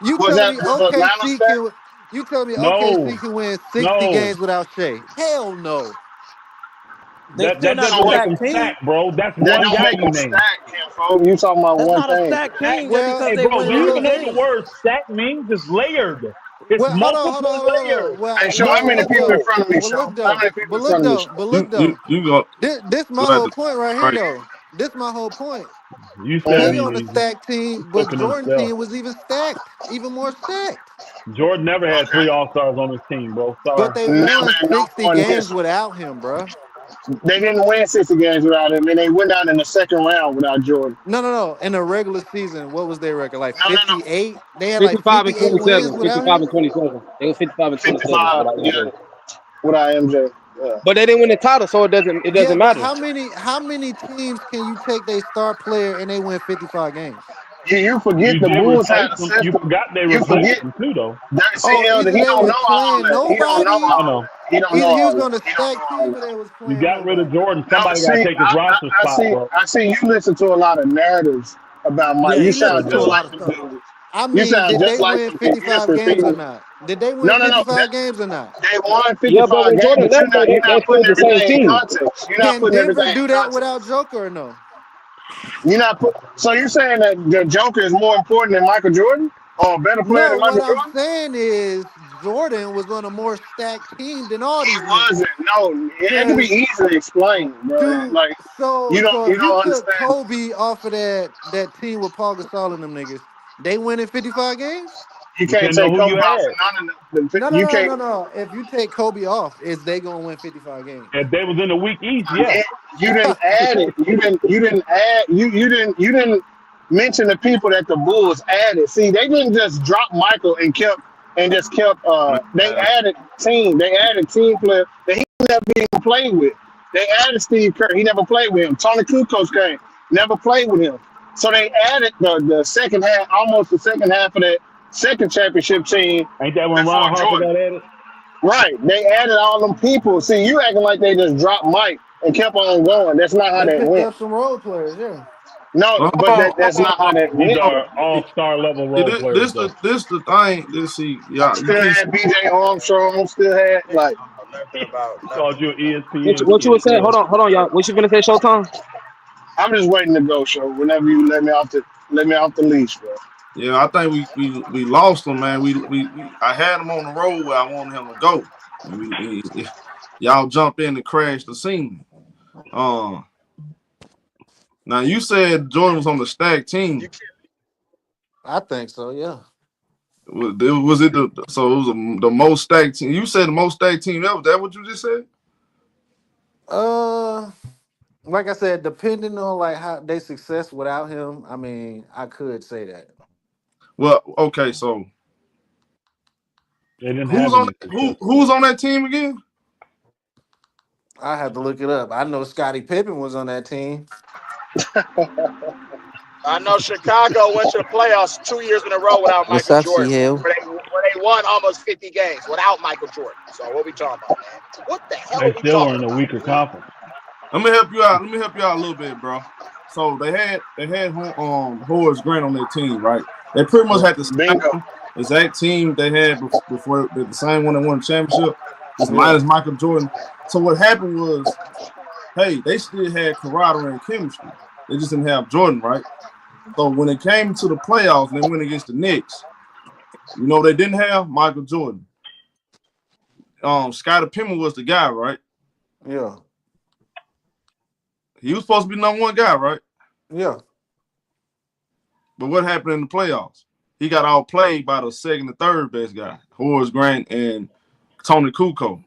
You Was telling that me was Atlanta OKC stacked? can? You telling me No, OKC can win 60 no. games without Shea? Hell no. They That still that not a So doesn't what? make stacked them team. stacked, bro. That's That one don't guy make you them named. stacked, Kim. You talking about That's one not a thing. stacked Stack. team just Well, because Hey, they bro, win do a you lot even of know what the games. word stack means? It's layered. It's well, multiple hold on. layers. Hey, Well, show how many look people in though. front of me, But show. look How though. many people But in look front of me, though. show? But look though. You go This my go at whole the point right here right. though. This my whole point. You said Shea Mhm. on the he stack team, but cooking Jordan himself. team was even stacked, even more stacked. Jordan never had 3 Okay. All-Stars on his team, bro. But Sorry. they Never won in no 60 point in games history. without him, bro. They didn't win 60 games without him, and they went down in the second round without Jordan. No. In the regular season, what was their record? Like No, no. 58? They had like 55 and 58 wins 27. without 55 him? and 27. It was 55 and 27 55, without yeah, MJ. without MJ. Yeah. But they didn't win the title, so it Yeah, doesn't but matter. how many teams can you take their star player and they win 55 games? You forget You the did Bulls had replace a them. You system. forgot they You replaced forget them, too, though. that. See, Oh, Elder, either he they don't was know all playing that. He don't know nobody, I all know. that. He don't know either he was all that. gonna He don't stack know all team or that. they was You playing got rid of nobody. Jordan. No, Somebody got to see, take his roster spot, bro. I see. You listen to a lot of narratives about Mike. Yeah, You he I sound listened to a just do. lot like of them stuff. dudes. I You mean, sound did just they like win them people. Just 55 games or repeating. not? Did they win No, no, no. 55 games or not? They won Yeah, but 55 when games, Jordan but left, though, you're they not still putting the same everything in team. context. You're not Can putting Denver everything in do that without context. Joker or no? You're not put. So you're saying that the Joker is more important than Michael Jordan, or a better player No, than what Michael I'm Jordan? saying is Jordan was on a more stacked team than all He these niggas. wasn't. No, it could be Cause easily explained, bro. to Like so you if you don't took understand. Kobe off of that team with Paul Gasol and them niggas, they winning 55 games? You can't Depending on take who you Kobe off had. of none of them. No, no, You no, can't. no, no. If you take Kobe off, is they gonna win 55 games? If they was in the weak East, yeah. You didn't add it. You didn't add. You didn't mention the people that the Bulls added. See, they didn't just drop Michael and just kept. They added team. They added team player that he never even played with. They added Steve Kerr. He never played with him. Tony Kukoc came. Never played with him. So they added the second half, almost the second half of that second championship team Ain't that when before Ron Harper Jordan. got added? Right. They added all them people. See, you acting like they just dropped Mike and kept on going. That's not how They that picked went. up some role players, yeah. No, but that's not how that These went. are all-star level See, role players, though. this the thing. This see, yeah, you Still keep had BJ Armstrong, still had like He called you an What, ESPN what you kid. were saying? Yeah. Hold on, y'all. What you gonna say, Showtime? I'm just waiting to go, show. Whenever you let me off the leash, bro. yeah. I think we lost him, man. I had him on the road where I wanted him to go, and y'all jump in and crash the scene. Now you said Jordan was on the stack team. I think so, yeah. Was it so it was the most stacked team? You said the most stacked team ever. That what you just said? Like I said, depending on like how they success without him, I mean, I could say that. Well, okay, so They didn't who's have on any success. who's on that team again? I have to look it up. I know Scottie Pippen was on that team. I know Chicago went to the playoffs 2 years in a row without What's Michael up, Jordan, C-Hill? where they won almost 50 games without Michael Jordan. So what we talking about, man? What the hell They are we still were talking in a about? weaker conference. Let me help you out. Let me help you out a little bit, bro. So they had Horace Grant on their team, right? They pretty much had the Bingo. same exact team they had before the same one that won the championship, just Yeah. minus Michael Jordan. So what happened was, hey, they still had camaraderie and chemistry. They just didn't have Jordan, right? So when it came to the playoffs and they went against the Knicks, you know they didn't have Michael Jordan. Scottie Pippen was the guy, right? Yeah. He was supposed to be number one guy, right? Yeah. But what happened in the playoffs? he got outplayed by the second and third best guy, Horace Grant and Tony Kukoc.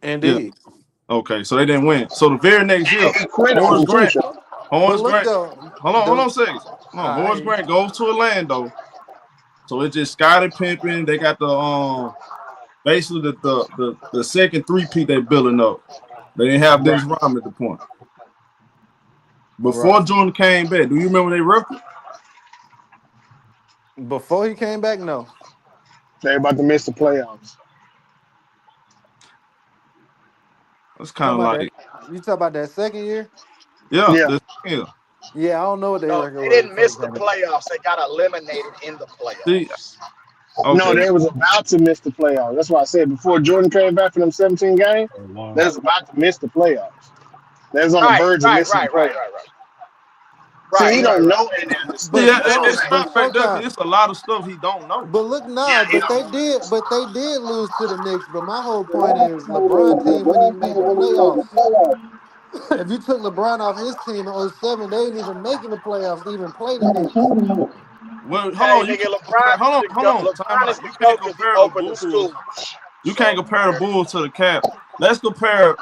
Indeed. Yeah. Okay, so they didn't win. So the very next year, Horace Grant. Hold on a second. No, Horace Grant goes to Orlando. So it's just Scottie Pippen. They got the basically the second three-peat they building up. They didn't have Dennis Rodman at the point. Before Jordan came back, do you remember their record? Before he came back, no. They're about to miss the playoffs. That's kind of like you talk about that second year? Yeah. Yeah, I don't know what they record They was. didn't miss the playoffs. They got eliminated in the playoffs. No, they was about to miss the playoffs. That's why I said before Jordan came back for them 17 games, they was about to miss the playoffs. They was on the verge of missing the playoffs. So he don't know any of this stuff. It's a lot of stuff he don't know. But look, they did lose to the Knicks. But my whole point is LeBron team when he made the playoffs. If you took LeBron off his team in 07, they ain't even making the playoffs to even play the Knicks. Well, hold on. Time out. You can't compare the Bulls. You can't compare the Bulls to the Cavs. Let's compare.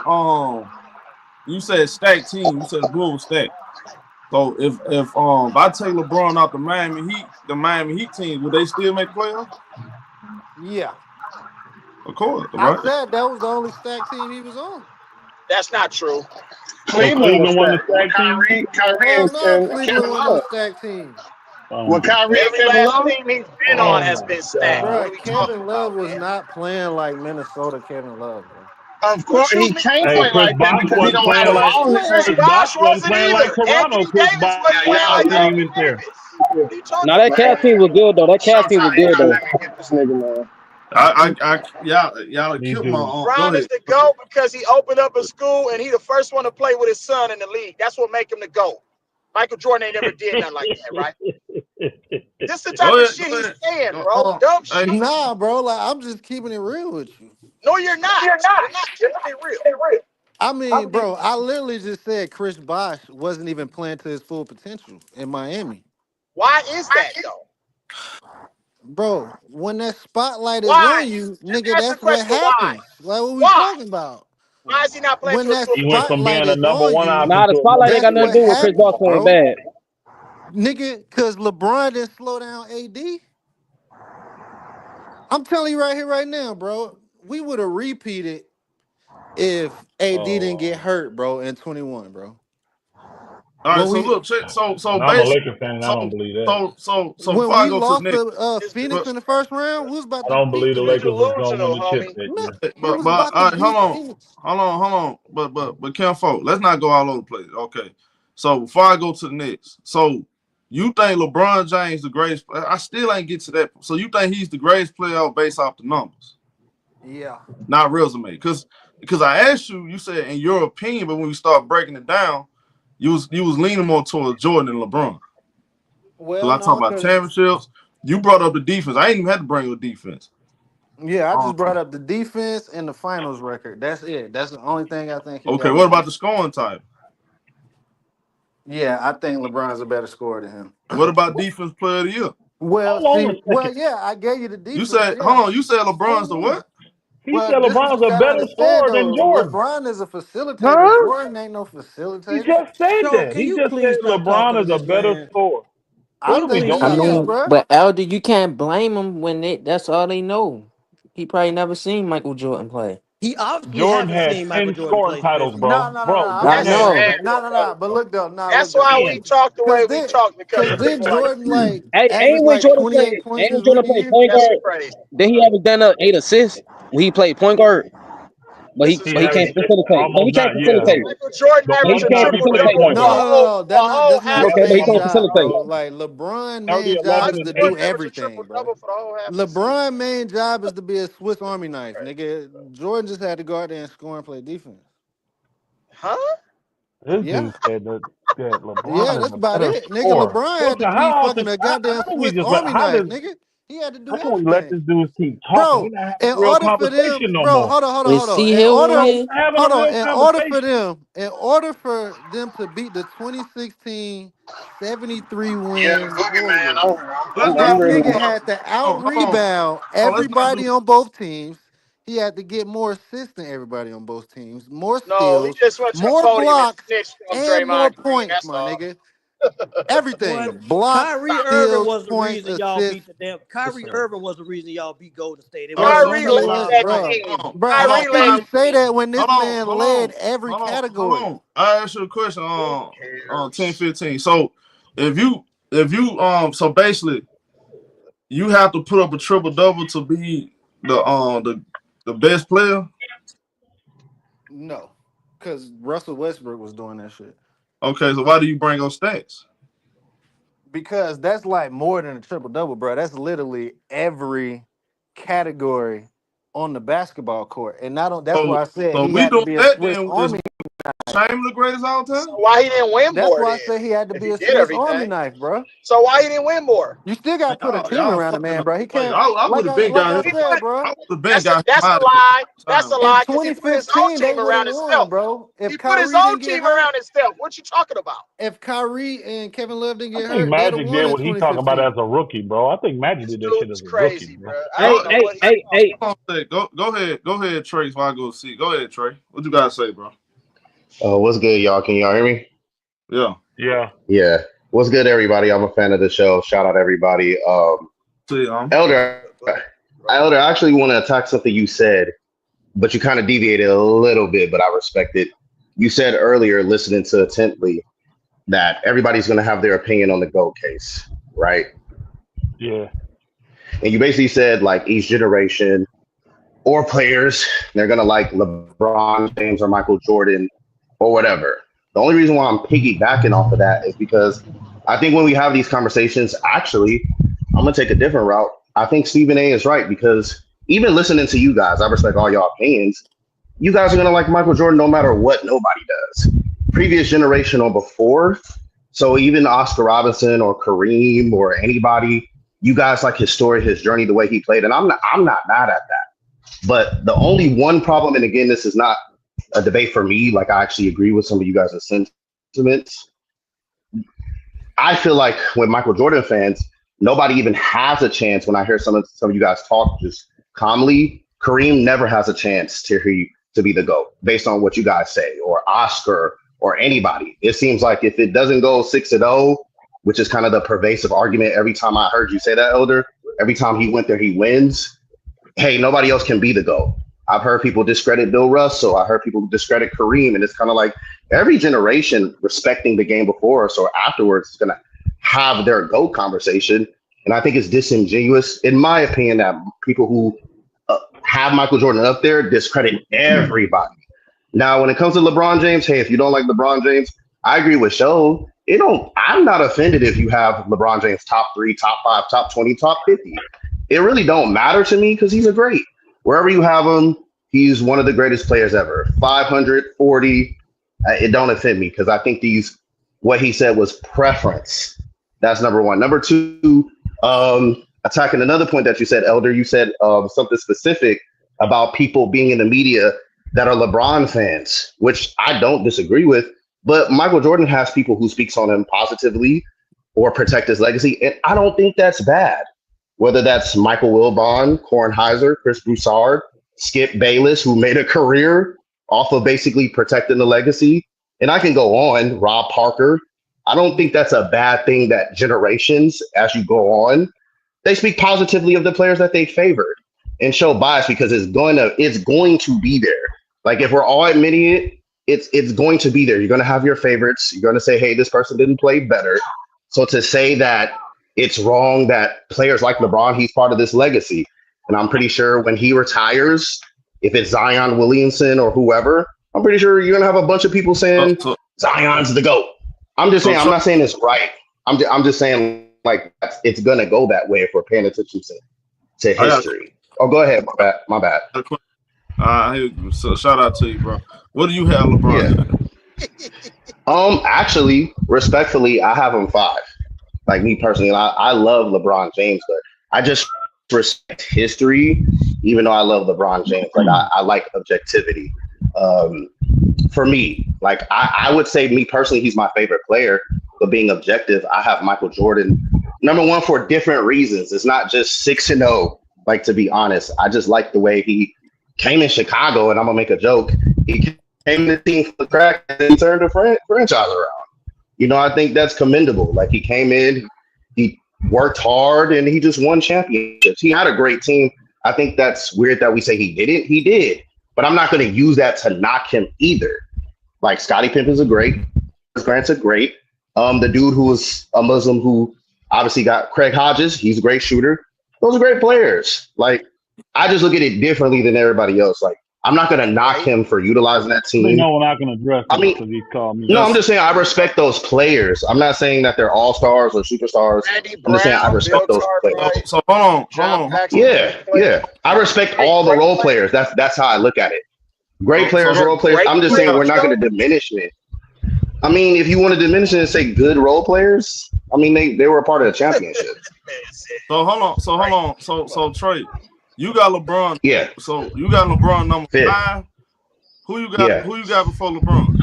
You said stacked team. You said the Bulls stacked. So if I take LeBron out the Miami Heat team, would they still make the playoffs? Yeah. Of course, right? I said that was the only stacked team he was on. That's not true. Cleveland won the stacked team. Kyrie and Cleveland won the stacked team. Well, Kyrie every last team he's been on has been stacked. Bro, Kevin Love was not playing like Minnesota Kevin Love, bro. Of course, he can't play like that because he don't have a ball. Chris Bosh wasn't playing either. like Toronto. Anthony Davis wasn't playing like that. Now that Cavs team was good though. That Cavs team was good though. Let me get this nigga, man. Y'all killed my own. Brown is the GOAT because he opened up a school and he the first one to play with his son in the league. That's what make him the GOAT. Michael Jordan ain't never did nothing like that, right? This is the type of shit he's saying, bro. Dumb shit. Nah, bro. Like I'm just keeping it real with you. No, you're not. You're not keeping it real. I mean, bro, I literally just said Chris Bosh wasn't even playing to his full potential in Miami. Why is that though? Bro, when that spotlight is on you, nigga, that's what happens. Like what we talking about? Why is he not playing? When that he went from being a spotlight number is one on option. Nah, the spotlight ain't got nothing to do with Chris Bosh playing bad. Nigga, cause LeBron didn't slow down AD. I'm telling you right here, right now, bro. We would have repeated if AD didn't get hurt, bro, in 21, bro. All right, look, so I'm a Lakers fan. I don't believe that. So when before I we go lost to to Phoenix in the first round, we was about to I don't believe the Lakers was delusional, going to win the chip that year. But hold on. But Ken Folk, let's not go all over the place. Okay. So before I go to the Knicks, so you think LeBron James the greatest? I still ain't get to that. So you think he's the greatest player based off the numbers? Yeah. Not resume. Because I asked you, you said in your opinion, but when we start breaking it down, you was leaning more towards Jordan than LeBron. Well, I talk about championships. You brought up the defense. I ain't even had to bring up defense. Yeah, I just brought up the defense and the finals record. That's it. That's the only thing I think. Okay, what about the scoring type? Yeah, I think LeBron's a better scorer than him. What about defense player of the year? Well, yeah, I gave you the defense. You said, hold on, you said LeBron's the what? He said LeBron's a better scorer than Jordan. LeBron is a facilitator. Jordan ain't no facilitator. He just said that. He just said LeBron is a better scorer. I mean, but Elder, you can't blame him when that's all they know. He probably never seen Michael Jordan play. He obviously Jordan hasn't has seen Michael 10 Jordan scoring play. titles, bro. I know. No. But look though, that's why we talk the way we talk because then Jordan like ain't when Jordan played point guard. Then he haven't done 8 assists when he played point guard. But he can't facilitate. But he can't facilitate. Jordan averaged a triple-double. No, that's not okay, but he can't job, facilitate. bro. Like LeBron main job is to do everything, bro. LeBron main job is to be a Swiss Army knife, nigga. Jordan just had to go out there and score and play defense. Huh? This dude said that LeBron. Yeah, that's about it, nigga. LeBron had to be fucking a goddamn Swiss Army knife, nigga. He had to do How can we let everything. this dude keep talking? We're Bro, not in having a real order for them, conversation no bro, more. hold on. Is C Hill gonna win? Having a real conversation. In order for them to beat the 2016 73 Yeah, the win boogeyman Warriors, over. Let's this not move nigga on. had to out Hold on. rebound Let's not do. everybody on both teams. He had to get more assists than everybody on both teams, more No, he steals, just went to the more podium and blocks, snitched on and more Draymond Green. points, That's my all. nigga. Boy, Everything. Blocks, Kyrie Irving steals, was the points, reason y'all assists. beat the damn. What's Kyrie up? Irving was the reason y'all beat Golden State. It All right, wasn't so Kyrie none of led the Nigga, that LeBron. bro. team. Bro, hold how on, Kyrie can led you time. the say team. that when this man led every Hold category? on. I ask you a question Who on cares? 10-15. So if you so basically you have to put up a triple double to be the best player. No, because Russell Westbrook was doing that shit. Okay, so why do you bring up stats? Because that's like more than a triple double, bro. That's literally every category on the basketball court, and not on. That's So why I said so he we had to doing be a that Swiss then is Army. Shame the greatest all So time? why he didn't win That's more why I then? said he had to If be he a did Swiss Army everything. knife, bro. So why he didn't win more? You still got to put a team Y'all around the fucking man, bro. He like can't. I would have been Like got I him. He said, put bro. I would have been got him that's a out of lie. here That's a time, bro. In lie because he put his own 2015, they team would have around won, himself. bro. He If put his Kyrie own didn't get team hurt, around himself. What you talking about? if Kyrie and Kevin Love didn't I get think hurt, they'd have Magic won did in what he talking about 2015. as a rookie, bro. I think Magic This did that shit dude as is a rookie, crazy, bro. bro. I don't know what he's talking Hold on a sec. Go ahead, Trey. Before I go see. Go ahead, Trey. What you gotta say, bro? What's good, y'all? Can y'all hear me? Yeah. Yeah. Yeah. What's good, everybody? I'm a fan of the show. Shout out everybody. See, Elder, I actually want to attack something you said, but you kind of deviated a little bit, but I respect it. You said earlier, listening to intently, that everybody's going to have their opinion on the GOAT case, right? Yeah. And you basically said, like, each generation or players, they're going to like LeBron James or Michael Jordan or whatever. The only reason why I'm piggybacking off of that is because I think when we have these conversations, actually, I'm going to take a different route. I think Stephen A is right because even listening to you guys, I respect all y'all opinions. You guys are going to like Michael Jordan no matter what nobody does. Previous generation or before. So even Oscar Robinson or Kareem or anybody, you guys like his story, his journey, the way he played. And I'm not mad at that. But the only one problem, and again, this is not a debate for me, like I actually agree with some of you guys' sentiments. I feel like with Michael Jordan fans, nobody even has a chance when I hear some of you guys talk just calmly. Kareem never has a chance to be the GOAT based on what you guys say, or Oscar or anybody. It seems like if it doesn't go 6-0, which is kind of the pervasive argument every time I heard you say that, Elder, every time he went there, he wins. Hey, nobody else can be the GOAT. I've heard people discredit Bill Russell. I heard people discredit Kareem. And it's kind of like every generation respecting the game before us or afterwards is going to have their GOAT conversation. And I think it's disingenuous, in my opinion, that people who have Michael Jordan up there discredit everybody. Now, when it comes to LeBron James, hey, if you don't like LeBron James, I agree with Show. I'm not offended if you have LeBron James top 3, top 5, top 20, top 50. It really don't matter to me because he's a great. Wherever you have him, he's one of the greatest players ever. 540, it don't offend me because I think what he said was preference. That's number one. Number two, attacking another point that you said, Elder, you said something specific about people being in the media that are LeBron fans, which I don't disagree with. But Michael Jordan has people who speaks on him positively or protect his legacy, and I don't think that's bad. Whether that's Michael Wilbon, Kornheiser, Chris Broussard, Skip Bayless, who made a career off of basically protecting the legacy. And I can go on, Rob Parker. I don't think that's a bad thing that generations, as you go on, they speak positively of the players that they favored and show bias because it's going to be there. Like if we're all admitting it, it's going to be there. You're going to have your favorites. You're going to say, hey, this person didn't play better. So to say that it's wrong that players like LeBron, he's part of this legacy. And I'm pretty sure when he retires, if it's Zion Williamson or whoever, I'm pretty sure you're going to have a bunch of people saying Zion's the GOAT. I'm just saying, I'm not saying it's right. I'm just saying like it's going to go that way if we're paying attention to history. Oh, go ahead. My bad. So shout out to you, bro. What do you have, LeBron? Yeah. Actually, respectfully, I have him 5. Like me personally, I love LeBron James, but I just respect history, even though I love LeBron James. Like I like objectivity. For me, like I would say me personally, he's my favorite player, but being objective, I have Michael Jordan number one for different reasons. It's not just 6-0. Like, to be honest, I just like the way he came in Chicago, and I'm gonna make a joke. He came in the team for the crack and then turned the franchise around. You know, I think that's commendable. Like, he came in, he worked hard, and he just won championships. He had a great team. I think that's weird that we say he didn't. He did. But I'm not going to use that to knock him either. Like, Scottie Pippen's a great. Grant's a great. The dude who was a Muslim who obviously got Craig Hodges, he's a great shooter. Those are great players. Like, I just look at it differently than everybody else. Like, I'm not going to knock him for utilizing that team. No one I can address him because he called me. No, I'm just saying I respect those players. I'm not saying that they're all-stars or superstars. I'm just saying I respect those players. So hold on. Yeah. I respect all the role players. That's how I look at it. Great players, role players. I'm just saying we're not going to diminish it. I mean, if you want to diminish it and say good role players, I mean, they were a part of the championship. So hold on. So Trey, you got LeBron. Yeah. So you got LeBron number 5. Who you got? Yeah. Who you got before LeBron?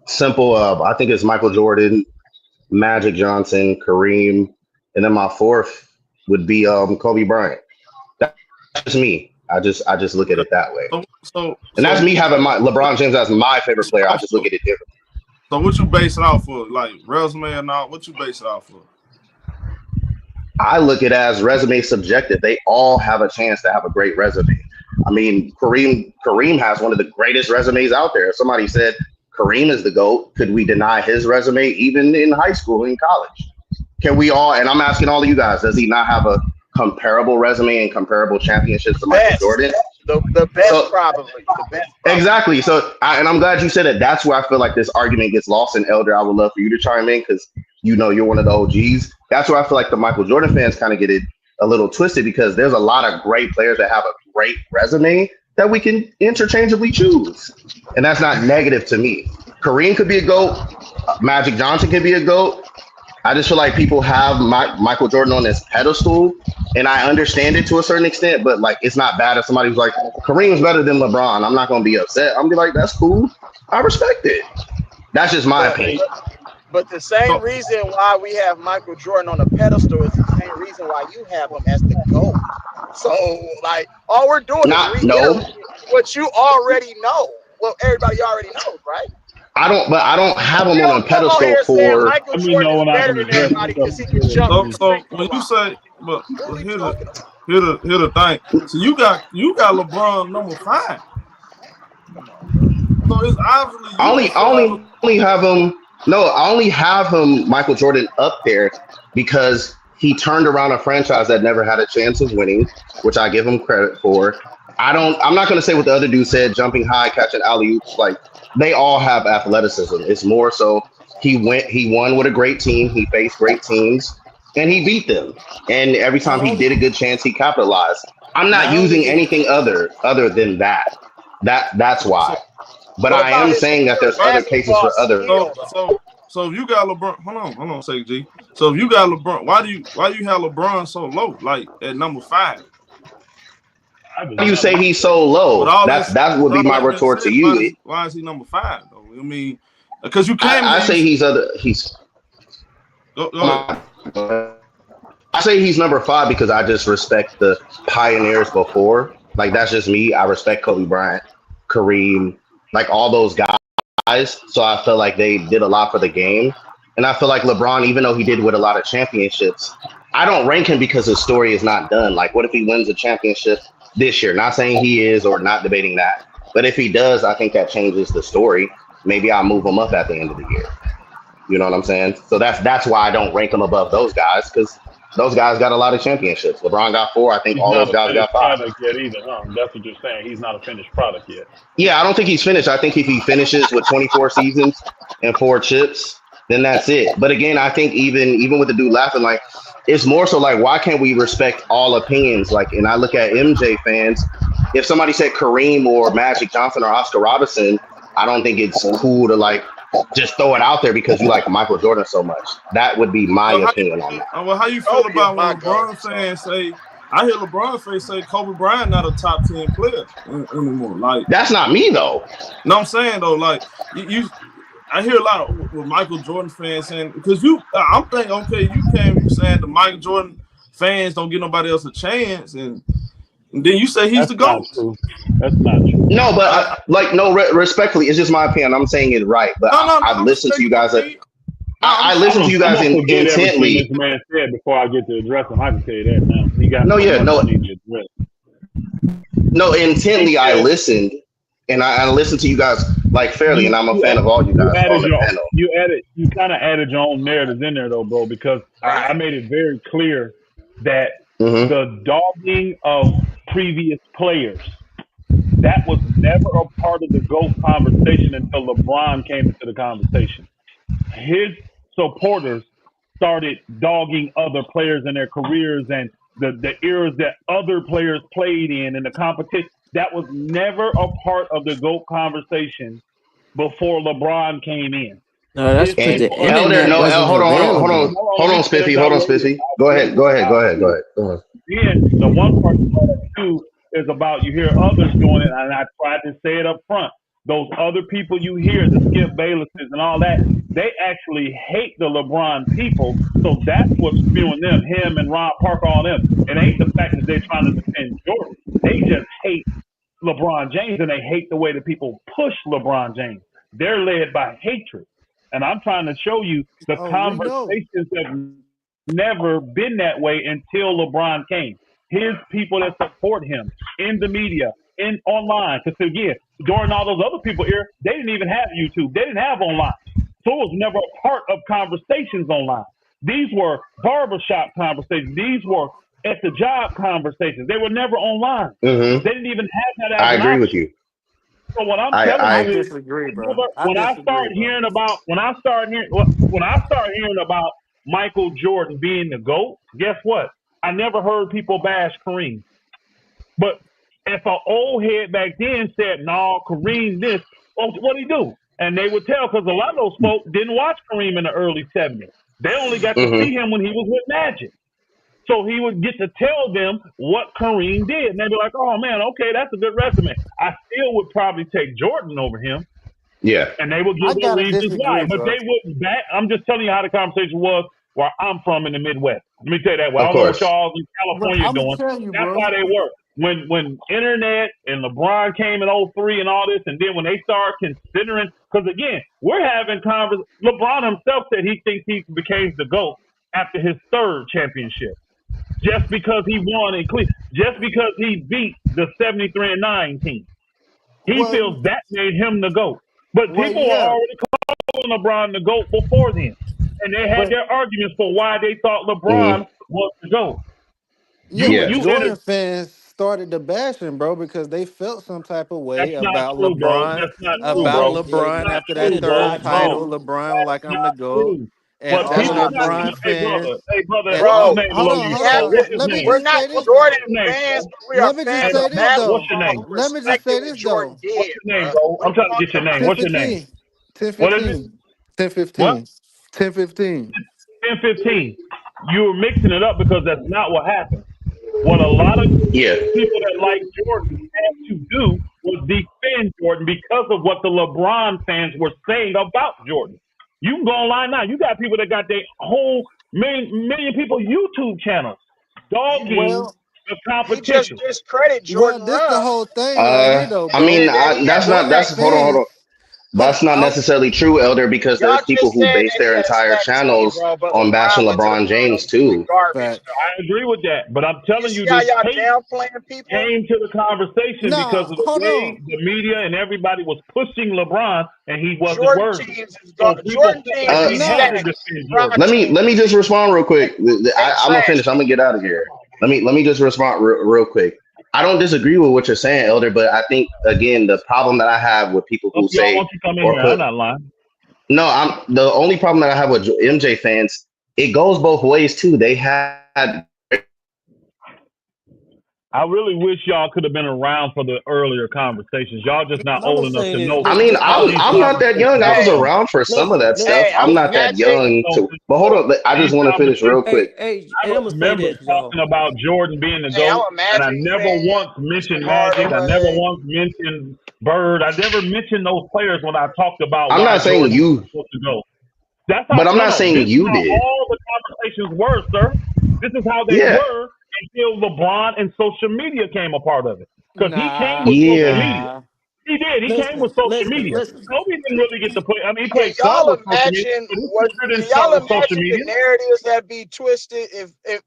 Simple. I think it's Michael Jordan, Magic Johnson, Kareem, and then my 4th would be Kobe Bryant. That's just me. I just look at it that way. So that's me having my LeBron James as my favorite player. I just look at it differently. So what you base it off for? Like resume or not? What you base it off for? I look at it as resume subjective. They all have a chance to have a great resume. I mean, Kareem has one of the greatest resumes out there. If somebody said Kareem is the GOAT, could we deny his resume even in high school, in college? Can we all, and I'm asking all of you guys, does he not have a comparable resume and comparable championships to Michael Jordan? The best, probably. The best. Exactly. So, and I'm glad you said it. That's where I feel like this argument gets lost. And Elder, I would love for you to chime in because you know you're one of the OGs. That's where I feel like the Michael Jordan fans kind of get it a little twisted because there's a lot of great players that have a great resume that we can interchangeably choose. And that's not negative to me. Kareem could be a GOAT. Magic Johnson could be a GOAT. I just feel like people have Michael Jordan on this pedestal, and I understand it to a certain extent, but like it's not bad if somebody was like, Kareem's better than LeBron. I'm not going to be upset. I'm going to be like, that's cool. I respect it. That's just my opinion. But the same reason why we have Michael Jordan on a pedestal is the same reason why you have him as the GOAT. So, like, all we're doing is reiterating what you already know. Well, everybody already knows, right? I don't have him on a pedestal for. Michael Jordan is better than everybody because he can jump. So when you say, but here's the thing. So you got LeBron number 5. So it's obviously I only have him. No, I only have him Michael Jordan up there because he turned around a franchise that never had a chance of winning, which I give him credit for. I'm not going to say what the other dude said, jumping high, catching alley-oops. Like, they all have athleticism. It's more so he won with a great team. He faced great teams, and he beat them. And every time he did a good chance, he capitalized. I'm not using anything other than that. That's why. But I am saying that there's other cases for other. So if you got LeBron, hold on, say G. So if you got LeBron, why do you have LeBron so low, like at number 5? Why do you say he's so low? That would be my retort to you. Why is he number 5 though? I mean, because you can't. I say he's. Go ahead. I say he's number 5 because I just respect the pioneers before. Like, that's just me. I respect Kobe Bryant, Kareem, like all those guys. So I feel like they did a lot for the game. And I feel like LeBron, even though he did with a lot of championships, I don't rank him because his story is not done. Like, what if he wins a championship this year? Not saying he is or not debating that. But if he does, I think that changes the story. Maybe I'll move him up at the end of the year. You know what I'm saying? So that's why I don't rank him above those guys, because those guys got a lot of championships. LeBron got 4. I think all those guys got 5. Yet either, huh? That's what you're saying. He's not a finished product yet. Yeah, I don't think he's finished. I think if he finishes with 24 seasons and 4 chips, then that's it. But again, I think even with the dude laughing, like, it's more so like, why can't we respect all opinions? Like, and I look at MJ fans. If somebody said Kareem or Magic Johnson or Oscar Robertson, I don't think it's cool to like just throw it out there because you like Michael Jordan so much. That would be my opinion on that. Well, how you feel about when LeBron fans say? I hear LeBron fans say Kobe Bryant not a top 10 player anymore. Like that's not me though. No, I'm saying though, like you I hear a lot of with Michael Jordan fans saying because I'm thinking okay, you saying the Michael Jordan fans don't give nobody else a chance, and then you say he's the GOAT. That's not true. No, but respectfully, it's just my opinion. I'm saying it right, but I've listened to you guys. I listened to you guys intently. This man said before I get to address him, I can tell you that now. He got intently. I listened, and I listened to you guys like fairly, and I'm a fan of all you guys on the panel. You kind of added your own narratives in there though, bro, because I made it very clear that the dogging of previous players, that was never a part of the GOAT conversation until LeBron came into the conversation. His supporters started dogging other players in their careers and the eras that other players played in and the competition. That was never a part of the GOAT conversation before LeBron came in. No, that's because the internet wasn't available. Hold on, Spiffy. Go ahead. Then the one part too is about you hear others doing it, and I tried to say it up front. Those other people you hear, the Skip Baylesses and all that, they actually hate the LeBron people. So that's what's spewing them, him and Ron Parker, all them. It ain't the fact that they're trying to defend Jordan. They just hate LeBron James, and they hate the way that people push LeBron James. They're led by hatred. And I'm trying to show you the conversations have never been that way until LeBron came. His people that support him in the media, in online, because again, during all those other people here, they didn't even have YouTube. They didn't have online. So it was never a part of conversations online. These were barbershop conversations. These were at the job conversations. They were never online. They didn't even have that. I agree with you. So what I'm telling you is, disagree, bro. When I start hearing about Michael Jordan being the GOAT, guess what? I never heard people bash Kareem. But if an old head back then said, "No, Kareem this," what'd he do? And they would tell, because a lot of those folks didn't watch Kareem in the early 70s. They only got to see him when he was with Magic. So he would get to tell them what Kareem did. And they'd be like, "Oh, man, okay, that's a good resume." I still would probably take Jordan over him. Yeah. And they would give the reasons why. But they wouldn't back. I'm just telling you how the conversation was where I'm from in the Midwest. Let me tell you that. Well, I don't know what y'all in California doing. That's how they work. When internet and LeBron came in 03 and all this, and then when they start considering, because again, we're having conversations. LeBron himself said he thinks he became the GOAT after his third championship. Just because he won in Cleveland, just because he beat the 73-9 team. He feels that made him the GOAT. But people were already calling LeBron the GOAT before then. And they had their arguments for why they thought LeBron was the GOAT. Jordan fans started the bashing, bro, because they felt some type of way about LeBron. After that third title. LeBron was like, "I'm the GOAT." And all LeBron fans. Hey, brother, bro, hold on. We're not Jordan fans, but we are fans of basketball. What's your name? Let me just say this, though. What's your name, bro? I'm trying to get your name. What's your name? 10-15. 10-15. 10-15. 10-15. You were mixing it up because that's not what happened. What a lot of people that like Jordan had to do was defend Jordan because of what the LeBron fans were saying about Jordan. You can go online now. You got people that got their whole million people YouTube channels dogging the competition. He just discredit Jordan. This the whole thing right here, though, bro. I mean, hold on. That's not necessarily true, Elder, because there's people who base their entire channels on bashing LeBron James too. I agree with that, but I'm telling you, this came to the conversation because of the way the media and everybody was pushing LeBron, and he wasn't worthy. Let me just respond real quick. I'm gonna finish. I'm gonna get out of here. Let me just respond real quick. I don't disagree with what you're saying, Elder, but I think again the problem that I have with people who say, I'm not lying. No, the only problem that I have with MJ fans. It goes both ways too. They had I really wish y'all could have been around for the earlier conversations. Y'all just not What I'm old gonna enough say to this. know. I mean, Listen, I'm not that young. I was around for some of that stuff. I'm not that young to. But hold on, I just want to finish real quick. Hey, I I'm gonna say remember this, y'all. talking about Jordan being the Hey, I'm GOAT, a and I Magic never fan. once mentioned Hard Magic. on I my never head. once mentioned Bird. I never mentioned those players when I talked about I'm why not saying Jordan you, was supposed to go. That's but how. I'm not saying This is you how did. all the conversations were, sir. This is how they Yeah, were until LeBron and social media came a part of it. Because he came with social yeah. media. He did. He came with social media. Listen. Kobe didn't really get to play. I mean, he Can played some y'all with social media, imagine but his what? career Can didn't start y'all with social imagine the media. narratives that be twisted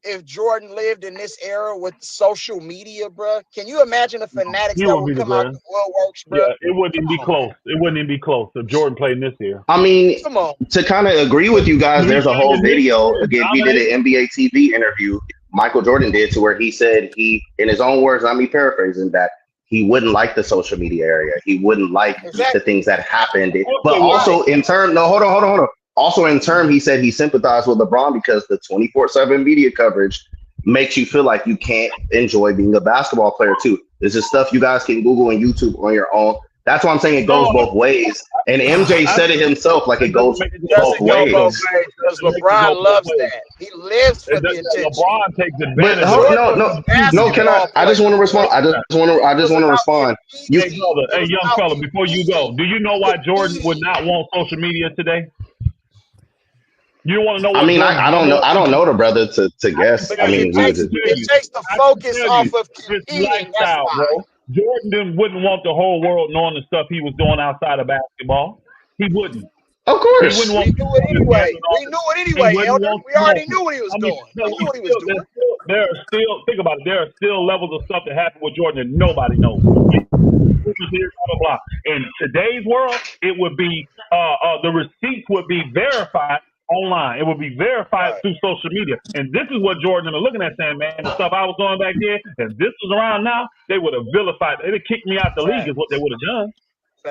if Jordan lived in this era with social media, bruh? Can you imagine the fanatics He that would will be the come out the greatest. woodworks, Yeah, bruh? it wouldn't even Come be on, close. It wouldn't even be close if Jordan played in this year. I mean, come on. to kind of agree with you guys, He there's a played whole in this video. year and Again, he did dominated. an NBA TV interview. Michael Jordan did, to where he said in his own words, I'm paraphrasing, that he wouldn't like the social media area. He wouldn't like the Exactly. things that happened. Of course But they also would. in turn, no, hold on. Also in turn, he said he sympathized with LeBron because the 24/7 media coverage makes you feel like you can't enjoy being a basketball player too. This is stuff you guys can Google and YouTube on your own. That's why I'm saying it goes No, both ways. And MJ I said it himself, like it It doesn't goes make it It go both both doesn't go ways, though. both ways. ways because It makes it LeBron go both loves ways. that. He lives for It the does, attention. LeBron takes But advantage of Jordan that. was no, a no. Can basketball I just player, want to bro. respond. I It just was want to about respond. You, Hey, brother. It Hey, was young about fella, before you go, do you know why Jordan would not want social media today? You want to know I what mean, Jordan's I don't number know. one I don't reason? know the brother to I can guess. I tell because you. mean, I who is can it? tell it you. takes the I can focus tell off you. of His competing. That's lifestyle, why. bro. Jordan wouldn't want the whole world knowing the stuff he was doing outside of basketball. He wouldn't. Of He wouldn't course. want We knew people it just anyway. gambling We on it. knew it He anyway, wouldn't Elder. want We already smoking. knew what he was I mean, doing. We knew what he was doing. there are still, think about it, there are still levels of stuff that happened with Jordan that nobody knows. Here, blah, blah, blah. In today's world, it would be the receipts would be verified online. It would be verified Right. through social media. And this is what Jordan are looking at, saying, man, the stuff I was doing back then, if this was around now, they would have vilified. They'd have kicked me out the league is what they Facts. would have done.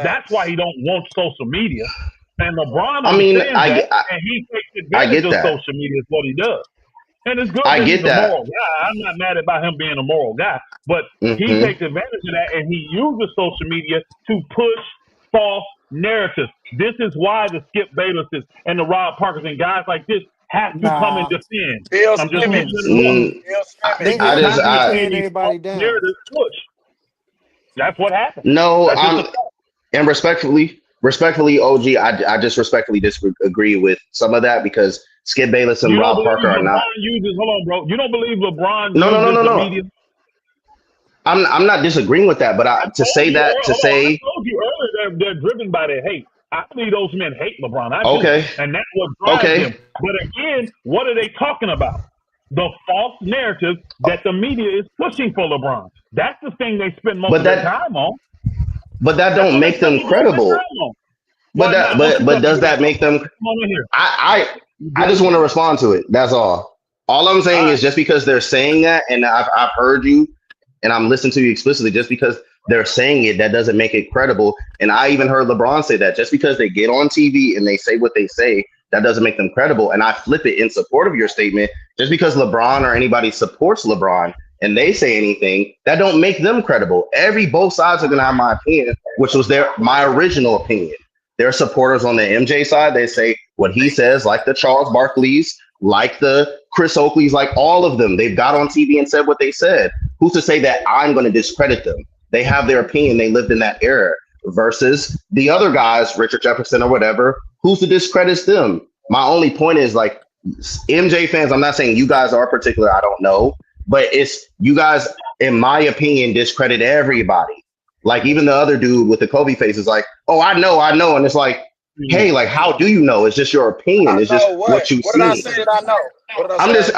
That's why Facts. he don't want social media. And Right. LeBron I mean, understands that, and he takes I advantage get of that. social media is what he does. And it's good I that he's get a that. moral guy. I'm not mad about him being a moral guy, but he Hmm. takes advantage of that and he uses social media to push false narratives. This is why the Skip Baylesses and the Rob Parkers and guys like this have to come and Nah. defend. Bill I'm just keeping Simmons. it 100. Bill They Simmons. They I they just have be to I hear tearing these everybody false down. narratives pushed. That's what happened. no. That's just a fact. And respectfully, OG, I just respectfully disagree with some of that because Skip Bayless and You don't Rob believe Parker are not. LeBron uses, hold on, bro. You don't believe LeBron No. uses the media? I'm not disagreeing with that, but I to told say you that earlier, to hold on, I say told you earlier they're driven by their hate. I believe those men hate LeBron. I do. okay, And that's what drives okay, them. But again, what are they talking about? The false narrative that the media is pushing for LeBron. That's the thing they spend most but of their that time on. but that That's don't what they make them spend most of their credible. time on. But Why that not? What's the but stuff you does that got? make them? Come on in here. You I just do? want to respond to it. That's all. All I'm All saying right. is just because they're saying that, and I've heard you, and I'm listening to you explicitly. Just because they're saying it, that doesn't make it credible. And I even heard LeBron say that. Just because they get on TV and they say what they say, that doesn't make them credible. And I flip it in support of your statement. Just because LeBron or anybody supports LeBron and they say anything, that don't make them credible. Both sides are gonna have my opinion, which was my original opinion. There are supporters on the MJ side. They say what he says, like the Charles Barkleys, like the Chris Oakleys, like all of them. They've got on TV and said what they said. Who's to say that I'm going to discredit them? They have their opinion. They lived in that era versus the other guys, Richard Jefferson or whatever. Who's to discredit them? My only point is like MJ fans. I'm not saying you guys are particular. I don't know, but it's you guys, in my opinion, discredit everybody. Like even the other dude with the Kobe face is like, oh, I know. And it's like, hey, like, how do you know? It's just your opinion. I It's just know what. what you What did I see. say that I know? What did I say?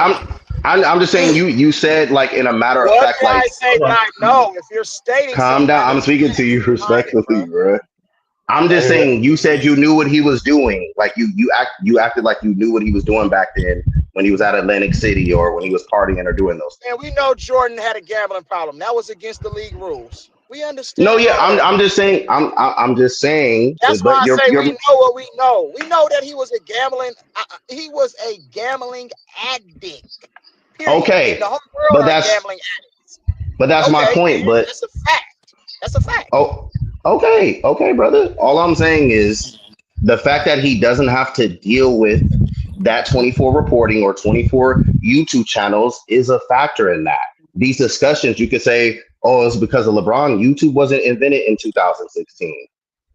I'm just saying you said like in a matter of What fact, did like I say that I know? If you're stating calm something, down. I'm speaking to you respectfully, bro. I'm just Hey, saying you said you knew what he was doing. Like you acted like you knew what he was doing back then when he was at Atlantic City or when he was partying or doing those things. man, we know Jordan had a gambling problem. That was against the league rules. We understand. No, yeah, all that. I'm just saying. I'm just saying. That's But why I say you're we know what we know. We know that he was a gambling. He was a gambling addict. Period. okay. And the whole world But are that's gambling addicts. But that's my point. Man, But that's a fact. That's a fact. oh, okay, brother. All I'm saying is the fact that he doesn't have to deal with that 24 reporting or 24 YouTube channels is a factor in that. These discussions, you could say, oh, it's because of LeBron. YouTube wasn't invented in 2016.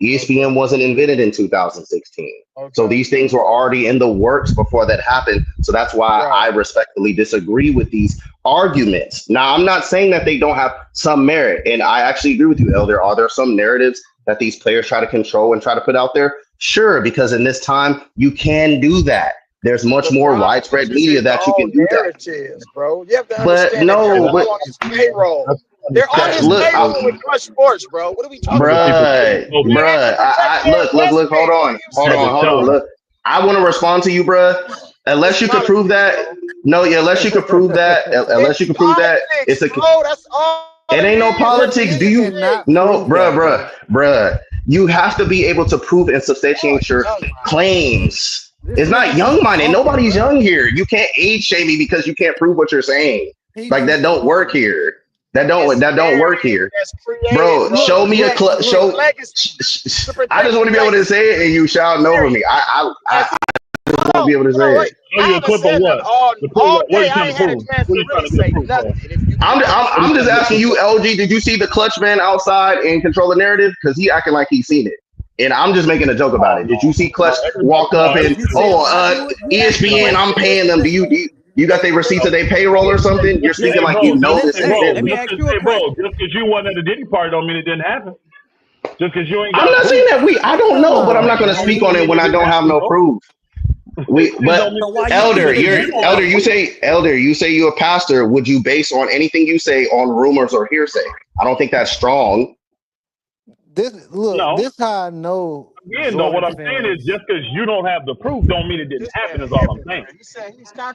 ESPN wasn't invented in 2016. So these things were already in the works before that happened. So that's why I respectfully disagree with these arguments. Now, I'm not saying that they don't have some merit. And I actually agree with you, Elder. Are there some narratives that these players try to control and try to put out there? Sure, because in this time, you can do that. There's much more widespread media that you can do that. Bro. You have to understand on his payroll. They're on his payroll with Clutch Sports, bro. What are we talking about? Look, hold on. Look, I want to respond to you, bruh. Unless you could prove that. Unless you could prove that. It's a. It ain't no politics. Do you? No, bruh. You have to be able to prove and substantiate your claims. It's not young-minded. Nobody's young here. You can't age shame me because you can't prove what you're saying. Like that don't work here. That don't work here, bro. Show me a club. I just want to be able to say it, and you shouting over me. I just want to be able to say it. I'm just asking you, LG. Did you see the clutch man outside and control the narrative? Because he acting like he's seen it. And I'm just making a joke about it. Did you see Clutch walk up and ESPN? I'm paying them. Do you got their receipts of their payroll or something? You're speaking like you know this. Let me ask you a question. Just because you wasn't at the Diddy party don't mean it didn't happen. Just because you ain't. I'm not saying that I don't know, but I'm not going to speak on it when I don't have no proof. Elder, you say you're a pastor. Would you base on anything you say on rumors or hearsay? I don't think that's strong. This how I know. Again, though, what I'm saying is just because you don't have the proof don't mean it didn't happen. Is all I'm saying.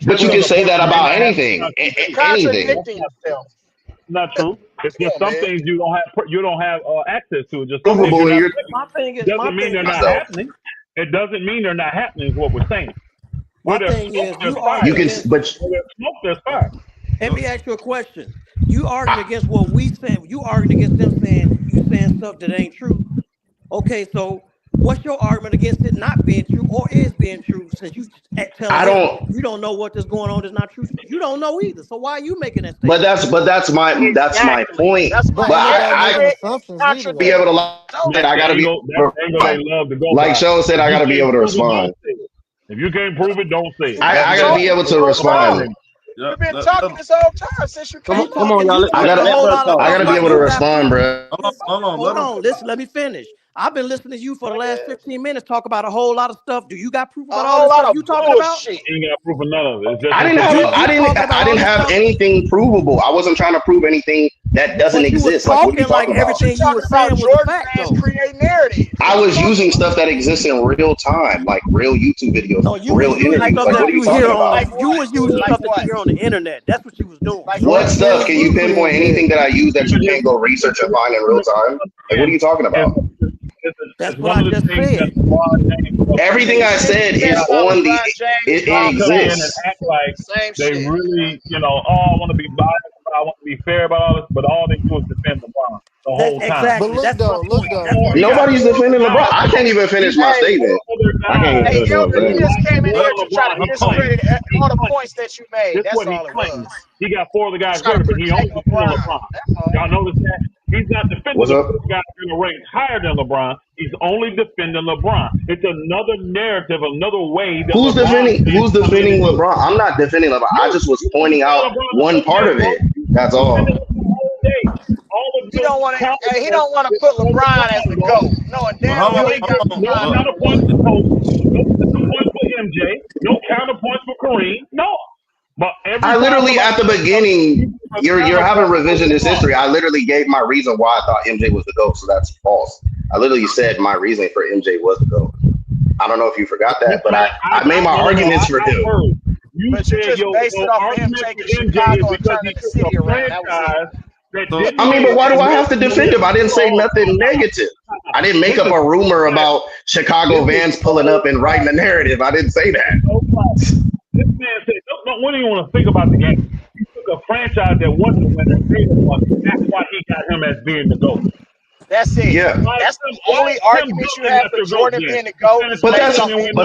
But you can say that about anything. Anything. Not true. It's just some things you don't have access to. Just my thing is, doesn't mean they're not happening. It doesn't mean they're not happening. Is what we're saying. My thing is, there's fire. Let me ask you a question. You arguing against what we saying. You arguing against them saying you saying stuff that ain't true. Okay, so what's your argument against it not being true or is being true? Since you you don't know what is going on is not true. You don't know either. So why are you making that statement? But that's my point. But I be able to I gotta be like Show said. I gotta be able to respond. If you can't prove it, don't say it. I gotta be able to respond. You've been talking this whole time since you came. Come on, y'all. I gotta be able to respond, bro. Hold on. Listen, let me finish. I've been listening to you for the last 15 minutes talk about a whole lot of stuff. Do you got proof about all the stuff you talking about? You ain't got proof of none of it. I didn't have anything provable. I wasn't trying to prove anything that doesn't exist. Like, what are you talking about? Everything you were saying was a fact, though. Create narrative. I was using stuff that exists in real time, like real YouTube videos, real interviews. Like, what are you talking about? You was using stuff that you hear on the internet. That's what you was doing. What stuff? Can you pinpoint anything that I use that you can't go research and find in real time? Like, what are you talking about? That's what I just said. Everything I said is on the. It exists. And act like they really, I want to be biased. I want to be fair about all this, but all they do is defend LeBron the whole time. Exactly. But look though. Nobody's defending LeBron. I can't even finish my statement. I can't even finish you just came in here to try to discredit all the points that you made. That's all it was. He got 4 of the guys hurt, but he only defended LeBron. Y'all notice that? He's not defending the guys in the rank higher than LeBron. He's only defending LeBron. It's another narrative, another way. That Who's defending LeBron? I'm not defending LeBron. I just was pointing out one part of it. That's all. He don't want to put LeBron as the GOAT. No, damn well he got no counterpoints for Kobe. No counterpoints for MJ. No counterpoints for Kareem. No. But I literally at the beginning, you're having revisionist history. I literally gave my reason why I thought MJ was the GOAT, so that's false. I literally said my reasoning for MJ was the GOAT. I don't know if you forgot that, but I made my arguments for him. But you just based it off him taking Chicago and turning the city around. That was it. But why do I have to defend him? I didn't say nothing negative. I didn't make up a rumor about Chicago Vans pulling up and writing a narrative. I didn't say that. This man said, what do you want to think about the game? You took a franchise that wasn't a winner, made a one. That's why he got him as being the GOAT. That's it. Yeah. That's the only argument you have for Jordan being the GOAT. But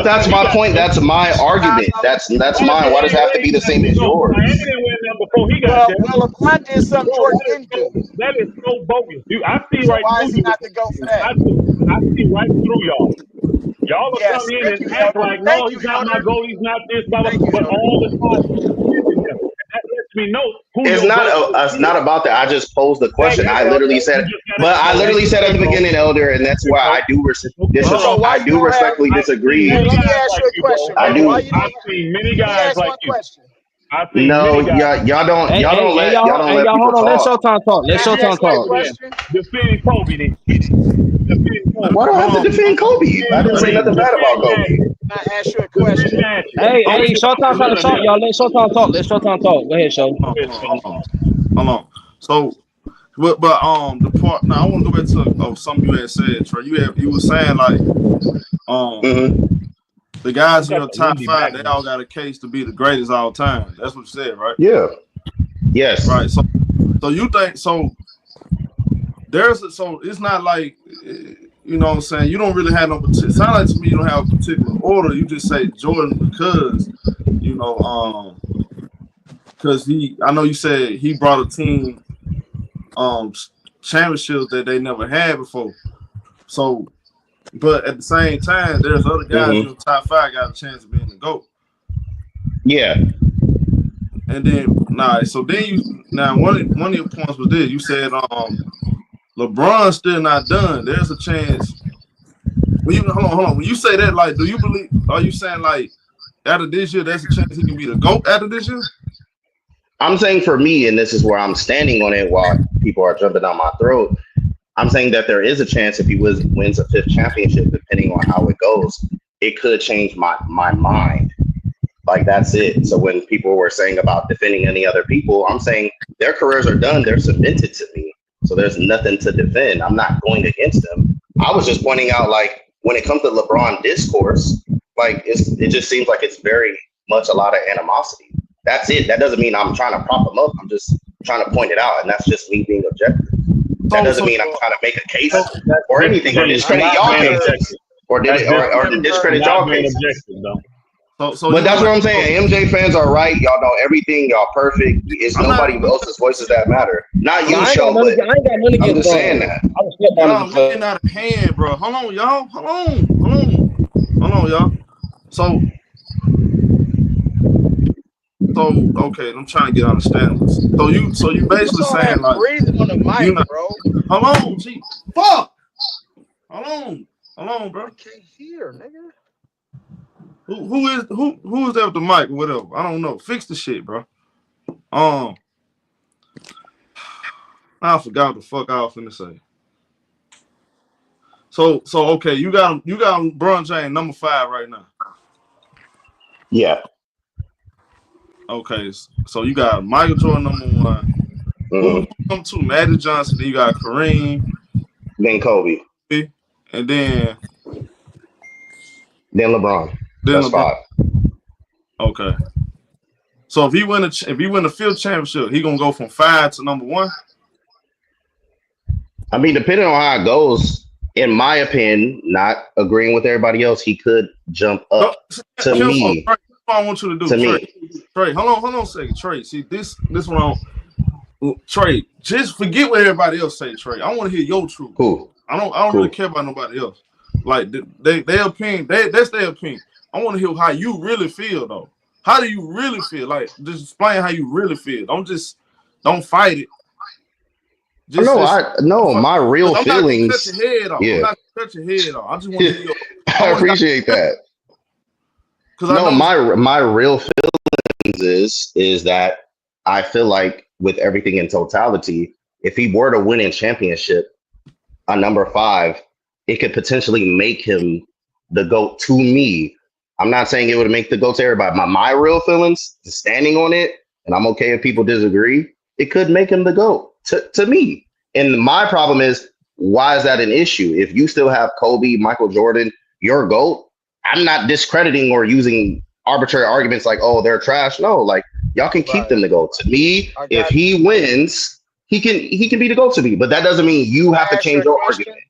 that's my point. That's my argument. That's mine. Why does it have to be the same as yours? Well, LeBron did something Jordan didn't do. That is so bogus. I see So right why through is he you. not the GOAT for that? I see right through y'all. Y'all will Yes, come in thank and you, act Elder. like, Thank no, you, he's not my Elder. goal, he's not this, blah, blah, but all the time he's defending him. And that lets me know who It's not about that. I just posed the question. I literally said, but I literally said at the beginning, Elder, and that's why I do respectfully disagree. Hey, let me ask you a question, bro. I do. I've seen many guys like you. I've seen No, many guys. y'all don't let people hold on. Let talk. Showtime talk. Let Showtime talk. Defending Kobe then. Why do I have to defend Kobe? I didn't say nothing bad about Kobe. I ask you a question. Hey, Showtime trying to talk. Y'all let Showtime talk. Let Showtime talk. Go ahead, Show. Hold on. So, but the part now I want to go back to something you had said, Trey. You were saying like the guys in your top five, they all got a case to be the greatest all time. That's what you said, right? Yeah. Yes. Right. So you think so? So it's not like you know what I'm saying. You don't really have no. It sounds like to me you don't have a particular order. You just say Jordan because you know because I know you said he brought a team championships that they never had before. So, but at the same time, there's other guys in the top five got a chance of being the GOAT. Yeah. And then one of your points was this. You said LeBron's still not done. There's a chance. Hold on. When you say that, like, do you believe? Are you saying like out of this year, there's a chance he can be the GOAT out of this year? I'm saying for me, and this is where I'm standing on it while people are jumping down my throat. I'm saying that there is a chance if he wins a fifth championship, depending on how it goes, it could change my mind. Like, that's it. So when people were saying about defending any other people, I'm saying their careers are done. They're cemented to me. So there's nothing to defend. I'm not going against them. I was just pointing out, like, when it comes to LeBron discourse, like, it just seems like it's very much a lot of animosity. That's it. That doesn't mean I'm trying to prop him up. I'm just trying to point it out, and that's just me being objective. That doesn't mean I'm trying to make a case or anything or discredit y'all cases or discredit y'all cases. But that's what I'm saying. MJ fans are right. Y'all know everything. Y'all perfect. It's nobody else's voices that matter. Not you, Show, but I'm just saying that. Y'all getting out of hand, bro. Hold on, y'all. Hold on, y'all. So okay, I'm trying to get understanding. So you basically saying like breathing on the mic, bro. Hold on, gee. Fuck. Hold on, bro. I can't hear, nigga. Who is that with the mic or whatever? I don't know. Fix the shit, bro. I forgot what the fuck I was finna say. So okay, you got LeBron James number 5 right now. Yeah. Okay, so you got Michael Jordan number 1. Who number 2? Magic Johnson. Then you got Kareem. Then Kobe. And then LeBron. That's LeBron. 5. Okay. So if he win the fifth championship, he gonna go from 5 to number 1. I mean, depending on how it goes, in my opinion, not agreeing with everybody else, he could jump up to me. Trey, I want you to do. Trey, hold on a second. Trey, see this one on Trey. Just forget what everybody else say, Trey. I want to hear your truth. Cool. I don't really care about nobody else. Like their opinion, that's their opinion. I want to hear how you really feel though. How do you really feel? Like, just explain how you really feel. Don't fight it. My real feelings. I'm not gonna cut your head off. Yeah. I'm not gonna cut your head off. I just want to hear your. I appreciate that. My real feelings is that I feel like with everything in totality, if he were to win a championship, a number 5, it could potentially make him the GOAT to me. I'm not saying it would make the GOAT to everybody. My real feelings, standing on it, and I'm okay if people disagree, it could make him the GOAT to me. And my problem is, why is that an issue? If you still have Kobe, Michael Jordan, your GOAT, I'm not discrediting or using arbitrary arguments like, oh, they're trash. No, like, Y'all can keep them to GOAT. To me, I if got you. he wins, he can be the GOAT to me. But that doesn't mean you have to Ask you change a your question. argument.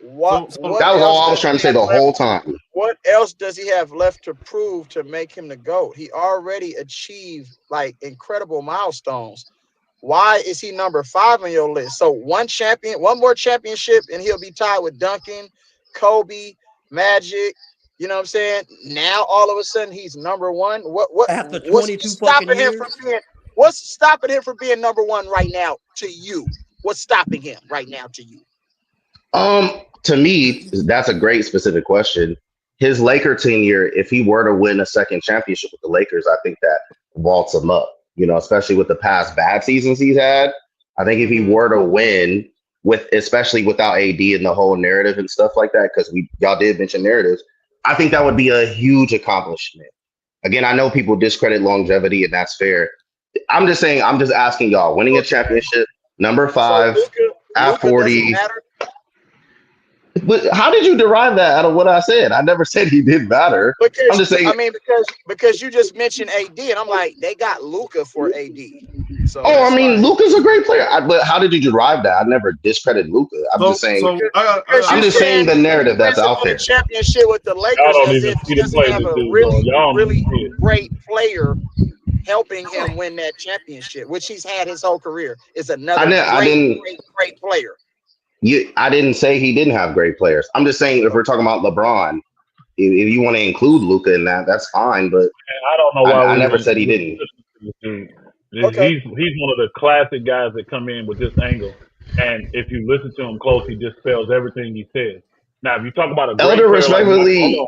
What That was all else I was does trying he to say have the left? whole time. What else does he have left to prove to make him the GOAT? He already achieved like incredible milestones. Why is he number 5 on your list? So one more championship, and he'll be tied with Duncan, Kobe, Magic. You know what I'm saying? Now all of a sudden he's number 1. After What's 22 stopping fucking him years? from being? What's stopping him from being number 1 right now to you? What's stopping him right now to you? To me, that's a great specific question. His Laker tenure, if he were to win a second championship with the Lakers, I think that vaults him up. You know, especially with the past bad seasons he's had. I think if he were to win especially without AD and the whole narrative and stuff like that, because y'all did mention narratives, I think that would be a huge accomplishment. Again, I know people discredit longevity, and that's fair. I'm just saying, I'm just asking y'all, winning a championship, number 5, at 40. But how did you derive that out of what I said? I never said he didn't matter. Because I'm just saying. I mean, because you just mentioned AD, and I'm like, they got Luka for AD. So I mean, Luka's a great player. But how did you derive that? I never discredited Luka. I'm just saying. I'm just saying the narrative that's out there. Championship with the Lakers Y'all don't as even if see he the doesn't play have this a dude, really, bro. Y'all don't really even see it. great player helping him win that championship, which he's had his whole career. Is another great player. I didn't say he didn't have great players. I'm just saying if we're talking about LeBron, if you want to include Luka in that, that's fine. But I don't know why I never said he didn't. He's one of the classic guys that come in with this angle, and if you listen to him close, he just spells everything he says. Now, if you talk about a great Elder player respectfully,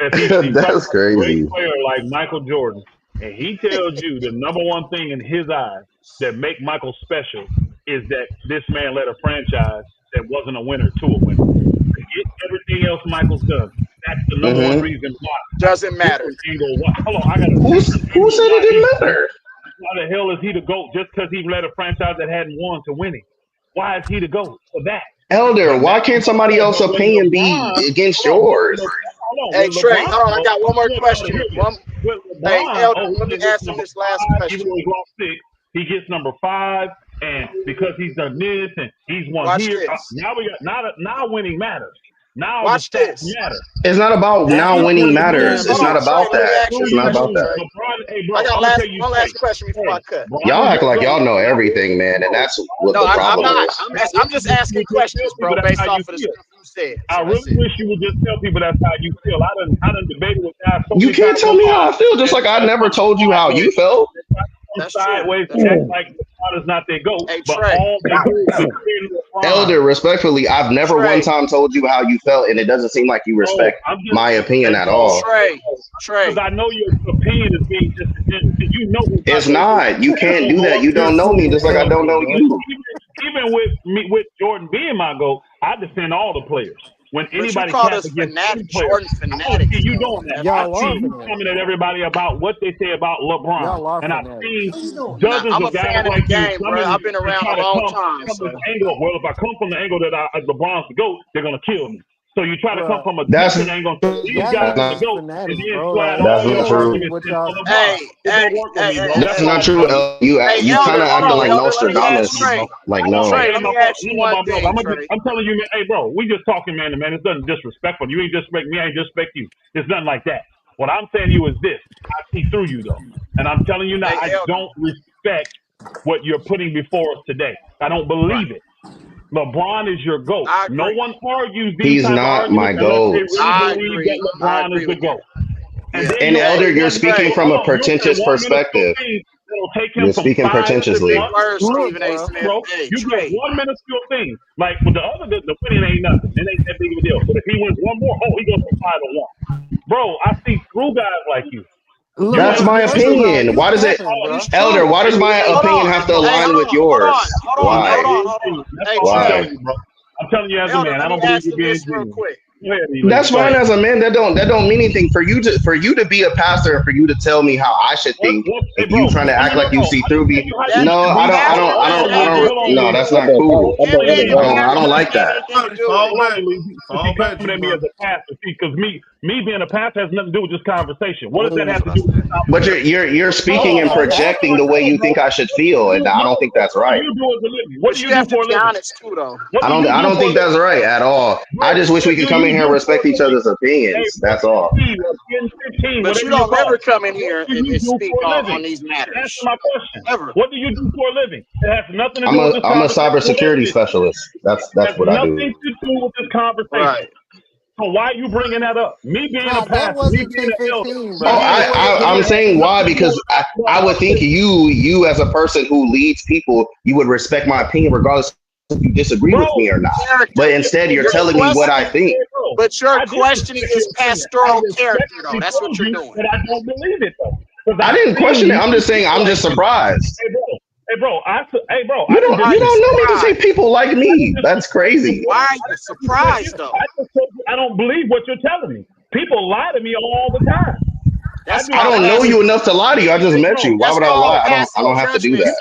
if he's that's crazy. A great player like Michael Jordan, and he tells you the number one thing in his eyes that make Michael special is that this man led a franchise that wasn't a winner to a winner. Forget everything else Michael's done. That's the number one reason why. Doesn't matter. Hold on, I got a Who said it didn't matter? Why the hell is he the GOAT just because he led a franchise that hadn't won to winning? Why is he the GOAT for that? Elder, why can't somebody else's opinion be against yours? Hey, Trey, hold on. I got one more question. Hey, Elder, let me ask him this last question. Even though he's lost 6, he gets number 5, and because he's done this and he's won Watch here, this. now we got now winning matters. Now Watch the stats this. matter. It's not about now winning matters. It's not about that. It's not about that. I got one last question before I cut. Y'all act like y'all know everything, man, and that's what the problem is. I'm just asking questions, bro, based off of the stuff you said. I really wish you would just tell people that's how you feel. I done debated with guys. You can't tell me how I feel, just like I never told you how you felt. That's sideways true. act like LeBron is not their GOAT, but all they do is defend LeBron. Elder, respectfully, I've never one time told you how you felt, and it doesn't seem like you respect my opinion at all. Trey. Because I know your opinion is being disingenuous. You know it's not. You can't do that. You don't know me, just like I don't know you. Even with me, with Jordan being my GOAT, I defend all the players. When anybody called us fanatic, Jordan fanatic. You doing that? I see you coming at everybody about what they say about LeBron, and I've seen dozens I'm a of guys fan of like the game, you bro. I've been around a long time. From the angle, well, if I come from the angle that LeBron's the GOAT, they're gonna kill me. So you try to come from a different angle. These guys are the GOAT, and then slide all your arguments into LeBron. That's not true. You kind of acting like Nostradamus. Like no. Let me ask you one thing. I'm telling you, man. Hey, bro, we just talking man to man. It's nothing disrespectful. You ain't disrespect me. I ain't disrespect you. It's nothing like that. What I'm saying to you is this: I see through you though, and I'm telling you now, I don't respect what you're putting before us today. I don't believe it. LeBron is your GOAT. No one argues these He's not my GOAT. They really believe that LeBron is the GOAT. And Elder, you're speaking from a pretentious perspective. You're speaking pretentiously. You get one minuscule thing. Like with the other, the winning ain't nothing. It ain't that big of a deal. But if he wins one more, he goes from 5-1. Bro, I see through guys like you. That's my opinion. Why does it, Elder? Why does my opinion have to align with yours? Why? Why? I'm telling you as a man, I don't believe you're being genuine. That's fine as a man. That don't mean anything for you to be a pastor and for you to tell me how I should think. If you trying to act like you see through me, no, I don't. No, that's not cool. I don't like that. Coming at me as a pastor, see, because me, Me being a pastor has nothing to do with this conversation. What does that have to do with this conversation? But you're speaking and projecting the way you think I should feel, and I don't think that's right. What do you do for a living? Honest too, though. I don't think that's right at all. I just wish we could come in here and respect each other's opinions. That's all. But you don't ever come in here and speak on these matters. Answer my question. Ever. What do you do for a living? It has nothing to do with this I'm a conversation. cybersecurity specialist. That's what I do. Nothing to do with this conversation. Right. So why are you bringing that up? Me being a pastor, me being an elder. I'm saying why, because I would think you as a person who leads people, you would respect my opinion regardless if you disagree with me or not. But instead you're telling me what I think. But your questioning is pastoral character, though. That's what you're doing. But I don't believe it, though. I didn't question it. I'm just saying I'm just surprised. Hey, bro. You don't know me to say people like me. That's crazy. Why are you surprised, though? I don't believe what you're telling me. People lie to me all the time. I don't know you enough to lie to you. I just met you. Why would I lie? I don't have to do that.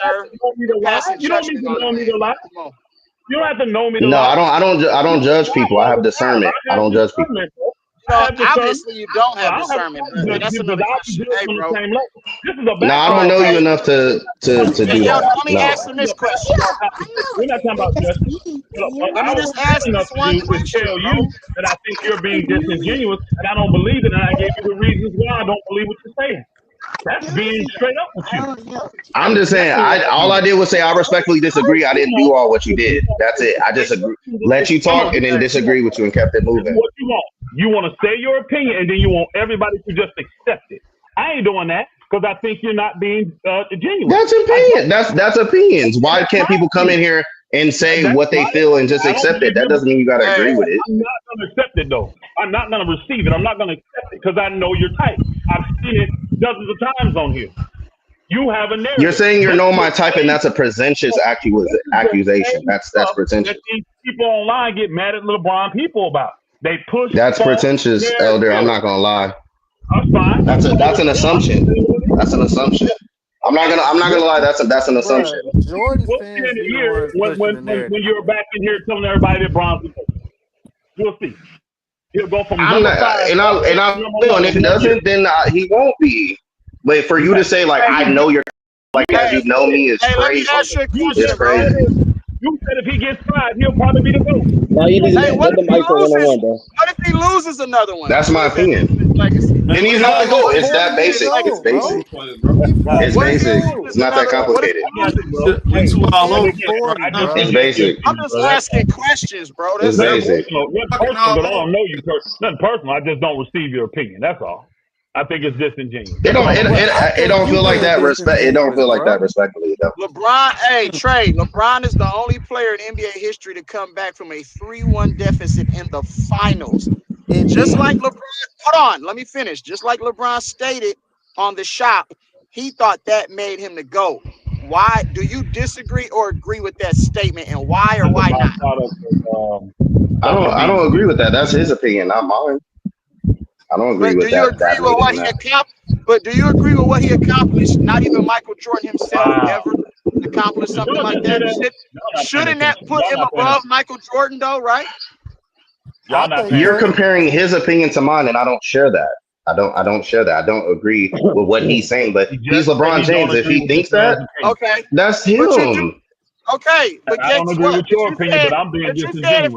You don't need to know me to lie. You don't have to know me to No, lie. I don't judge people. I have discernment. I don't judge people. Obviously, you don't have discernment, brother. That's another question. Hey, bro. No, I don't know you enough to do that. Let me ask him this question. We're not talking about justice. Let me just ask this one question, tell you that I think you're being disingenuous, and I don't believe it, and I gave you the reasons why I don't believe what you're saying. That's being straight up with you. I'm just saying, all I did was say I respectfully disagree. I didn't do all what you did. That's it. I just let you talk and then disagree with you and kept it moving. What you want? You want to say your opinion, and then you want everybody to just accept it. I ain't doing that because I think you're not being genuine. That's opinion. That's opinions. Why can't people come in here and say what they feel and just accept it? That doesn't mean you got to agree with it. I'm not going to accept it, though. I'm not going to receive it. I'm not going to accept it because I know your type. I've seen it dozens of times on here. You have a narrative. You're saying you know my type, and that's a pretentious accusation. That's pretentious. That these people online get mad at LeBron people about. They push. That's pretentious, Elder. I'm not gonna lie. That's fine. That's an assumption. That's an assumption. I'm not gonna lie. That's an assumption. Jordan We'll see in a year when you're back in here telling everybody that Bron's the coach. We'll see. He'll go from I'm not, and if he doesn't, then he won't be. But for you to say like I know you're like as you know me is crazy. It's crazy. You said if he gets 5, he'll probably be the GOAT. Now you need to let the mic for 1-on-1, bro. What if he loses another one? That's my opinion. Then he's not the GOAT. It's that basic. It's basic. It's basic. It's not that complicated. It's basic. I'm just asking questions, bro. It's basic. But I don't know you personally. Nothing personal. I just don't receive your opinion. That's all. I think it's disingenuous. It don't feel like that respect. It don't feel like that respectfully though. LeBron, hey Trey, LeBron is the only player in NBA history to come back from a 3-1 deficit in the finals. And just like LeBron, hold on, let me finish. Just like LeBron stated on the shop, he thought that made him the GOAT. Why do you disagree or agree with that statement, and why or why not? I don't agree with that. That's his opinion, not mine. I don't agree with that. But do you agree with what he accomplished? Not even Michael Jordan himself ever accomplished something like that. Shouldn't that put him above Michael Jordan, though? Right? You're comparing his opinion to mine, and I don't share that. I don't share that. I don't agree with what he's saying. But he's LeBron James. If he thinks that, okay, that's him. Okay, but I don't agree with your opinion, but I'm being disingenuous.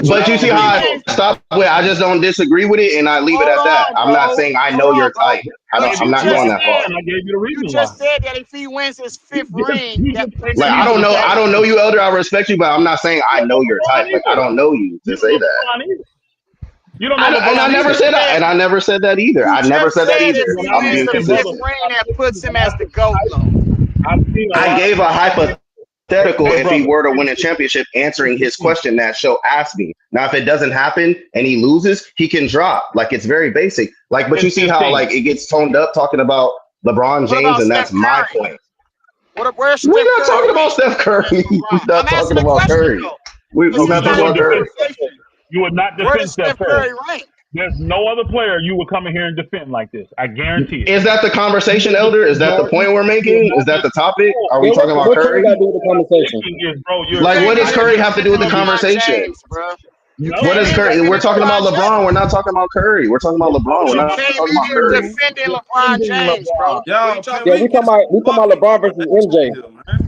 But you see how I stop with? I just don't disagree with it, and I leave it at that. I'm not saying I know your type. I'm not going that far. I gave you the reason. You just said that if he wins his 5th ring, like I don't know you, Elder. I respect you, but I'm not saying I know your type. Like I don't know you to say that. You don't know and I never said that, and I never said that either. I never said that either. I'm being consistent. That puts him as the GOAT, though. I gave a hypothetical if he were to win a championship, answering his question that show asked me. Now, if it doesn't happen and he loses, he can drop. Like it's very basic. Like, but you see how like it gets toned up talking about LeBron James, and that's my point. We're not talking about Steph Curry. We're not talking about Curry. We're not talking about Curry. You would not defend Steph Curry. There's no other player you would come in here and defend like this. I guarantee it. Is that the conversation, Elder? Is that the point we're making? Is that the topic? Are we talking about Curry? What do the conversation? Like, what does Curry have to do with the conversation? What is Curry? We're talking about LeBron. We're not talking about Curry. We're talking about LeBron. We're not talking about Curry. Defending LeBron James, bro. Yeah, we talking about LeBron versus MJ.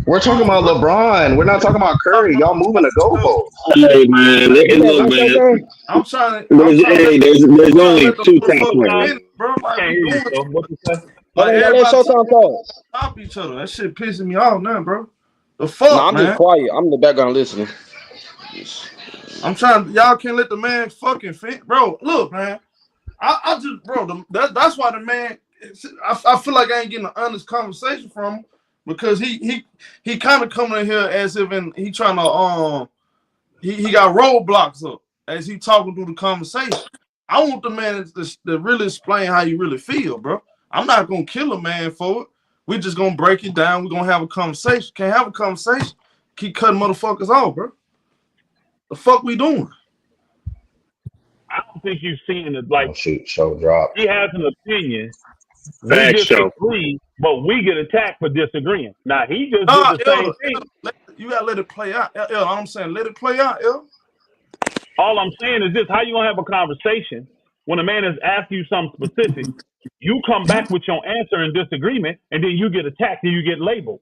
We're talking about LeBron. We're not talking about Curry. Y'all moving the goalposts. Hey man, look, man. I'm trying. There's only two top players. Bro, I can't hear you, so what you say? Like Let everybody Showtime talk. stop each other. That shit pissing me off now, bro. The fuck, No, I'm man. just quiet. I'm in the background listening. I'm trying. Y'all can't let the man fucking fit, bro. Look, man. I just, bro. That's why the man. I feel like I ain't getting an honest conversation from him because he kind of coming in here as if he trying to he got roadblocks up as he talking through the conversation. I want the man to really explain how you really feel, bro. I'm not gonna kill a man for it. We're just gonna break it down. We're gonna have a conversation. Can't have a conversation. Keep cutting motherfuckers off, bro. The fuck we doing? I don't think you've seen it. Like, Show drop. he has an opinion. Facts, We disagree, but we get attacked for disagreeing. Now he just did the same thing. You gotta let it play out. I'm saying let it play out, All I'm saying is this: how you gonna have a conversation when a man is asking you something specific? You come back with your answer in disagreement, and then you get attacked and you get labeled.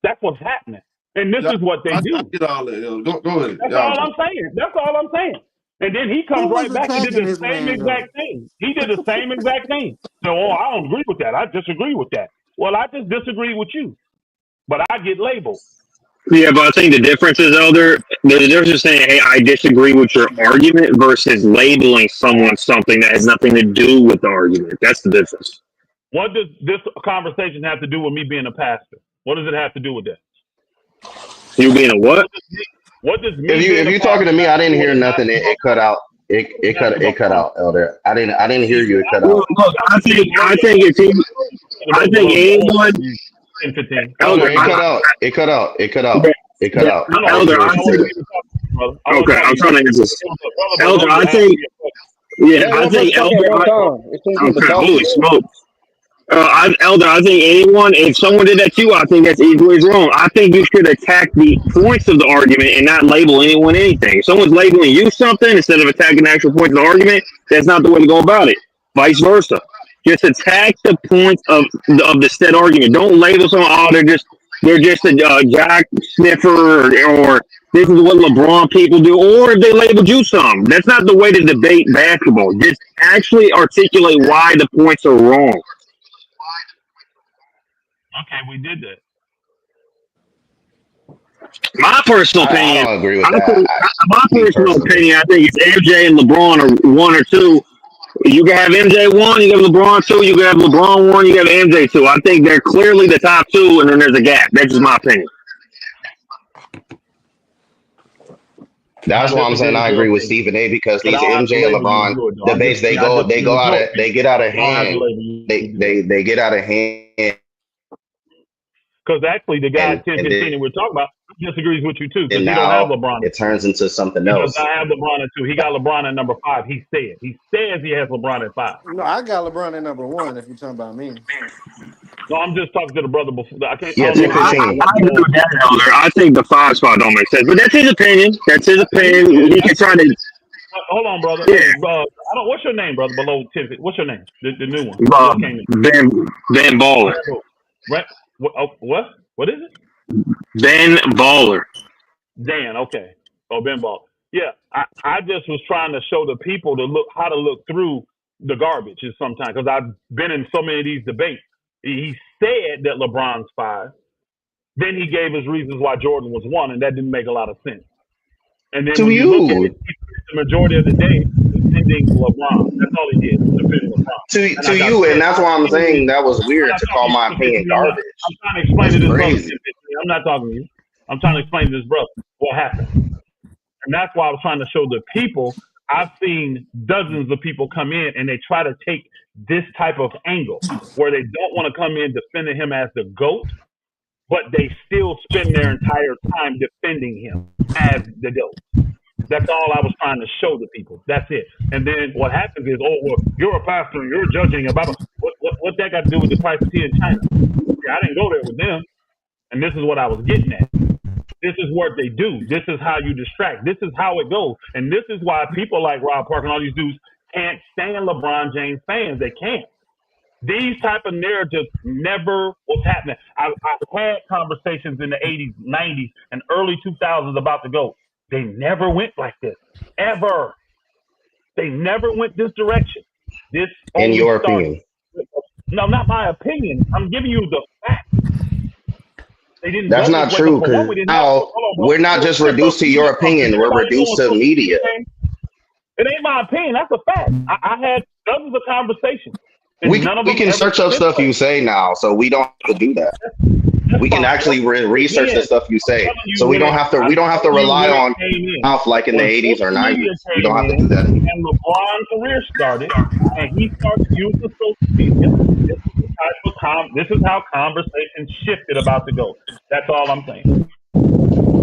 That's what's happening, and this is what they do. Get all that, Go ahead. That's all I'm saying. That's all I'm saying. And then he comes right back and did the same exact thing. He did the same exact thing. So, I don't agree with that. I disagree with that. Well, I just disagree with you, but I get labeled. Yeah, but I think the difference is, Elder, there's a difference in saying, hey, I disagree with your argument versus labeling someone something that has nothing to do with the argument. That's the difference. What does this conversation have to do with me being a pastor? What does it have to do with that? You being a what? What does me If you talking to me, I didn't hear nothing. It cut out. It cut out, Elder. I didn't hear you. It cut out. Look, I think anyone. Elder, it cut out. Elder, I think. Okay, I'm trying to answer this. Elder, I think. Yeah, I think Elder. Okay, holy smoke. Elder, I think if someone did that to you, I think that's equally wrong. I think you should attack the points of the argument and not label anyone anything. If someone's labeling you something instead of attacking the actual points of the argument, that's not the way to go about it. Vice versa. Just attack the points of the said argument. Don't label someone, they're just a jack sniffer or this is what LeBron people do, or if they labeled you some. That's not the way to debate basketball. Just actually articulate why the points are wrong. Okay, we did that. My personal opinion. I don't agree with that. My personal opinion, I think it's MJ and LeBron are 1 or 2. You can have MJ 1, you can have LeBron 2, you can have LeBron 1, you can have MJ 2. I think they're clearly the top 2, and then there's a gap. That's just my opinion. That's why I'm saying I agree with Stephen A. because these MJ and LeBron debates they get out of hand. They get out of hand. Because actually, the guy 10-15 we're talking about disagrees with you too. Because he don't have LeBron. It turns into something He else. does not have LeBron at 2. He got LeBron at number 5. He says he has LeBron at 5. No, I got LeBron at number 1. If you're talking about me. No, I'm just talking to the brother before. I can't. Yeah, 10-15. I agree with that, Elder. I think the 5 spot don't make sense, but that's his opinion. He can try to. Hold on, brother. Yeah. What's your name, brother? Below 10. What's your name? The new one. Ben Baller. What is it? Ben Baller. Dan. Okay. Oh, Ben Baller. Yeah. I just was trying to show the people how to look through the garbage sometimes because I've been in so many of these debates. He said that LeBron's 5. Then he gave his reasons why Jordan was 1, and that didn't make a lot of sense. And then when you look at it, the majority of the day defending LeBron. That's all he did, defending LeBron. To you, and that's why I'm saying that was weird to call my opinion garbage. I'm trying to explain to this brother. I'm not talking to you. I'm trying to explain to this brother what happened. And that's why I was trying to show the people. I've seen dozens of people come in and they try to take this type of angle where they don't want to come in defending him as the GOAT, but they still spend their entire time defending him as the GOAT. That's all I was trying to show the people. That's it. And then what happens is, well, you're a pastor and you're judging about what that got to do with the price of tea in China? Yeah, I didn't go there with them. And this is what I was getting at. This is what they do. This is how you distract. This is how it goes. And this is why people like Rob Parker and all these dudes can't stand LeBron James fans. They can't. These type of narratives never was happening. I've had conversations in the 80s, 90s, and early 2000s about the GOAT. They never went like this. Ever. They never went this direction. This in your opinion. No, not my opinion. I'm giving you the fact. They didn't. That's not true, because now we're not just reduced to your opinion. We're reduced to media. It ain't my opinion. That's a fact. I had dozens of conversations. We can search up stuff you say now, so we don't have to do that. We can actually research the stuff you say, so we don't have to rely on mouth like in the 80s or 90s. We don't have to do that. And LeBron's career started, and he started using social media. This is how conversations shifted about the GOAT. That's all I'm saying.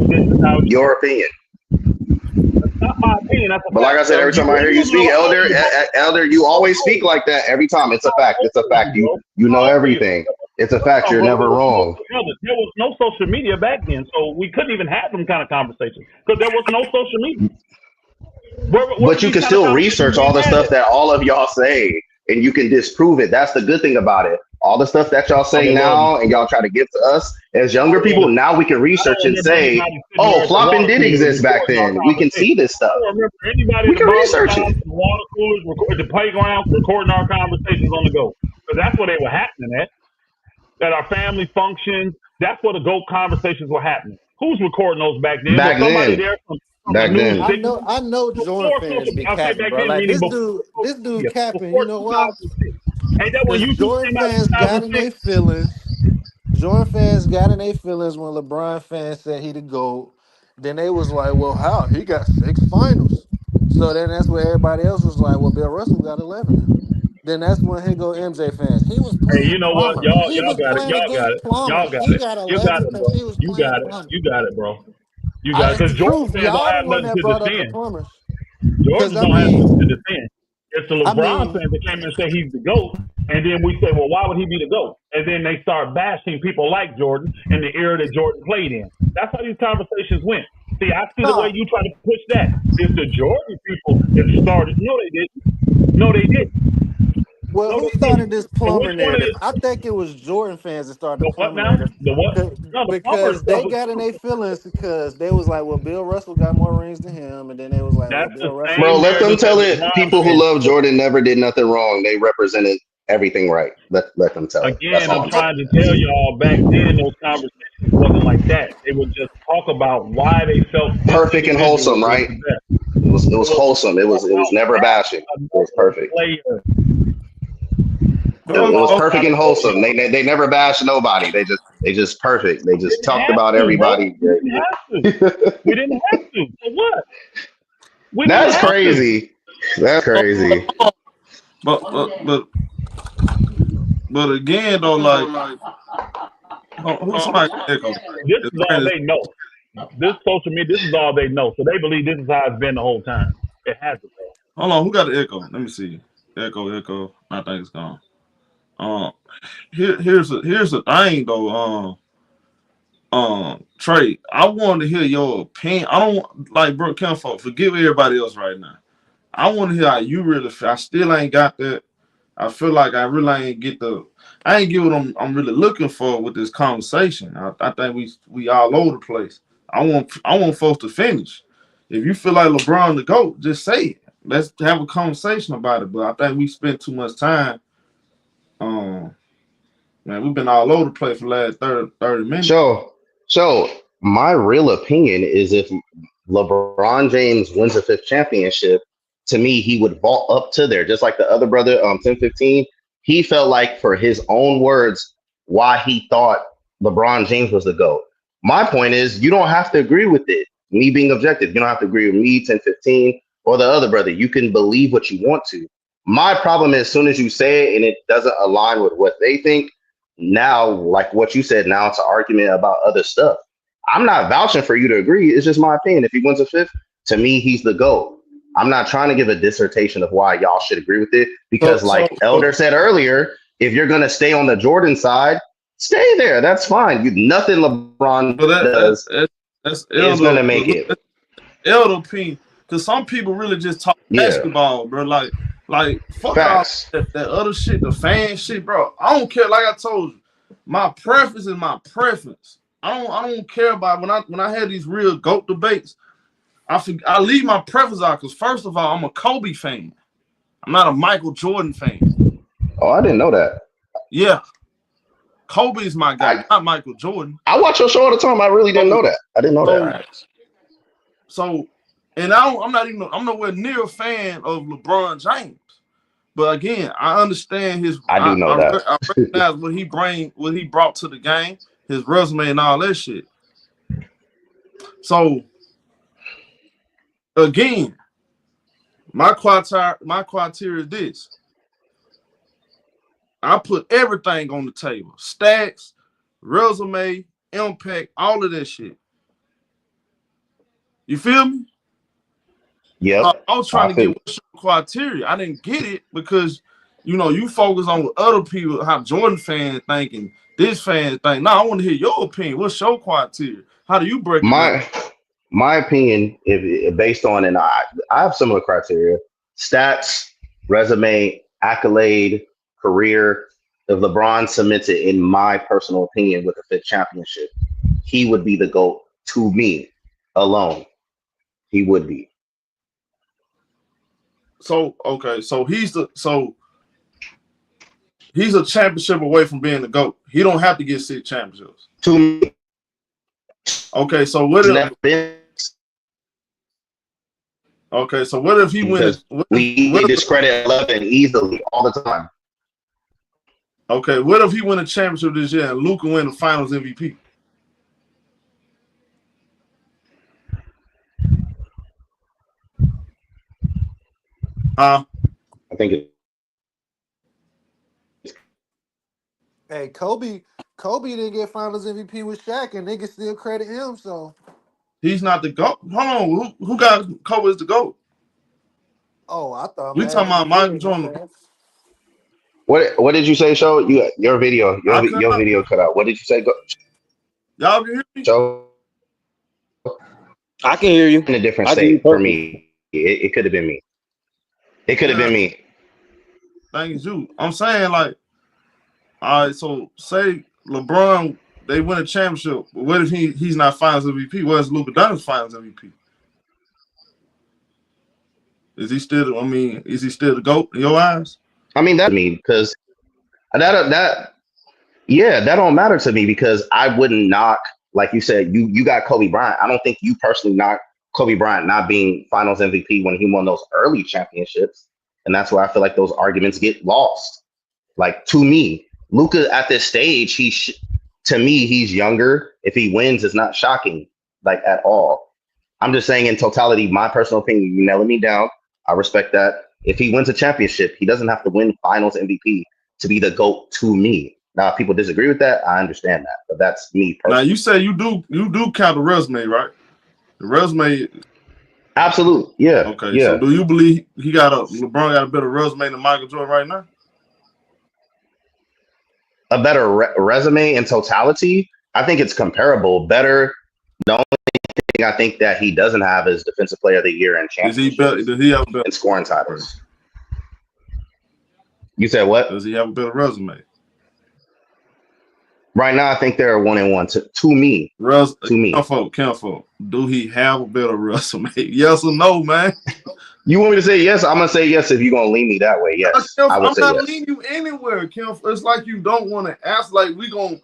This is how your opinion. That's not my opinion. That's a but like I said, every time I hear you speak, Elder, you always speak like that every time. It's a fact. It's a fact. You know everything. It's a fact. You're never wrong. There was no social media back then, so we couldn't even have them kind of conversations because there was no social media. But you can still research all the stuff that all of y'all say, and you can disprove it. That's the good thing about it. All the stuff that y'all say now and y'all try to give to us as younger people, now we can research and say, oh, flopping did exist back then. We can see this stuff. We can research it. The water coolers, the playground, recording our conversations on the go. Because that's where they were happening at. At our family functions, that's where the GOAT conversations were happening. Who's recording those back then? Back then. I know Jordan fans be capping, bro. Like this dude capping. You know what? Jordan fans got in their feelings. Jordan fans got in their feelings when LeBron fans said he the GOAT. Then they was like, well, how? He got 6 finals. So then that's where everybody else was like, well, Bill Russell got 11. Then that's when here go MJ fans. He was playing. Hey, you know Plumber. what? Y'all He was got it. playing Y'all got it. against Plumber. Y'all got He it. got You got 11 it, bro. because he was You playing got it. Plumber. You got it, bro. You got it. Because Jordan fans don't have nothing to defend. Plumbers. Jordan don't have nothing to defend. It's the LeBron fans that came in and say he's the GOAT, and then we say, well, why would he be the GOAT? And then they start bashing people like Jordan in the era that Jordan played in. That's how these conversations went. See, I see the way you try to push that. It's the Jordan people that started. No, they didn't. No, they didn't. Well, who started this plumber narrative? I think it was Jordan fans that started the plumber narrative. The what? No, the because they got in their feelings because they was like, well, Bill Russell got more rings than him, and then they was like, well, Bill Russell. Bro, let them tell it. People who love Jordan never did nothing wrong. They represented everything right. Let them tell it. Again, I'm trying to tell y'all back then those conversations wasn't like that. They would just talk about why they felt perfect and wholesome, right? It was wholesome. It was never bashing. It was perfect. It was perfect and wholesome. They never bashed nobody. They just perfect. They just talked about everybody. We didn't have to. We didn't have to. For what? That's crazy. That's crazy. But again though, like who's somebody echo? This is all they know. This social media, this is all they know. So they believe this is how it's been the whole time. It has to be. Hold on, who got the echo? Let me see. Echo. I think it's gone. Here's the thing though. Trey, I want to hear your opinion. I don't like Brooke Kemp. Forgive everybody else right now. I want to hear how you really feel. I still ain't got that. I feel like I really ain't get what I'm really looking for with this conversation. I think we all over the place. I want folks to finish. If you feel like LeBron the GOAT, just say it. Let's have a conversation about it. But I think we spent too much time. Man, we've been all over the place for the last 30 minutes. So my real opinion is if LeBron James wins a 5th championship, to me, he would vault up to there, just like the other brother, 10-15. He felt like, for his own words, why he thought LeBron James was the GOAT. My point is, you don't have to agree with it. Me being objective, you don't have to agree with me, 10-15, or the other brother. You can believe what you want to. My problem is, as soon as you say it and it doesn't align with what they think, now, like what you said, now it's an argument about other stuff. I'm not vouching for you to agree. It's just my opinion. If he wins a 5th, to me, he's the GOAT. I'm not trying to give a dissertation of why y'all should agree with it, because Elder said earlier, if you're going to stay on the Jordan side, stay there. That's fine. Nothing LeBron does That's It's elder. gonna make it. Elder opinion. Because some people really just talk basketball, bro. Like fuck Facts. all that other shit, the fan shit, bro. I don't care. Like I told you, my preference is my preference. I don't care about when I had these real GOAT debates. I leave my preference out because first of all, I'm a Kobe fan. I'm not a Michael Jordan fan. Oh, I didn't know that. Yeah. Kobe is my guy, not Michael Jordan. I watch your show all the time. I really didn't know that. I didn't know that. So, and I'm nowhere near a fan of LeBron James. But again, I understand his. I do know that. I recognize what he brought to the game, his resume and all that shit. So, again, my criteria is this. I put everything on the table: stats, resume, impact, all of that shit. You feel me? Yeah. I was trying to get what's your criteria. I didn't get it because, you focus on what other people, how Jordan fans think and this fan think. No, I want to hear your opinion. What's your criteria? How do you break it down? My opinion, if based on, and I have similar criteria: stats, resume, accolade, career. If LeBron submits it, in my personal opinion, with a fifth championship, he would be the GOAT to me alone. He would be. So okay, so he's a championship away from being the GOAT. He don't have to get 6 championships. To me. Okay, so what if he wins? We discredit 11 easily all the time. Okay, what if he win a championship this year and Luka win the Finals MVP? I think it. Hey, Kobe didn't get Finals MVP with Shaq, and niggas still credit him. So he's not the GOAT. Hold on, who got Kobe as the GOAT? Oh, I thought we talking about Michael Jordan. What did you say, Show? Your video cut out. What did you say? Y'all can hear me? Show. I can hear you. In a different state for me. It could have been me. It could have been me. Thank you. I'm saying, like, all right, so say LeBron, they win a championship. But what if he's not Finals MVP? What is Luka Doncic Finals MVP? Is he still the GOAT in your eyes? I mean, that me because that don't matter to me because I wouldn't knock, like you said, you got Kobe Bryant. I don't think you personally knock Kobe Bryant not being Finals MVP when he won those early championships. And that's where I feel like those arguments get lost. Like, to me, Luka at this stage, to me, he's younger. If he wins, it's not shocking, like, at all. I'm just saying in totality, my personal opinion, you nailing me down. I respect that. If he wins a championship, he doesn't have to win Finals MVP to be the GOAT to me. Now, if people disagree with that, I understand that, but that's me personally. Now, you say you do count the resume, right? The resume. Absolutely, yeah. Okay, yeah. So do you believe LeBron got a better resume than Michael Jordan right now? A better resume in totality? I think it's comparable. Better. The only thing I think that he doesn't have is Defensive Player of the Year and championships. Does he have a better and scoring titles? You said what? Does he have a better resume? Right now, I think they're 1-1 to me. To me. Careful. Do he have a better resume? Yes or no, man? You want me to say yes? I'm gonna say yes if you're gonna lean me that way. Yes, I would I'm say not yes. leaning you anywhere, Kim. It's like you don't want to ask. Like I'm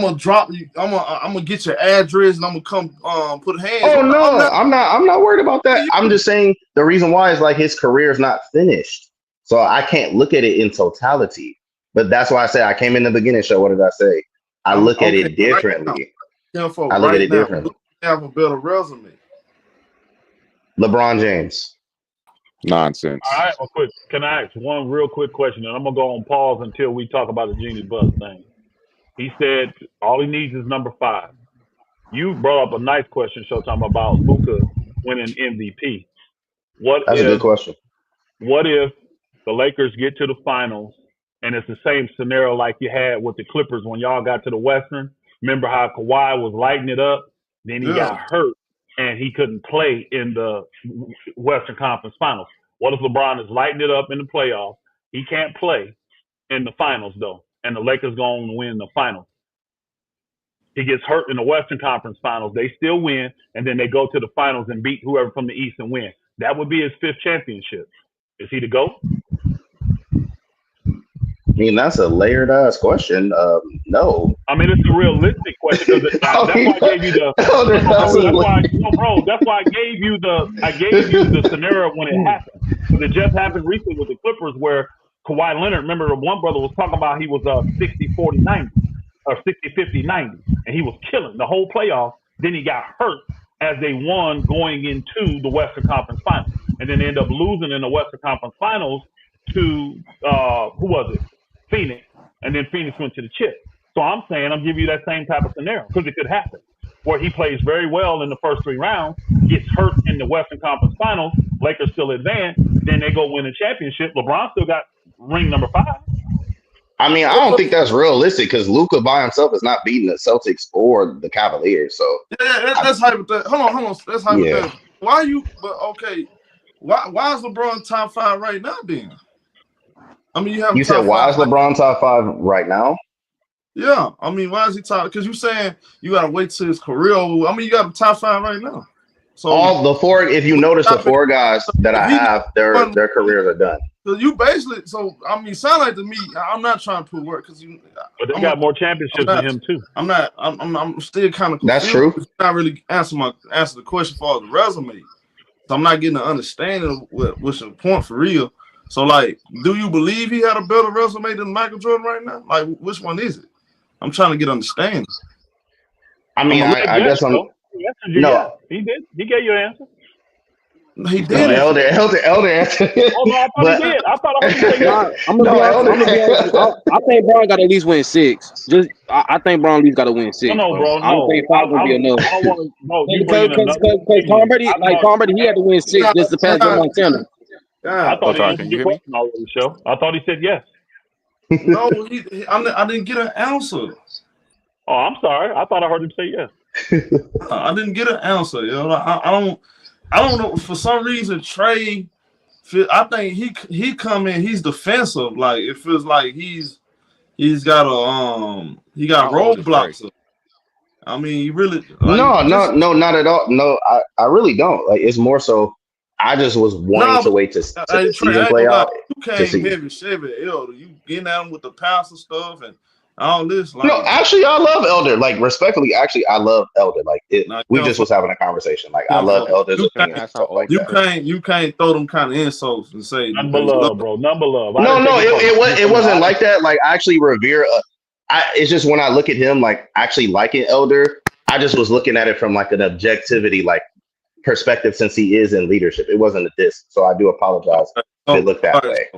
gonna drop you. I'm gonna get your address and I'm gonna come put hands. Oh no, I'm not worried about that. I'm just saying the reason why is like his career is not finished, so I can't look at it in totality. But that's why I said I came in the beginning show. What did I say? I look at it differently. I look at it differently. Have a better resume. LeBron James. Nonsense. All right, well, quick. Can I ask one real quick question? And I'm gonna go on pause until we talk about the Jeanie Buss thing. He said all he needs is number 5. You brought up a nice question, Showtime, about Luka winning MVP. That's a good question. What if the Lakers get to the finals and it's the same scenario like you had with the Clippers when y'all got to the Western? Remember how Kawhi was lighting it up? Then he got hurt, and he couldn't play in the Western Conference Finals. What if LeBron is lighting it up in the playoffs? He can't play in the finals, though, and the Lakers going to win the finals. He gets hurt in the Western Conference Finals. They still win, and then they go to the finals and beat whoever from the East and win. That would be his 5th championship. Is he the GOAT? I mean, that's a layered ass question. No. I mean, it's a realistic question because that's why I gave you the. That's why I gave you the scenario when it happened. Because it just happened recently with the Clippers where Kawhi Leonard. Remember, one brother was talking about he was 60-40-90 or 60-50-90, and he was killing the whole playoff. Then he got hurt as they won going into the Western Conference Finals, and then they ended up losing in the Western Conference Finals to who was it? Phoenix, and then Phoenix went to the chip. So I'm saying I'm giving you that same type of scenario because it could happen where he plays very well in the first 3 rounds, gets hurt in the Western Conference Finals, Lakers still advance, then they go win a championship. LeBron still got ring number 5. I mean, I don't think that's realistic because Luka by himself is not beating the Celtics or the Cavaliers. So that's hypothetical. Hold on. That's hypothetical. Yeah. Why you? But okay, why is LeBron top 5 right now? Then I mean, you said why is LeBron top 5 right now? Yeah, I mean, why is he top? Because you saying you gotta wait till his career. I mean, you got him top 5 right now. So all the 4, if you notice the 4 guys that I have, their careers are done. So you basically, I mean, sound like to me. I'm not trying to put work because you. But they got more championships than him too. I'm still kind of confused. That's true. It's not really answer the question for the resume. So I'm not getting an understanding of what's the point for real. So like, do you believe he had a better resume than Michael Jordan right now? Like, which one is it? I'm trying to get understanding. I mean, I guess I'm. No, he did. He gave you an answer. He did. Elder answer. Oh no, I thought he did. I thought I heard you say yes. I'm gonna be honest. I think Brown got to at least win 6. I think Brown at least got to win 6. No, bro. I don't think 5 will be enough. Because Tom Brady, he had to win 6 just to pass Montana. I thought he answered your question already, show. I thought he said yes. No, I didn't get an answer. Oh, I'm sorry. I thought I heard him say yes. I didn't get an answer. You know, I don't know. For some reason, Trey, I think he come in. He's defensive. Like it feels like he's got roadblocks. I mean, he really no, not at all. No, I really don't. Like it's more so. I just was wanting to wait to the season play out. You came heavy, Chevy, Elder. You getting at him with the pass and stuff and all this. Like, no, actually, I love Elder. Like respectfully, actually, I love Elder. Like we just was having a conversation. Like I love Elder's opinion. You can't throw them kind of insults and say number love, bro. Number love. No, it wasn't like that. Like I actually revere. It's just when I look at him, like actually liking Elder, I just was looking at it from like an objectivity, like perspective since he is in leadership. It wasn't a diss, so I do apologize if it looked that way.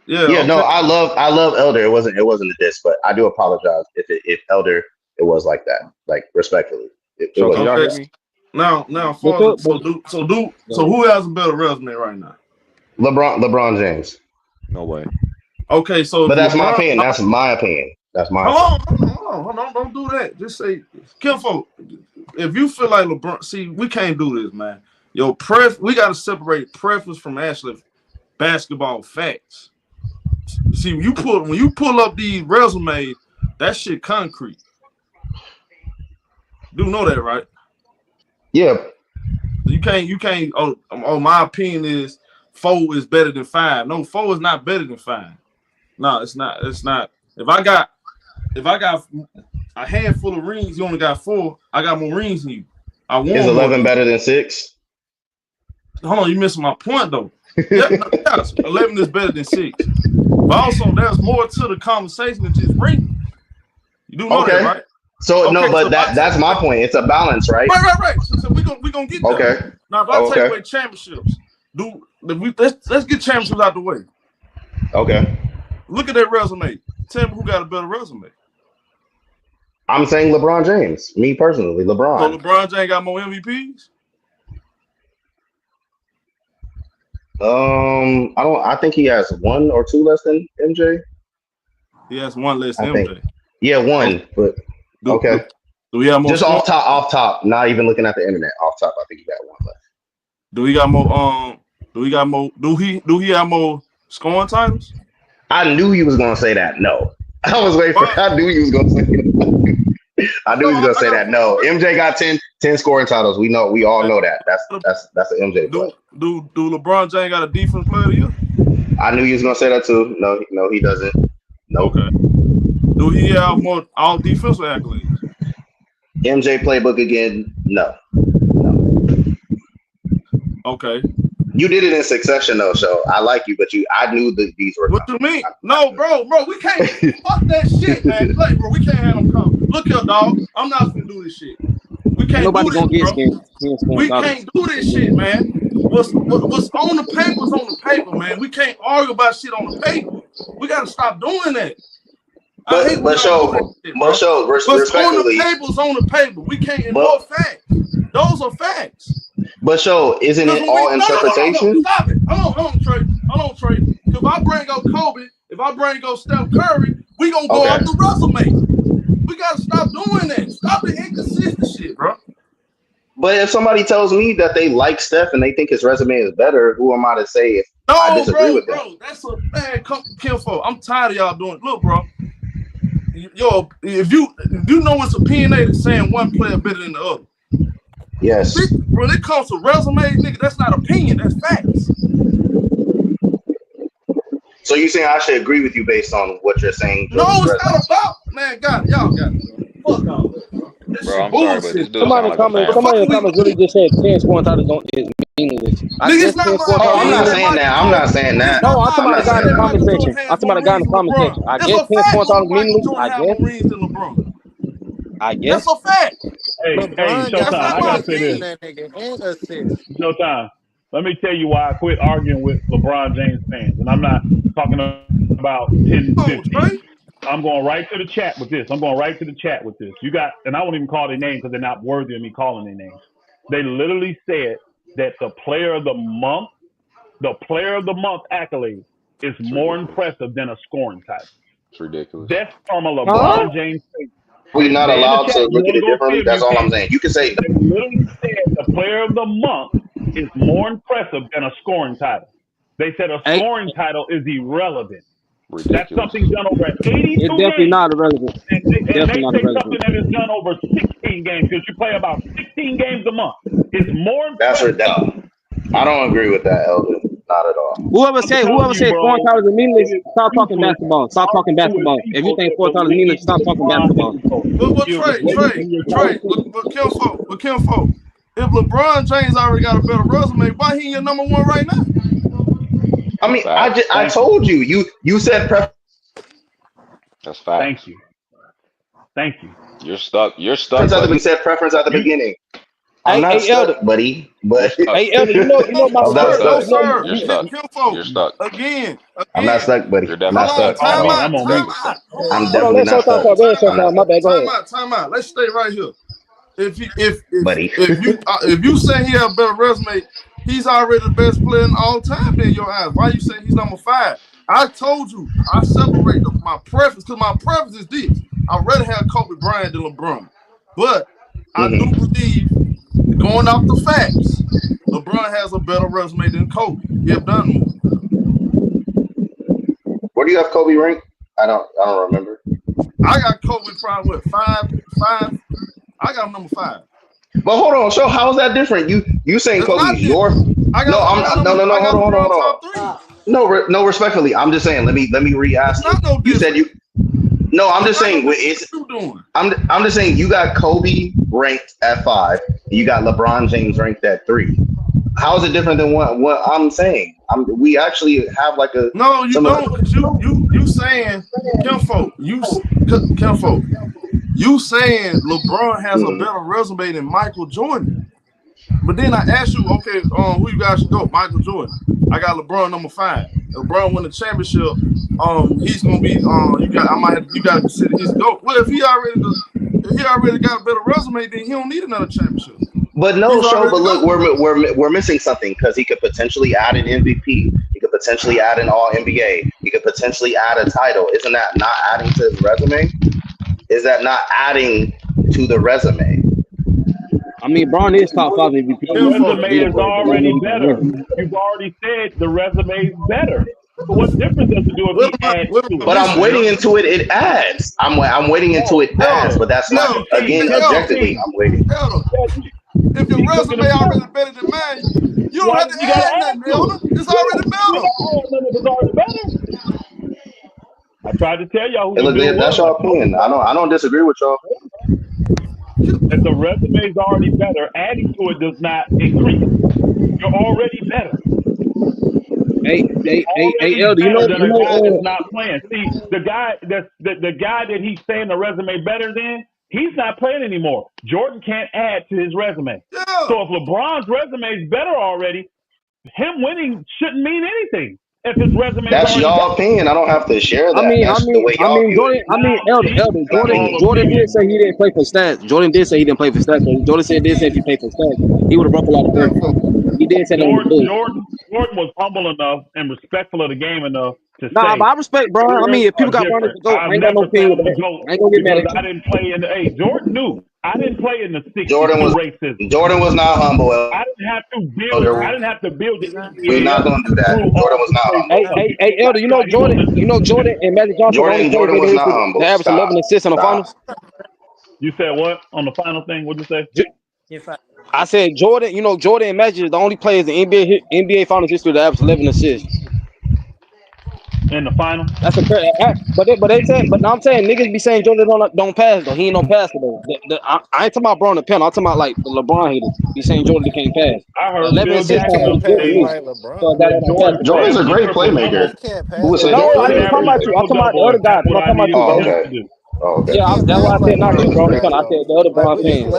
Yeah, okay. No, I love Elder. It wasn't a diss, but I do apologize if Elder it was like that, like respectfully. It wasn't. Okay. Now, so who has a better resume right now? LeBron James. No way. Okay, so but that's my opinion. That's my opinion. That's my. Hold on, don't do that. Just say, Kimfo, if you feel like LeBron, see, we can't do this, man. We got to separate preference from actually basketball facts. See, when you pull up these resumes, that shit concrete. Do know that, right? Yeah. You can't. Oh, my opinion is 4 is better than 5. No, 4 is not better than 5. No, it's not. It's not. If I got a handful of rings, you only got 4. I got more rings than you. Is 11 better than 6? Hold on, you missing my point though. Yes, 11 is better than 6. But also, there's more to the conversation than just rings. You do know that, right? So that's my point. It's a balance, right? Right. So we gonna get there. Okay. Now, if I take away championships, let's get championships out the way. Okay. Look at that resume. Tell me who got a better resume. I'm saying LeBron James. Me personally, LeBron. So LeBron James got more MVPs? I think he has 1 or 2 less than MJ. He has 1 less than MJ. Yeah, 1. But okay. Do we have more? Just off top, not even looking at the internet. Off top, I think he got one left. Do we got more? Do he have more scoring titles? I knew he was gonna say that. No, I was waiting for. I knew he was gonna say that. I knew he was gonna say that. No, MJ got 10 scoring titles. We all know that. That's an MJ play. Do LeBron James got a defense player of the year? I knew he was gonna say that too. No, he doesn't. Nope. Okay. Do he have more all defensive accolades? MJ playbook again? No. Okay. You did it in succession though, so I like you, but I knew that these were. What you mean? No, bro, we can't fuck that shit, man. Like, bro, we can't have them come. Look here, dog. I'm not gonna do this shit. We can't Nobody do this, gonna get bro. We can't do this shit, man. What's on the paper is on the paper, man. We can't argue about shit on the paper. We gotta stop doing that. But what's respectfully, on the paper is on the paper. We can't ignore facts. Those are facts. But isn't it all interpretation? Stop it. Hold on, Trey. If I bring up Kobe, if I bring up Steph Curry, we gonna go off the resume. We gotta stop doing that. Stop the inconsistent shit, bro. But if somebody tells me that they like Steph and they think his resume is better, who am I to say if I disagree with them? Bro, that's a bad kinfolk. I'm tired of y'all doing it. Look, bro. Yo, if you know it's opinionated that's saying one player better than the other. Yes. When it comes to resumes, nigga, that's not opinion, that's facts. So you saying I should agree with you based on what you're saying? No, it's not about, man, y'all got it. Fuck all that, bro. Bro, I'm sorry, but this dude Somebody in the comments really just said 10 scoring titles is meaningless. Nigga, I'm not saying that. I'm not saying that. No, I'm talking about the guy in the comment section. I'm talking about the guy in the comment section. I guess 10 scoring titles meaningless. I guess. That's a fact. Hey, Showtime, I gotta say this. Showtime. Let me tell you why I quit arguing with LeBron James fans. And I'm not talking about 10, 15. I'm going right to the chat with this. You got, and I won't even call their name because they're not worthy of me calling their names. They literally said that the player of the month accolade is more impressive than a scoring title. It's ridiculous. That's from a LeBron James face. We're not allowed to look at it differently. That's all I'm saying. You can say they literally said the player of the month is more impressive than a scoring title. They said a scoring title is irrelevant. Ridiculous. That's something done over 82 It's definitely games. not irrelevant. And they say something that is done over 16 games because you play about 16 games a month. It's more impressive. That's ridiculous. I don't agree with that, Elvin. Not at all. Whoever said scoring titles is meaningless, stop talking basketball. Stop talking basketball. If you think scoring titles is meaningless, stop talking basketball. But Kinfolk, if LeBron James already got a better resume, why he your number one right now? I mean, I told you. You said preference. That's fact. Thank you. You're stuck. You said preference at the beginning. I'm not stuck, buddy. But hey, Elder, you know my sir. You're stuck. Again. I'm not stuck, buddy. You're definitely stuck. I'm definitely not stuck. Time out. Let's stay right here. If you say he have a better resume, he's already the best player in all time in your eyes. Why you say he's number 5? I told you I separate my preference because my preference is this. I'd rather have Kobe Bryant than LeBron, but I do believe, going off the facts, LeBron has a better resume than Kobe. He have done more. Where do you have Kobe ranked? I don't remember. I got Kobe probably what 5. I got him number 5. But hold on, so how is that different? You saying Kobe's your? No, hold on. No, respectfully, I'm just saying. Let me re-ask you. You said you. No, I'm just saying. I'm just saying you got Kobe ranked at 5. And you got LeBron James ranked at 3. How is it different than what I'm saying? We actually have like a. No, you don't. You saying Kinfolk. Kinfolk. You saying LeBron has a better resume than Michael Jordan. But then I asked you, okay, who you guys should go? Michael Jordan. I got LeBron number 5. LeBron win the championship. He's gonna be. You got to consider his GOAT. Well, if he already got a better resume, then he don't need another championship. But look, we're missing something because he could potentially add an MVP. He could potentially add an All NBA. He could potentially add a title. Isn't that not adding to his resume? Is that not adding to the resume. I mean, Bron is top 5 MVP. The resume is already better. You've already said the resume is better. So what difference does it do if he adds to it? But I'm waiting into it. It adds. I'm waiting into it adds. But that's not again objectively. I'm waiting. If your resume already better than mine, you don't have to add nothing, Elder. It's already better. I tried to tell y'all who Hey, look, that's your opinion. I don't disagree with y'all. If the resume is already better, adding to it does not increase. You're already better. Hey, Elder, you know, that's not playing. See, the guy that he's saying the resume better than, he's not playing anymore. Jordan can't add to his resume. Yeah. So if LeBron's resume is better already, him winning shouldn't mean anything. If his resume that's your opinion. I don't have to share that. Jordan did say he didn't play for stats. Jordan did say he didn't play for stats. Jordan said if he played for stats, he would have broke a lot of records. He did say Jordan was humble enough and respectful of the game enough to say. Nah, but I respect Bron. I mean, if people got Bron to go, I ain't got no opinion with that. I ain't gonna get mad at you. I didn't play in the. Hey, Jordan knew. I didn't play in the 60s. Racism. Jordan was not humble. I didn't have to build. I didn't have to build it. We're not gonna do that. Jordan was not humble. Hey, Elder, you know Jordan and Magic Johnson. Jordan was not humble. They averaged 11 assists on the finals. You said what on the final thing? What'd you say? I said Jordan. You know Jordan and Magic are the only players in NBA Finals history that averaged 11 assists. In the final, that's a crazy. But I'm saying niggas be saying Jordan don't pass though. He ain't no passer though. I ain't talking about Bron the pen. I'm talking about like the LeBron haters. Be saying Jordan can't pass. I heard 11 assists on Jordan's a great playmaker. Who was saying? No, I didn't talk about you. I'm talking about the other guys. I'm talking about you. Okay. Yeah, that's why I said not you, bro. I said the other Bron fans.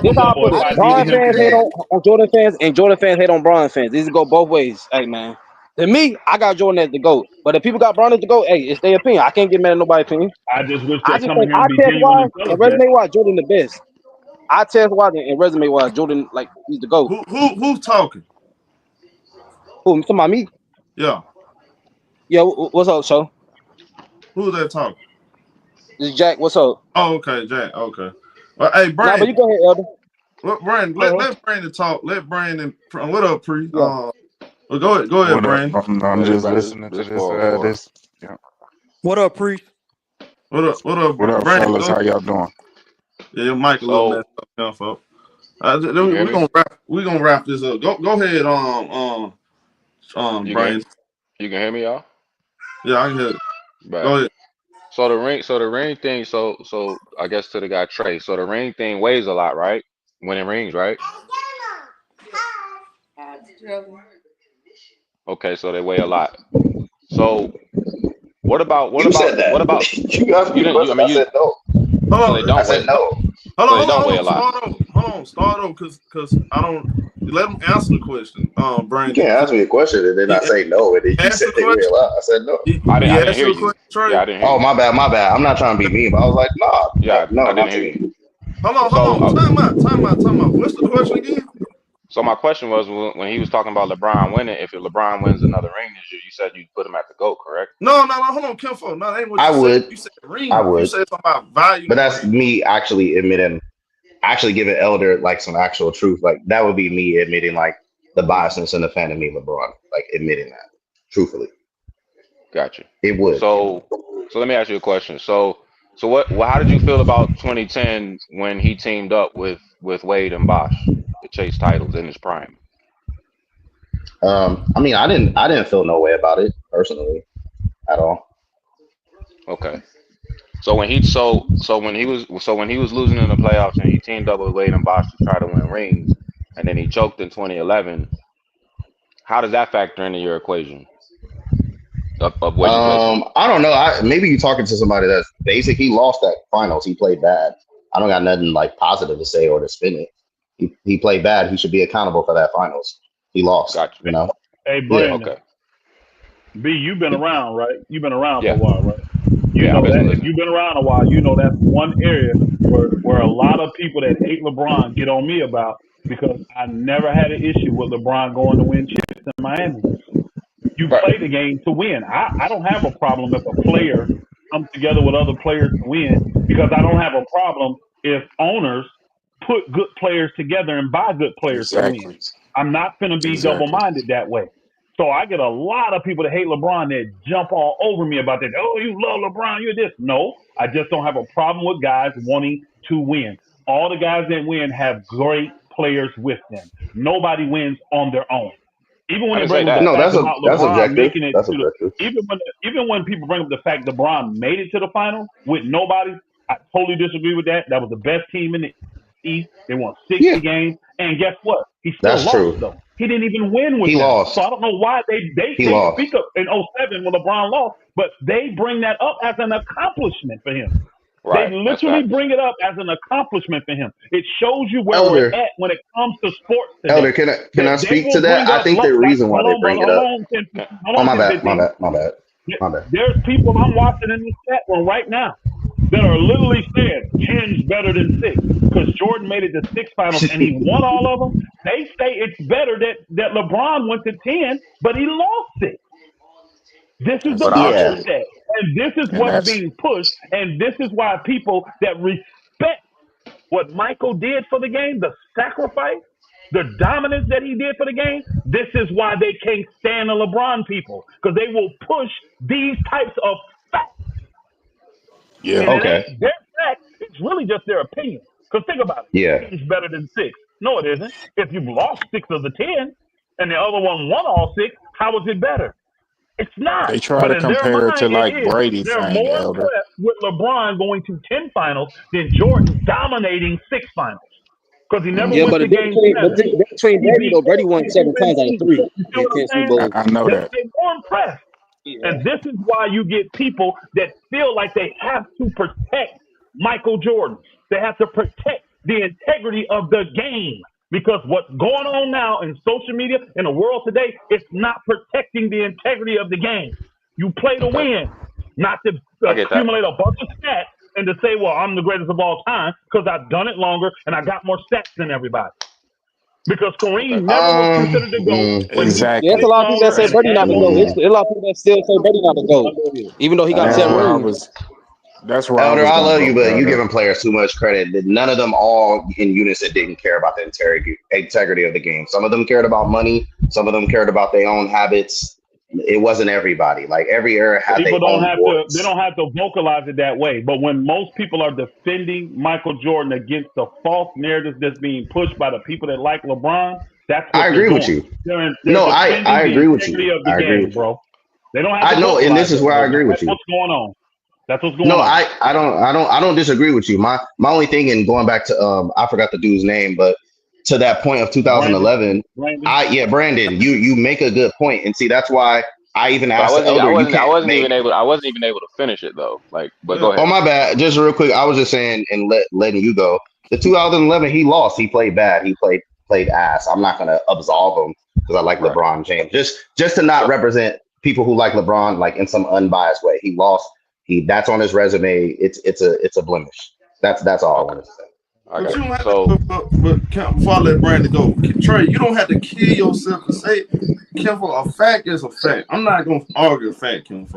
This how I put it. Bron fans hate on Jordan fans, and Jordan fans hate on Bron fans. These go both ways. Hey, man. To me, I got Jordan as the GOAT. But if people got Bron as the GOAT, hey, it's their opinion. I can't get mad at nobody's opinion. I just wish I just think I test wise and resume wise, Jordan the best. I test wise and resume wise, Jordan like he's the GOAT. Who's talking? Who? You talking about me? Yeah. Yeah. What's up, Show? Who's that talking? This is Jack. What's up? Oh, okay, Jack. Okay. Well, hey, Brandon. Nah, but you go ahead, Elder. Well, Brandon, let Brandon talk. Let Brandon. What up, Pre? Yeah. Well, go ahead, Brandon. I'm just listening to this. Yeah. What up, Priest? What up, Brandon? Fellas? How y'all doing? Yeah, Mike a little messed up, folks. We gonna wrap this up. Go ahead, Brandon. You can hear me, y'all? Yeah, I can hear you. Right. Go ahead. So the ring thing. So I guess to the guy Trey. So the ring thing weighs a lot, right? Winning rings, right? Okay, so they weigh a lot. So what about you asked me a question. I said no. So they don't weigh. No. Hold on. Start over, because I don't let them answer the question. Brandon. You can't ask me a question and then I say no, and then you said they weigh a lot. I said no. I didn't hear you. Yeah, I didn't hear you. My bad. I'm not trying to be mean, but I was like, nah. Yeah, no, I didn't hear you. Hold on. Time out. What's the question again? So my question was when he was talking about LeBron winning, if LeBron wins another ring this year, you said you'd put him at the GOAT, correct? No, hold on, Kimfo. No, that ain't what you said. Would. You said ring. I would. You said something about value. But that's me actually giving Elder like some actual truth. Like that would be me admitting like the biasness and the fan of me, LeBron, like admitting that truthfully. Gotcha. It would. So let me ask you a question. So how did you feel about 2010 when he teamed up with Wade and Bosh to chase titles in his prime? I mean, I didn't feel no way about it personally at all. Okay. So when he was losing in the playoffs and he teamed up with Wade and Bosh to try to win rings, and then he choked in 2011, how does that factor into your equation? Of what I don't know. Maybe you're talking to somebody that's basic. He lost that finals. He played bad. I don't got nothing like positive to say or to spin it. He played bad. He should be accountable for that finals. He lost. Gotcha. You know. Hey, Brandon. Yeah, okay. B, you've been around, right? You've been around for Yeah. a while, right? You know that if you've been around a while, you know that's one area where a lot of people that hate LeBron get on me about, because I never had an issue with LeBron going to win chips in Miami. You play the game to win. I don't have a problem if a player come together with other players to win, because I don't have a problem if owners put good players together and buy good players to win. Exactly. I'm not going to be Exactly. double-minded that way. So I get a lot of people that hate LeBron that jump all over me about that. Oh, you love LeBron, you're this. No, I just don't have a problem with guys wanting to win. All the guys that win have great players with them. Nobody wins on their own. Even when I they didn't say bring up that. the No, fact about that's LeBron objective. making it That's to objective. even when people bring up the fact LeBron made it to the final with nobody, I totally disagree with that. That was the best team in the East. They won 60 Yeah, games, and guess what? He still that's lost true. though. He didn't even win with He them. So lost. I don't know why they He lost. speak up in 07 when LeBron lost, but they bring that up as an accomplishment for him. Right. They That's literally facts. bring it up as an accomplishment for him. It shows you where we're Elder, at when it comes to sports Elder, today. can I They speak to will that? bring I up think the reason why hold they on, bring brother. it Hold up. on, 10, hold Oh, on, my 10, bad, 15. my bad. There's people I'm watching in the chat room right now that are literally saying 10's better than 6 because Jordan made it to 6 finals and he won all of them. They say it's better that LeBron went to 10, but he lost it. This is the But Yeah. mindset, and this is And what's that's being pushed, and this is why people that respect what Michael did for the game, the sacrifice, the dominance that he did for the game, this is why they can't stand the LeBron people, because they will push these types of facts. yeah. And it Okay. ain't their facts, it's really just their opinion. Because think about it. Yeah. 10's better than 6. No, it isn't. If you've lost 6 of the 10 and the other one won all 6, how is it better? It's not. They try But to in their compare it to mind, it like is. Brady They're thing, more Elder. impressed with LeBron going to 10 finals than Jordan dominating 6 finals. Because he never Mm-hmm. Yeah, went but to the game difference 7. between He Brady beat though, Brady won every 7 single times out of team. 3 You see in what I'm 10 Super saying? Bowls. I know that. They're more impressed. And this is why you get people that feel like they have to protect Michael Jordan. They have to protect the integrity of the game. Because what's going on now in social media, in the world today, it's not protecting the integrity of the game. You play to okay, win, not to I get that. accumulate a bunch of stats and to say, well, I'm the greatest of all time because I've done it longer and I got more stats than everybody. Because Okay. Kareem never was considered the GOAT when he Yeah, it's Exactly. a played lot of people that longer say and Brady had not the more GOAT. It's stats. a lot of people that still say Brady not the GOAT, even though he got 10 That's where I rings. was. That's where I Elder, was I gonna love you, go, but you Elder. giving players too much credit. That none of them all in unison didn't care about the integrity of the game. Some of them cared about money. Some of them cared about their own habits. It wasn't everybody. Like every era had their People don't own have to. They voice. don't have to vocalize it that way. But when most people are defending Michael Jordan against the false narratives that's being pushed by the people that like LeBron, that's I what they're agree with doing. you. They're No, I defending the agree with integrity you. of the I agree game, with you. bro. They don't have I to know, and vocalize this is that where I way. agree with That's you. what's going on. That's what's No, going on. I don't disagree with you. My only thing in going back to I forgot the dude's name, but to that point of Brandon. 2011, Brandon, you make a good point, and see that's why I even But asked the elder. You I can't wasn't make. even able. I wasn't even able to finish it though. Like, but go Oh ahead. my bad. Just real quick, I was just saying and letting you go. The 2011, he lost. He played bad. He played ass. I'm not gonna absolve him because I like Right. LeBron James. Just to not represent people who like LeBron like in some unbiased way. He lost. That's on his resume. It's a blemish. That's all I Okay. wanted to say. I But got you you. don't have So to, before I let Brandon go, Trey, you don't have to kill yourself and say, Kim, a fact is a fact. I'm not gonna argue a fact, Kim.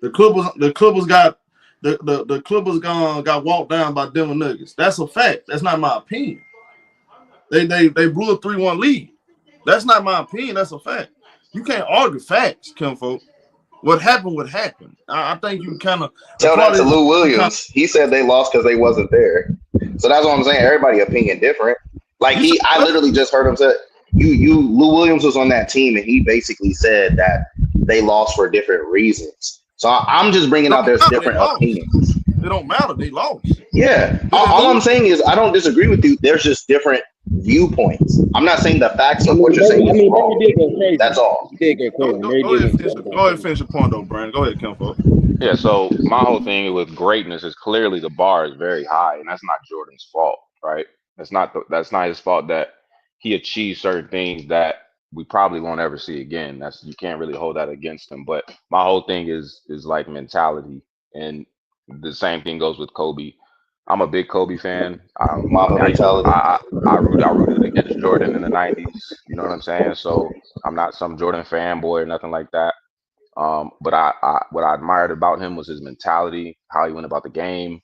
The Clippers got the Clippers got walked down by Denver Nuggets. That's a fact. That's not my opinion. They blew a 3-1 lead. That's not my opinion. That's a fact. You can't argue facts, Kim. What happened would happen. I think you kind of the Tell that part to is Lou you kind Williams. He said they lost because they wasn't there. So that's what I'm saying. Everybody opinion different. Like of I literally just heard him say Lou Williams was on that team and he basically said that they lost for different reasons. So I'm just bringing out there's different opinions. It don't matter. They lost. Yeah. All I'm saying is I don't disagree with you. There's just different viewpoints. I'm not saying the facts of what you're saying is wrong. Brady did go crazy. That's all. He did go crazy. Go ahead and finish your point though, Brandon. Go ahead, Kim. yeah. So my whole thing with greatness is clearly the bar is very high, and that's not Jordan's fault, right? That's not his fault that he achieved certain things that we probably won't ever see again. You can't really hold that against him. But my whole thing is like mentality, and the same thing goes with Kobe. I'm a big Kobe fan. Mamba mentality. I rooted against Jordan in the '90s. You know what I'm saying? So I'm not some Jordan fanboy or nothing like that. But what I admired about him was his mentality, how he went about the game.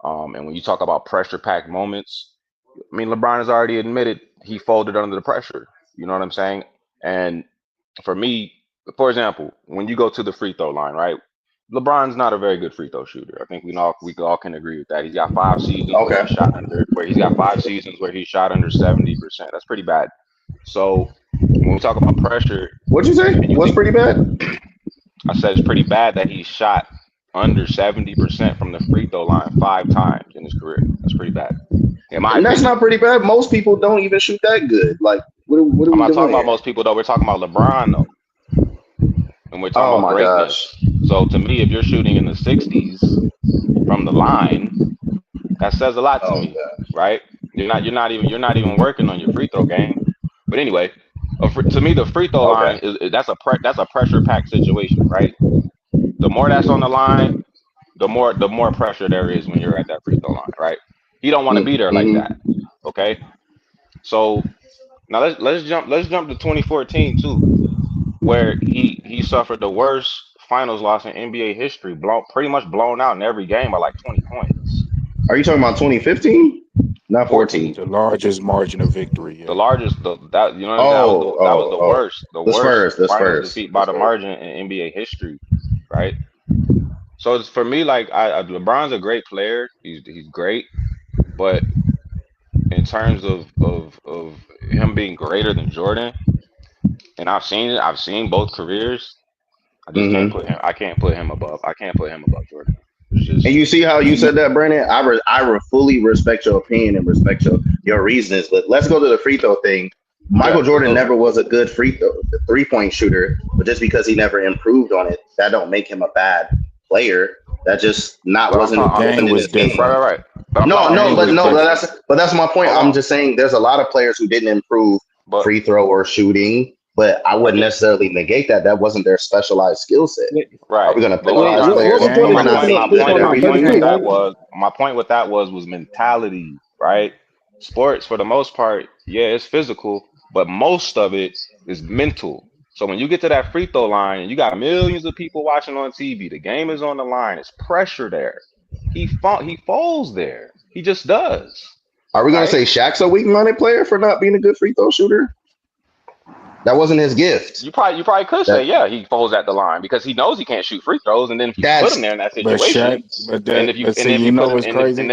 And when you talk about pressure-packed moments, I mean, LeBron has already admitted he folded under the pressure. You know what I'm saying? And for me, for example, when you go to the free throw line, right? LeBron's not a very good free throw shooter. I think we all can agree with that. He's got 5 seasons where Okay. he shot under 70%. That's pretty bad. So when we talk about pressure, What'd you say? What's pretty bad? I said it's pretty bad that he shot under 70% from the free throw line 5 times in his career. That's pretty bad. And that's not pretty bad. Most people don't even shoot that good. Like, what are we I'm not doing talking about here? most people though. We're talking about LeBron though, and we're talking about greatness. So to me, if you're shooting in the 60s from the line, that says a lot to me, right? You're not even working on your free throw game. But anyway, to me, the free throw line that's a pressure packed situation, right? The more that's on the line, the more pressure there is when you're at that free throw line, right? He don't want to be there like that. Okay. So now let's jump to 2014 too, where he suffered the worst finals loss in NBA history, pretty much blown out in every game by like 20 points. Are you talking about 2015? Not 14. The largest margin of victory. Yeah. The largest, that was the worst. The worst finals defeat by the margin in NBA history, right? So it's, for me, like LeBron's a great player. He's great, but in terms of him being greater than Jordan, and I've seen both careers. I just can't put him. I can't put him above Jordan. And you see how you said that, Brandon? I fully respect your opinion and respect your reasons. But let's go to the free throw thing. Michael Jordan never was a good free throw 3-point shooter, but just because he never improved on it, that don't make him a bad player. That just wasn't in his game. Right. But that's my point. I'm just saying there's a lot of players who didn't improve free throw or shooting, but I wouldn't necessarily negate that. That wasn't their specialized skill set. Right. Are we going to penalize players? My point with that was mentality, right? Sports, for the most part, yeah, it's physical, but most of it is mental. So when you get to that free throw line and you got millions of people watching on TV, the game is on the line, it's pressure there. He falls there. He just does. Are we going to say Shaq's a weak-minded player for not being a good free throw shooter? That wasn't his gift. You probably could say, yeah, he falls at the line because he knows he can't shoot free throws, and then if you put him there in that situation, and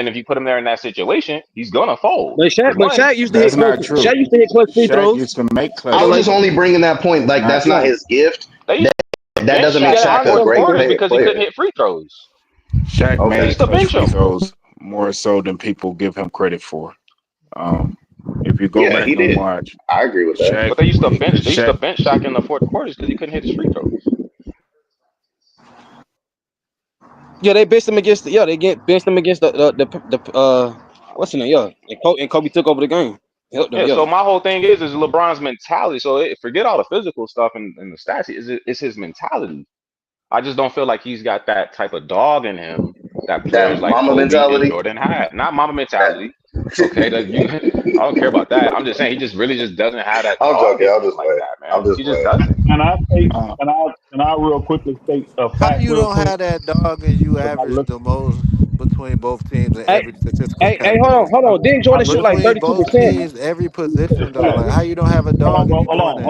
if you put him there in that situation, he's gonna fold. But Shaq used to hit clutch. Shaq used to hit clutch free throws. Used to make clutch. I was just only bringing that point. Like that's not his gift. That doesn't make Shaq a great player because he couldn't hit free throws. Shaq made clutch free throws more so than people give him credit for. If you go back and watch, I agree with that. But they used to bench Shaq in the fourth quarters because he couldn't hit his free throws. Yeah, they benched him against the what's his name? Yeah, and Kobe took over the game. So my whole thing is LeBron's mentality. So forget all the physical stuff and the stats. It's his mentality. I just don't feel like he's got that type of dog in him that players like mama Kobe mentality. and Jordan had. Not mama mentality. Okay, I don't care about that. I'm just saying he just doesn't have that. I'm joking. I'll just like that, man. I'll just he just doesn't. And I real quickly state a fact. How you don't have that dog and you average the most between both teams in every statistical Hey, hold on. Didn't Jordan shoot like 32%? Every position though. Like how you don't have a dog? Hold on,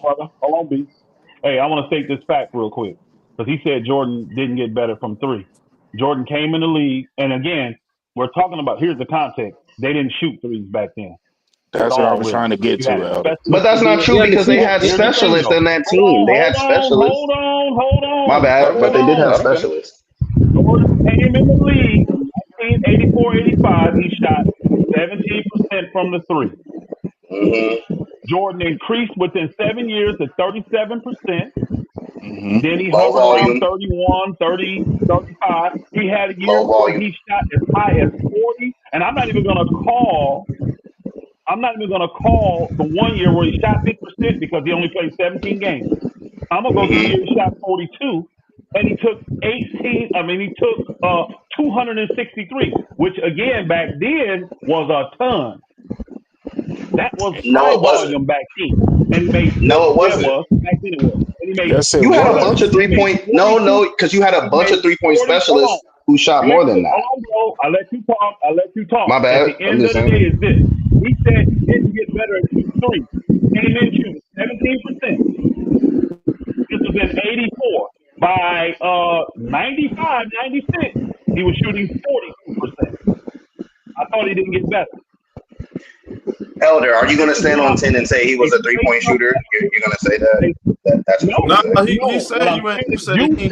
brother. Hold on, B. Hey, I want to state this fact real quick because he said Jordan didn't get better from 3. Jordan came in the league, and again, we're talking about. Here's the context: they didn't shoot threes back then. That's what I was trying to get to. But that's not true because they had specialists in that team. They had specialists. Hold on. My bad, but they did have specialists. Jordan came in the league 1984-85. He shot 17% from the 3. Jordan increased within 7 years to 37%. Then he hovered around 31, 30, 35. He had a year where he shot as high as 40. And I'm not even gonna call the 1 year where he shot 50% because he only played 17 games. I'm gonna go to the year he shot 42, and he took 263, which again back then was a ton. That was No, high it wasn't. volume back then. And he made No, it wasn't. was back then it was. And he made Yes, it You had a was. bunch of 3-point. No, because you had a bunch of 3-point specialists who shot more than that. Hold on, bro. I'll let you talk. My bad. At the end of the day is this. He said he didn't get better at shooting three. Came in shooting 17%. This was in 84. By 95, 96, he was shooting 42%. I thought he didn't get better. Elder, are you going to stand on 10 and say he was a 3-point shooter? You're going to say that? That's what he said you said he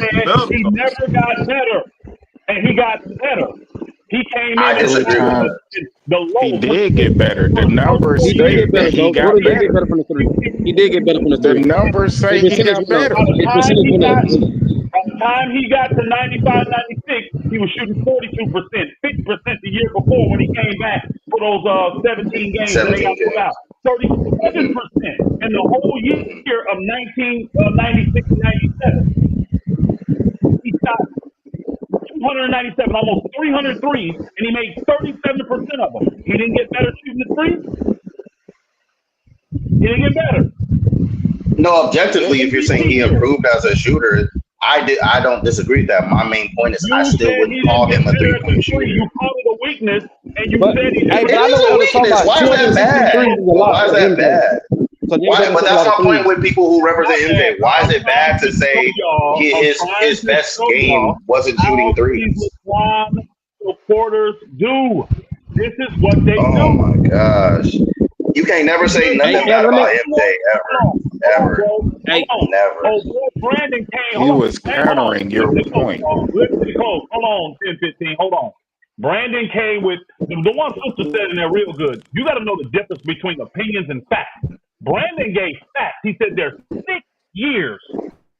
never got better, and he got better. He came in. I disagree with that. He did get better. The numbers say that he got better. From the three. He did get better from the three. The numbers say he got better. By the time he got to 95, 96, he was shooting 42%, 50% the year before when he came back for those 17 games and they got put out. 37% in the whole year of 1996 and 97. He shot 297, almost 300 threes, and he made 37% of them. He didn't get better shooting the threes. He didn't get better. No, objectively, if you're saying he improved as a shooter, I don't disagree with that. My main point is I still wouldn't call him a 3-point shooter. You called it a weakness, and you said he it is a weakness. Why is that bad? Why is that bad? But that's my point with people who represent MJ. Why is it bad to say his best game wasn't shooting threes? LeBron supporters do. This is what they do. Oh my gosh. You can't never say nothing bad about MJ ever. Never. Oh, boy, Brandon came. He was countering your point. Listen, hold on, 10-15. Hold on. Brandon came with the one sister said in there real good. You got to know the difference between opinions and facts. Brandon gave facts. He said there's 6 years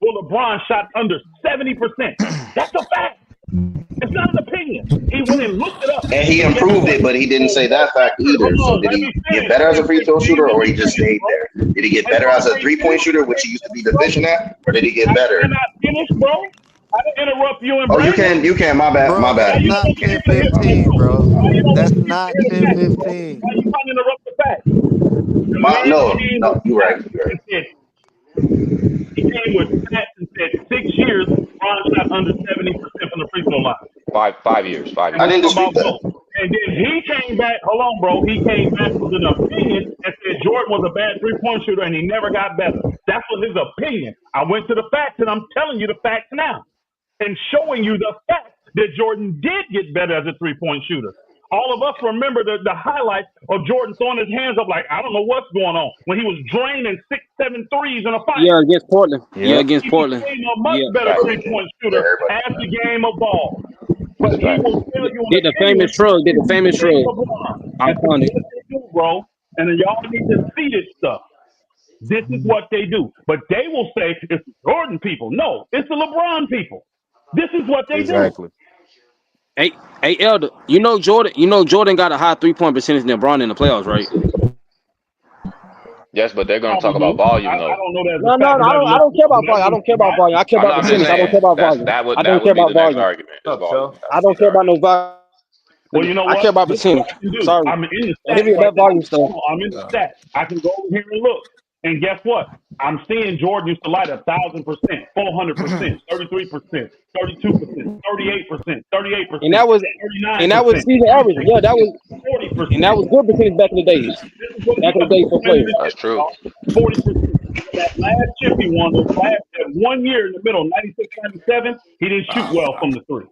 where LeBron shot under 70%. That's a fact. It's not an opinion. He went and looked it up. And he improved it, but he didn't say that fact either. So did he get better as a free throw shooter, or he just stayed there? Did he get better as a 3-point shooter, which he used to be deficient at, or did he get better? I finish, bro. I didn't interrupt you. And Oh, you can. My bad. My bad. That's not 10-15, bro. That's not 10-15. Why you trying to interrupt the fact? No, you're right. He came with stats and said 6 years, LeBron shot under 70% from the free throw line. 5 years. 5 years. I didn't dispute that. And then he came back. Hold on, bro. He came back with an opinion and said Jordan was a bad 3-point shooter and he never got better. That's what his opinion. I went to the facts and I'm telling you the facts now and showing you the fact that Jordan did get better as a 3-point shooter. All of us remember the highlights of Jordan throwing his hands up like, I don't know what's going on, when he was draining 6-7 threes in a fight. Yeah, against Portland. Yeah, against Portland. He became a much better 3-point shooter as the game evolved. But he will tell you Did the famous shrug. I'm calling it. Bro, and then y'all need to see this stuff. This is what they do. But they will say it's the Jordan people. No, it's the LeBron people. This is what they do. Hey, Elder, you know Jordan got a high 3-point percentage than LeBron in the playoffs, right? Yes, but they're going to talk about volume, though. I don't care about volume. I don't care about volume. I care about percentage. I don't care about volume. I don't care about volume. I don't care about no volume. Well, you know what? I care about percentage. Sorry. I'm in the stats. Give me that volume stuff. I'm in the stats. I can go over here and look. And guess what? I'm seeing Jordan used to light 1,000%, 400%, 33%, 32%, 38%, 38%. And that was 39%. And that was season average. Yeah, that was 40%. And that was good percentage back in the days. Back in the days for players. That's true. 40%. That last chip he won, that 1 year in the middle, 96, 97, he didn't shoot well from the three.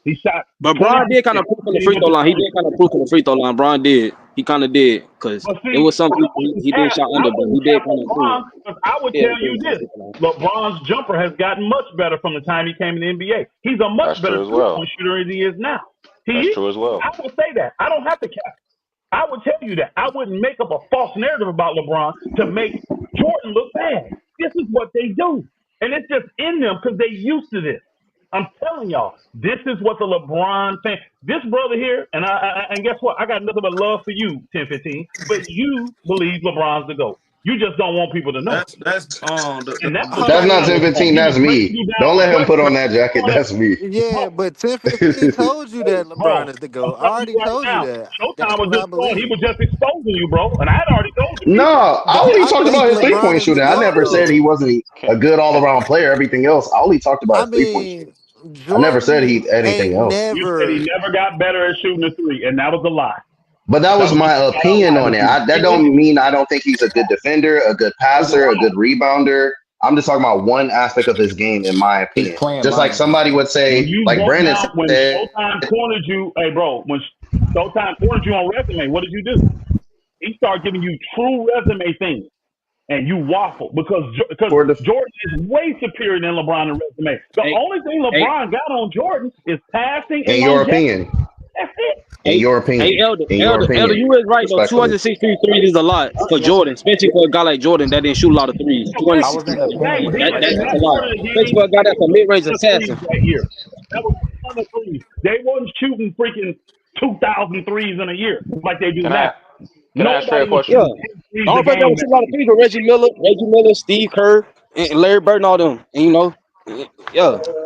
He shot. But Bron did kind of proof on the free throw line. He did kind of proof on the free throw line. Bron did. He kind of did because it was something he did shot under, but he did kind of prove. I would tell you this: LeBron's jumper has gotten much better from the time he came in the NBA. He's a much better shooter than he is now. That's true as well. I would say that. I don't have to cap. I would tell you that. I wouldn't make up a false narrative about LeBron to make Jordan look bad. This is what they do, and it's just in them because they used to this. I'm telling y'all, this is what the LeBron fan, this brother here, and guess what? I got nothing but love for you, 10-15, but you believe LeBron's the GOAT. You just don't want people to know. That's and that's That's not 10-15. That's me. Don't let him put on that jacket. That's me. Yeah, but 10-15 told you that LeBron is the GOAT. I I'm telling already you right told you now, that. That's Showtime was what I just throwing. He believe. was just exposing you, bro. And I had already told you. No, I But only I talked believe about his LeBron 3-point is the shooting. I GOAT, never said though. he wasn't a good all-around player. Everything else, I only talked about I his 3-point mean, shooting. I never said Jordan anything ain't else. You said he never. never got better at shooting the three, and that was a lie. But that That was was my just a flat out opinion lie on that it. you That don't mean I don't think he's a good defender, a good That was a passer, a lie. good rebounder. I'm just talking about one aspect of his game, in my He's opinion. playing Just like mind. somebody would When say, you like go Brandon down, when said, Showtime cornered you, hey, bro, when Showtime cornered you on resume, what did you do? He started giving you true resume things, and you waffle because Jordan is way superior than LeBron in resume. The Hey, only thing hey, LeBron got on Jordan is passing and in your longevity. opinion, That's it. in hey, your hey, opinion, Elder, in your Elder, Elder, opinion, you was right though. respectfully. 263 is a lot for Jordan, especially for a guy like Jordan that didn't shoot a lot of threes. Okay, I was in 263. agreement with you right and there. That's a that's lot, part of the especially for a guy that's a mid-range threes assassin. that year. That was a ton of threes. They wasn't shooting freaking 2,000 threes in a year like they do Can now. I ask Trey a Nobody was question? Yeah, shooting 10 threes the a only person that game was that shooting a lot of year. threes was Reggie Miller, Steve Kerr, and Larry Bird, and all them. And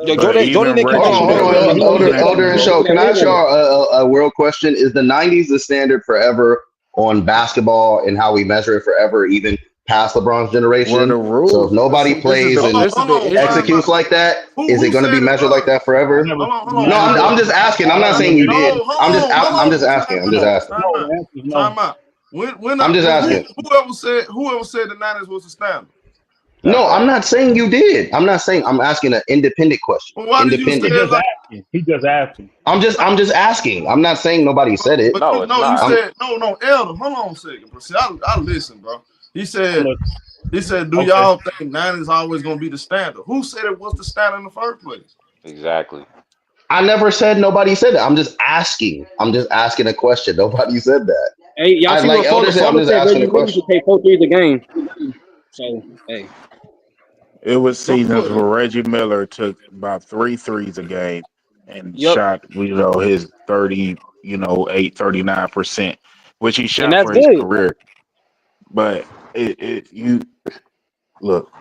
But Jordan even didn't catch Hold that Reggie on, shooting hold like that, Miller, but on, he older, did catch older and show. Can I ask it. y'all a real question? Is the '90s the standard forever on basketball and how we measure it forever, even past LeBron's were the generation? So if rules. nobody See, this is plays the and this is the issue. Time executes out. like that, is it Who going to be said it measured like was? that I forever? never, Hold No, on, never, I'm Elder. just asking. I'm I not never saying you said did. that. No, hold I'm just on. asking. I'm just Time out. asking. Time No, out. the answer is no. Time out. I'm just asking. Whoever said the Niners was the standard? No, I'm not saying you did. I'm not saying. I'm asking an independent question. Well, why did you say He Independent. it just like asking. He just asking. I'm just asking. I'm not saying nobody said it. but No, it's you not. I'm said no, Elder. Hold on a second, bro. See, I listen, bro. He said, Look, do okay. y'all think Niners always gonna be the standard? Who said it was the standard in the first place? Exactly. I never said nobody said that. I'm just asking. I'm just asking a question. Nobody said that. Hey, y'all I see like what Elder said. I'm Fuller just said? asking Reggie a Miller question. could take 4 threes a game. So, hey, It was So seasons what? where Reggie Miller took about 3 threes a game and yep, shot, his 39%, which he and shot that's for his good. career. But you look,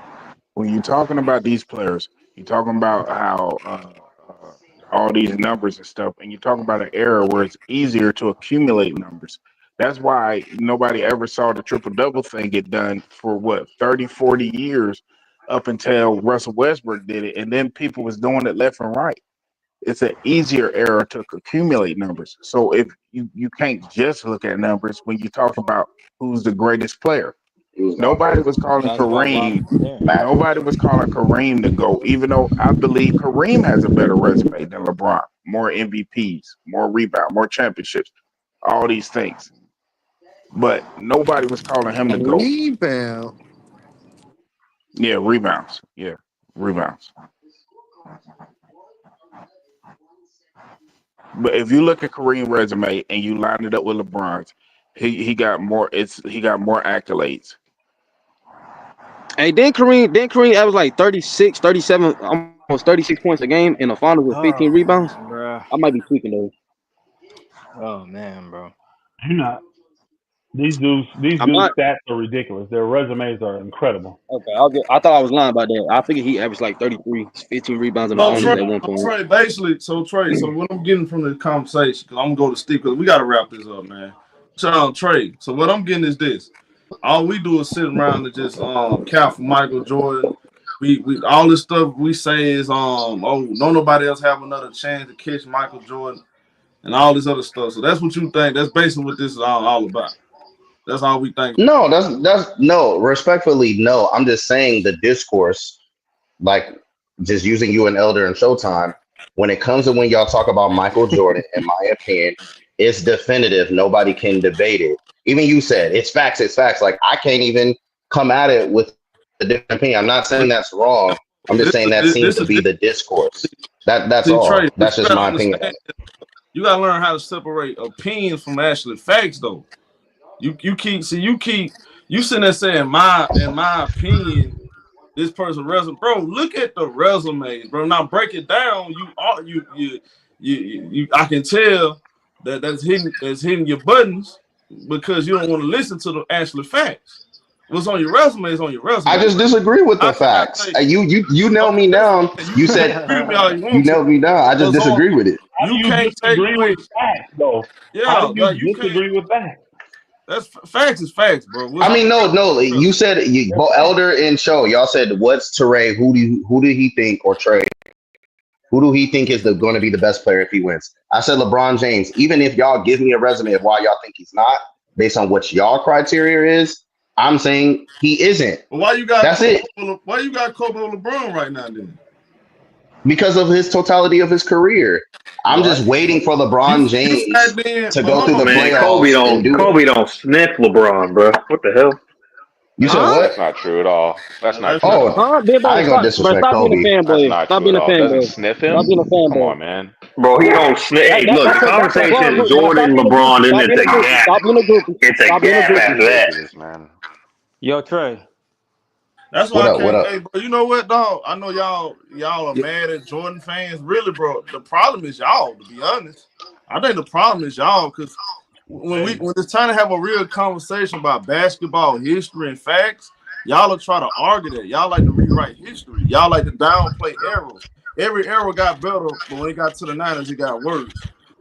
when you're talking about these players, you're talking about how all these numbers and stuff, and you're talking about an era where it's easier to accumulate numbers. That's why nobody ever saw the triple double thing get done for what 30, 40 years up until Russell Westbrook did it, and then people was doing it left and right. It's an easier era to accumulate numbers. So if you can't just look at numbers when you talk about who's the greatest player. Nobody was calling Basketball Kareem. logic there. Nobody was calling Kareem to go, even though I believe Kareem has a better resume than LeBron. More MVPs, more rebound, more championships, all these things. But nobody was calling him to go. Rebound. Yeah, rebounds. Yeah, rebounds. But if you look at Kareem's resume and you line it up with LeBron's, he got more. He got more accolades. Hey, then Kareem averaged like 36, 37, almost 36 points a game in the finals with 15 Oh rebounds. man, bro. I might be tweaking though. Oh man, bro. You're not. These dudes' I'm not. stats are ridiculous. Their resumes are incredible. Okay, I thought I was lying about that. I figured he averaged like 33, 15 rebounds in the So finals Trey, at one point. so what I'm getting from the conversation, because I'm gonna go to Steve, because we gotta wrap this up, man. Trey. So what I'm getting is this. All we do is sit around and just count for Michael Jordan. We all this stuff we say is don't nobody else have another chance to catch Michael Jordan and all this other stuff. So that's what you think. That's basically what this is all about. That's all we think. No, that's no. Respectfully, no. I'm just saying the discourse, like just using you and Elder and Showtime. When it comes to when y'all talk about Michael Jordan, in my opinion, it's definitive. Nobody can debate it. Even you said it's facts. It's facts. Like I can't even come at it with a different opinion. I'm not saying that's wrong. I'm just saying that seems This to is be the discourse. That's see, all. Trey, That's you just gotta my opinion on understand. it. You gotta learn how to separate opinions from actually facts, though. You keep you sitting there saying in my opinion, this person resume, bro. Look at the resumes, bro. Now break it down. I can tell that's hitting your buttons because you don't want to listen to the actual facts. What's on your resume is on your resume. I just disagree with the facts. You nailed me down. You said you nailed me down. I just disagree with it. How do you disagree with facts, though? Yeah, how do you like you disagree with facts? That's facts is facts, bro. I mean, no. You said Elder and Show. Y'all said what's Teray? Who did he think or Trey? Who do he think is going to be the best player if he wins? I said LeBron James. Even if y'all give me a resume of why y'all think he's not, based on what y'all criteria is, I'm saying he isn't. Well, why you got? That's it. Why you got Kobe or LeBron right now, then? Because of his totality of his career. I'm just waiting for LeBron James to go through the playoffs. Kobe don't sniff LeBron, bro. What the hell? You said what? That's not true at all. That's not true. Oh, I ain't gonna disrespect Kobe. That's not true at all. Doesn't sniff him? Come on, man. Bro, he don't sniff. Hey, look, the conversation is Jordan, LeBron, and it's a gap. It's a gap after that. Man. Yo, Trey. That's why what up? Hey, bro, you know what, dog? I know y'all are mad at Jordan fans. Really, bro, the problem is y'all, to be honest. I think the problem is y'all, because when it's time to have a real conversation about basketball history and facts, y'all will try to argue that. Y'all like to rewrite history. Y'all like to downplay errors. Every era got better, but when it got to the 90s, it got worse.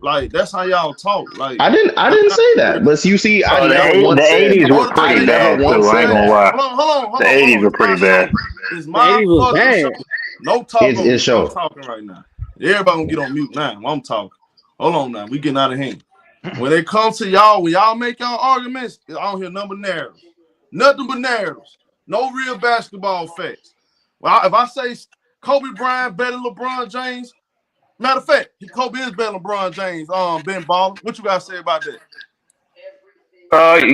Like, that's how y'all talk. Like, I didn't say that, but you see, I never once said the 80s were pretty bad too. I ain't gonna lie. Hold on. The 80s were pretty bad. It's my fucking show. No talking. It's show. I'm talking right now. Everybody gonna get on mute now. I'm talking. Hold on now. We getting out of hand. When it comes to y'all, when y'all make y'all arguments, I don't hear nothing but narratives. Nothing but narratives. No real basketball facts. Well, if I say Kobe Bryant better than LeBron James, matter of fact, Kobe is better than LeBron James. Ben Ballin. What you guys say about that?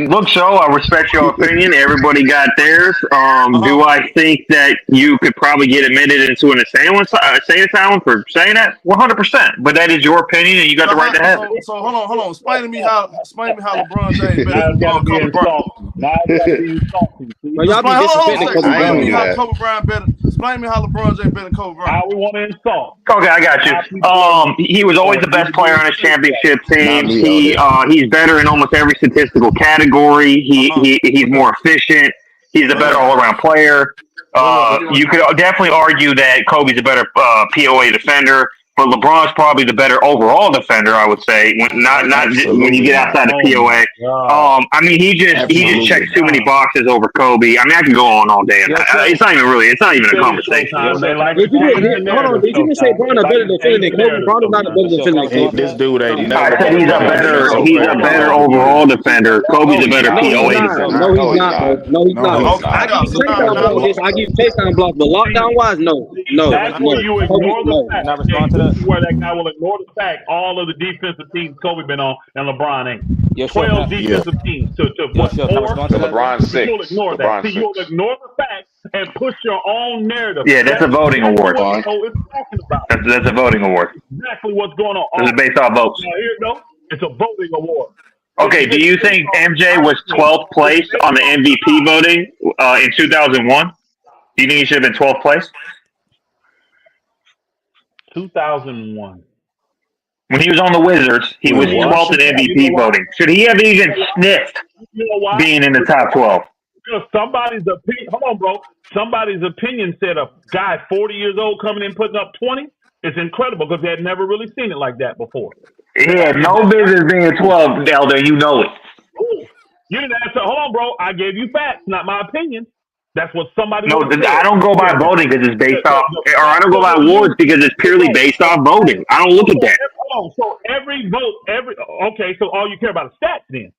Look, so I respect your opinion. Everybody got theirs. Do I think that you could probably get admitted into an insane asylum for saying that? 100%. But that is your opinion, and you got the right to have it. So hold on. Explain to me how LeBron James better than Kobe Bryant. Now I gotta be insulting. Explain me how Kobe Bryant better. Explain me how LeBron James better than Kobe Bryant. How we want to insult? Okay, I got you. He was always the best player on his championship team. He's better in almost every statistical category. He's more efficient. He's a better all-around player. You could definitely argue that Kobe's a better POA defender, but LeBron's probably the better overall defender, I would say. Not when you get outside the POA. I mean, he just checks too many boxes over Kobe. I mean, I can go on all day. It's not even a conversation. Hold on, did you just say Bron a better defender than Kobe? Bron is not a better defender than Kobe. This dude ain't never. I said he's a better overall defender. Kobe's a better POA defender. No, he's not. No, he's not. I give you takedown blocks. I give you takedown blocks, but lockdown wise, no. That's where you ignore the fact. Not respond to that. Where that guy will ignore the fact all of the defensive teams Kobe been on and LeBron ain't. 12 defensive teams to what? 4? LeBron's 6. You'll ignore that. See, you'll ignore the fact and push your own narrative. Yeah, that's a voting award. That's a voting award. Exactly what's going on. This is based off votes. Now, here you go. It's a voting award. Okay, do you think MJ was 12th place on the MVP voting in 2001? Do you think he should have been 12th place? 2001. When he was on the Wizards, he was 12th in MVP voting. Should he have even sniffed being in the top 12? Because somebody's opinion, hold on, bro. Somebody's opinion said a guy 40 years old coming in putting up 20. It's incredible because they had never really seen it like that before. He had no business being 12, Elder. You know it. Ooh. You didn't answer. Hold on, bro. I gave you facts, not my opinion. That's what somebody. No, I don't go by voting because it's based off, or I don't go by awards because it's purely based off voting. I don't look at that. Hold on. So every vote, okay. So all you care about is stats then,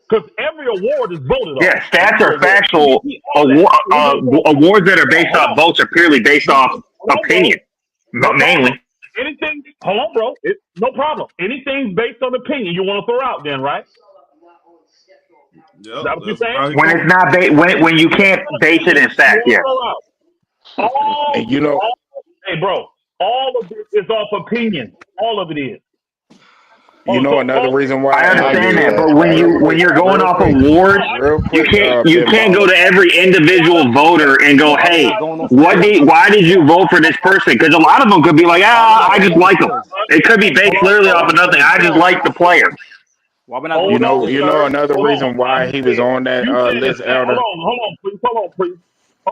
because every award is voted on. Yeah, stats are factual. Awards that are based off votes are purely based off opinion, mainly. Anything? Hold on, bro. No problem. Anything based on opinion you want to throw out, then, right? Yep, is that what you're saying? When it's not when you can't base it in fact, yeah. And you know, hey, bro, all of it is off opinion. All of it is. You know another reason why I understand that, but when you're going off awards, you can't go to every individual voter and go, hey, why did you vote for this person? Because a lot of them could be like, I just like them. It could be based literally off of nothing. I just like the player. You know another reason why he was on that You said list, that. Elder. Hold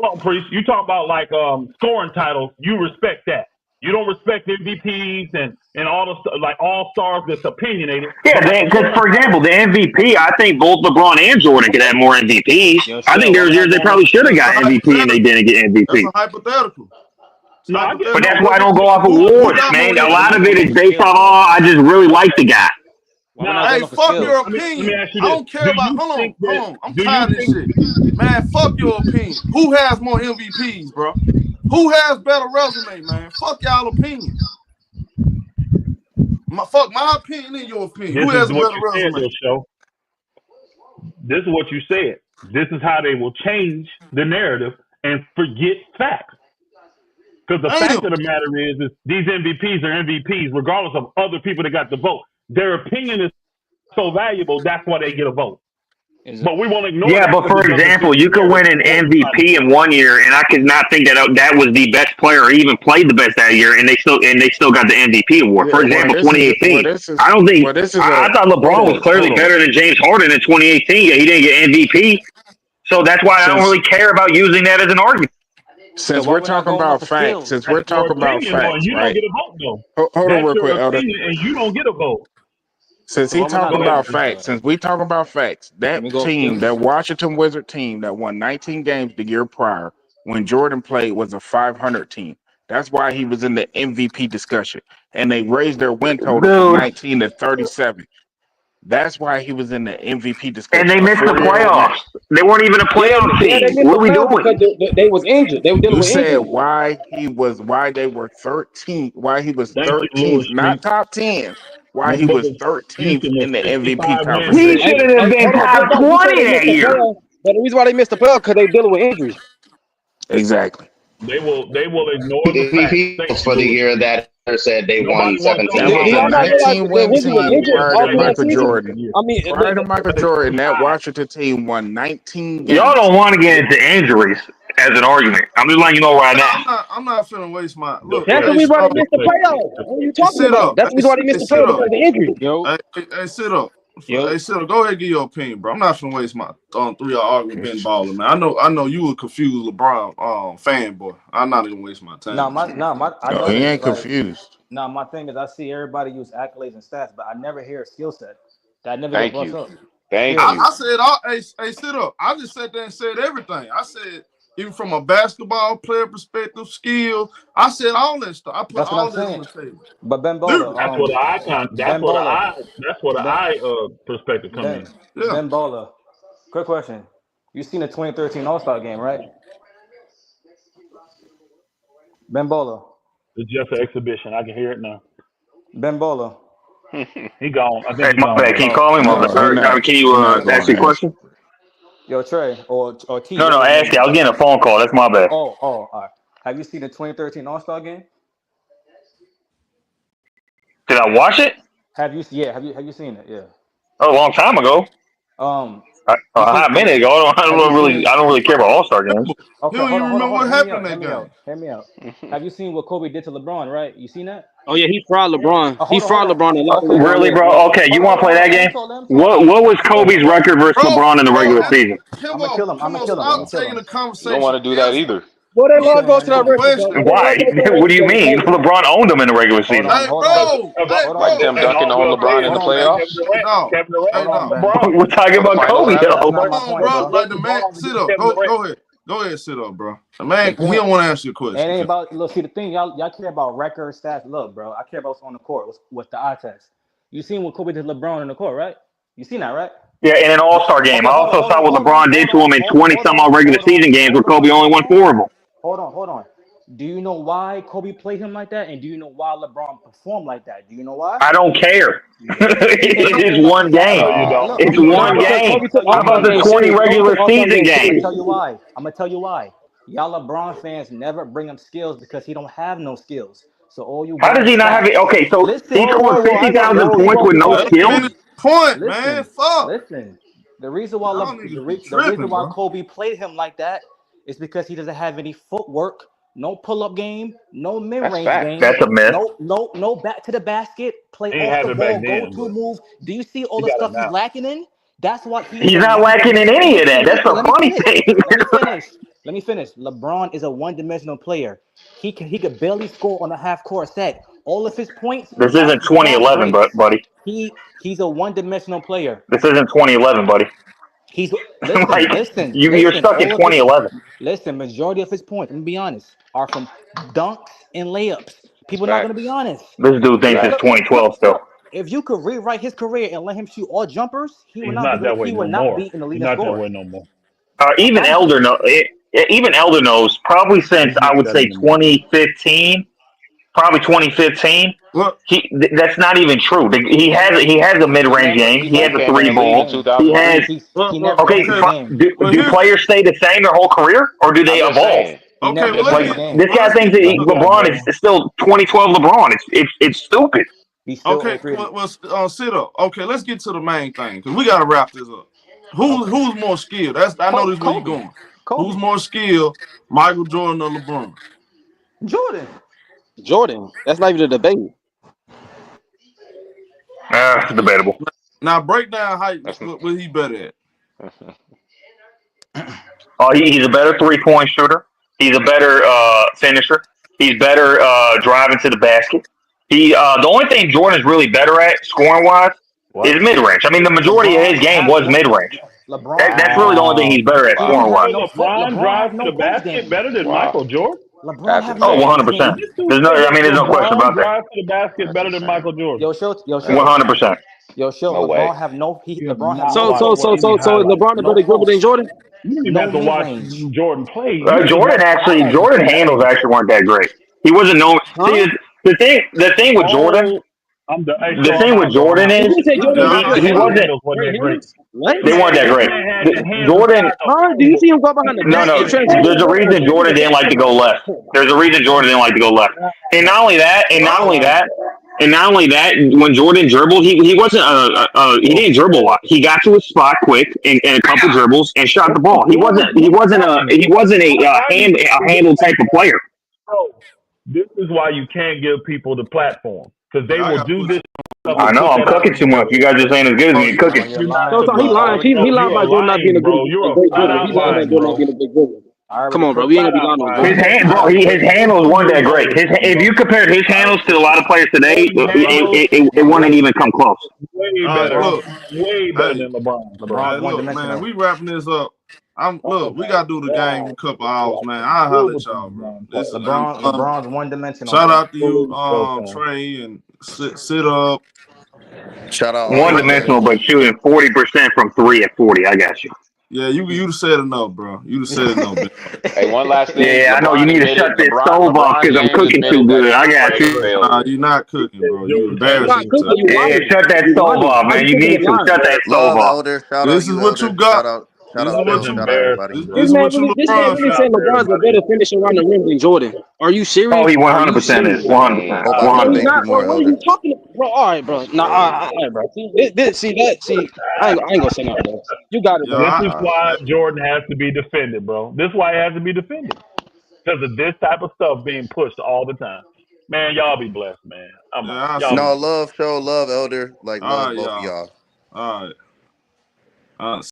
on, priest. You talk about like scoring titles. You respect that. You don't respect MVPs and all the like all stars that's opinionated. Yeah, because for example, the MVP, I think both LeBron and Jordan could have more MVPs. I think there's years they probably should have got MVP and they didn't get MVP. That's a hypothetical. But that's why I don't go off awards, man. A lot of it is based off, I just really like the guy. Hey, fuck your opinion. I don't care about. Hold on. I'm tired of this shit, man. Fuck your opinion. Who has more MVPs, bro? Who has better resume, man? Fuck y'all opinion. Fuck my opinion and your opinion. Who has a better resume? This is what you said. This is how they will change the narrative and forget facts. Because the fact of the matter is these MVPs are MVPs, regardless of other people that got the vote. Their opinion is so valuable, that's why they get a vote. But we won't ignore. Yeah, but for example, you could win an MVP in one year, and I could not think that was the best player or even played the best that year, and they still got the MVP award. For example, 2018. I don't think I thought LeBron was clearly better than James Harden in 2018. Yet he didn't get MVP, so that's why I don't really care about using that as an argument. Since we're talking about facts, right? You don't get a vote though. Hold on real quick, Elder. And you don't get a vote. Since he talking about facts, that team, that Washington Wizard team that won 19 games the year prior when Jordan played was a 500 team. That's why he was in the MVP discussion. And they raised their win total from 19 to 37. That's why he was in the MVP discussion. And they missed the playoffs. They weren't even a playoff team. What are we doing? They was injured. They were dealing with said injury. why they were 13th, why he was 13th, not top 10. Why he was 13th in the MVP conversation. He should have been top 20 that year. But the reason why they missed the playoffs because they dealing with injuries. Exactly. They will ignore the facts for the year that said they won 17 games. games. 19 win team prior to Michael Jordan. Prior to Michael Jordan, that Washington team won 19 games. Y'all don't want to get into injuries as an argument. I'm just letting you know right now. I'm not finna waste my look. That's the reason why they missed the playoffs. What are you talking about? That's the reason why they missed the playoffs because of the injury. Hey, sit up. Hey, sit up. Go ahead and give your opinion, bro. I'm not finna waste my 3-hour argument Ben Baller, man. I know you a confused LeBron fanboy. I'm not even waste my time. He ain't confused. My thing is I see everybody use accolades and stats, but I never hear a skill set. That never Thank gets you. brought up. Thank you. I said, hey, sit up. I just sat there and said everything. I said, even from a basketball player perspective, skill, I said all that stuff. I put all this on the table. But Ben Baller, that's where the eye perspective comes in. Yeah. Ben Baller, quick question. You seen the 2013 All-Star game, right? Ben Baller. It's just an exhibition. I can hear it now. Ben Baller. He gone. I think Hey, my bad. Can you call him? Can you ask me a question? Yo, Trey, or T. No, actually, I was getting a phone call. That's my bad. Oh, all right. Have you seen the 2013 All-Star game? Did I watch it? Have you seen it? Yeah. Oh, a long time ago. A hot minute ago. I don't really care about All-Star games. Okay, you don't even remember what happened that game. Hear me out. Have you seen what Kobe did to LeBron? Right? You seen that? Oh yeah, he fraud LeBron. He fraud LeBron a lot. Really, bro? Okay, you want to play that game? What was Kobe's record versus LeBron in the regular season? I'm gonna kill him. You don't want to do that either. Well, they love goes to that record. Why? What do you mean? LeBron owned them in the regular season. Like them dunking on LeBron in the playoffs? We're talking about Kobe, though. Bro, like the man, sit up. Go ahead. Go ahead, sit up, bro. The man, he don't want to answer your question. It ain't about, look, see, the thing, y'all care about record stats. Look, bro, I care about what's on the court, what's the eye test. You seen what Kobe did to LeBron in the court, right? You seen that, right? Yeah, in an All-Star game. I also saw what LeBron did to him in 20-some-odd regular season games where Kobe only won 4 of them. Hold on. Do you know why Kobe played him like that? And do you know why LeBron performed like that? Do you know why? I don't care. It's one game. It's one game. How about the 20 regular season games? I'm going to tell you why. Y'all LeBron fans never bring him skills because he don't have no skills. So all you How does he not have it? Okay, so he scored 50,000 points with no skills? Man. Fuck. Listen. The reason why Kobe played him like that is because he doesn't have any footwork, no pull-up game, no That's mid-range fact. game, That's a myth. no back to the basket, play He ain't off had the it back ball, then, go-to but move. Do you see all he the got it stuff he's now. lacking in? That's why he is He's a not lacking in one-dimensional. any of that. That's the Let me funny finish. thing. Let me finish. LeBron is a one-dimensional player. He could barely score on a half-court set. All of his points, This off isn't the fast 2011, breaks. buddy. He's a one-dimensional player. This isn't 2011, buddy. He's Like listen. you're stuck in All of his 2011. majority of his points, let me be honest, are from dunks and layups. That's People are not gonna facts. be honest. This dude thinks it's Look, 2012 still. if you could rewrite his career and let him shoot all jumpers, he would He's not be not that way he would no not more. be in the He's leading not that scorer. way no more. Even Elder knows. Probably since He's I not would that say anymore. 2015. Probably 2015. That's not even true. He has a mid-range game. He has a came in three the league in ball. He has 2003. He never okay. finished his game. Do players stay the same their whole career, or do they I'm just evolve? saying. He never I'm just finished his saying. game. This guy thinks that LeBron is still 2012 LeBron. It's stupid. He's still Okay, sit up. Okay, let's get to the main thing because we gotta wrap this up. Who's more skilled? I know this where you going. Who's more skilled, Michael Jordan or LeBron? Jordan. That's not even a debate. It's debatable. Now break down what he better at. He's a better 3-point shooter. He's a better finisher. He's better driving to the basket. The only thing Jordan's really better at, scoring wise, is mid range. I mean, the majority of his game was mid range. That's really the only thing he's better at, scoring wise. LeBron drives to the basket better than Michael Jordan. LeBron have 100%. There's no question about that. Drives to the basket better than Michael Jordan. 100%. LeBron have no. LeBron have So is LeBron a better dribbler than Jordan? You don't even have to watch Jordan play. Jordan handles actually weren't that great. He wasn't known. See, the thing with Jordan. The thing with Jordan is he wasn't. They weren't that great. Jordan. Do you see him go behind the No. back? There's a reason Jordan didn't like to go left. And not only that, when Jordan dribbled, he wasn't he didn't dribble a lot. He got to his spot quick in a couple dribbles and shot the ball. He wasn't a handle type of player. This is why you can't give people the platform because they will do this. I know I'm cooking too much. You guys just ain't as good as me cooking. He lying. He lied about Jordan not being a great dribbler. He lied about Jordan not being a great dribbler. Come on, bro. We ain't gonna be lying on His handles weren't that great. If you compared his handles to a lot of players today, it wouldn't even come close. Way better than LeBron. Look, man, we wrapping this up. We gotta do the game in a couple hours, man. I'll holler at y'all, bro. LeBron's one-dimensional. Shout out to you, Trey, and sit up. Shout out. One-dimensional, but shooting 40% from 3 at 40. I got you. Yeah, you said enough, bro. You said enough. Hey, one last thing. Yeah, I know you need to shut this stove off because I'm cooking too good. I got you. You're not cooking, bro. You're embarrassing yourself. Yeah, shut that stove off, man. You need to shut that stove off. This is what you got. Shout out, everybody. This man really said LeBron's a better finisher around the rim than Jordan. Are you serious? Oh, he 100% is. 100%. What are you talking about? Bro, all right, bro. Nah, all right, bro. I ain't gonna say nothing, bro. You got it, bro. This is why Jordan has to be defended, bro. This is why he has to be defended. Because of this type of stuff being pushed all the time. Man, y'all be blessed, man. Show love, Elder. Love both of y'all. All right.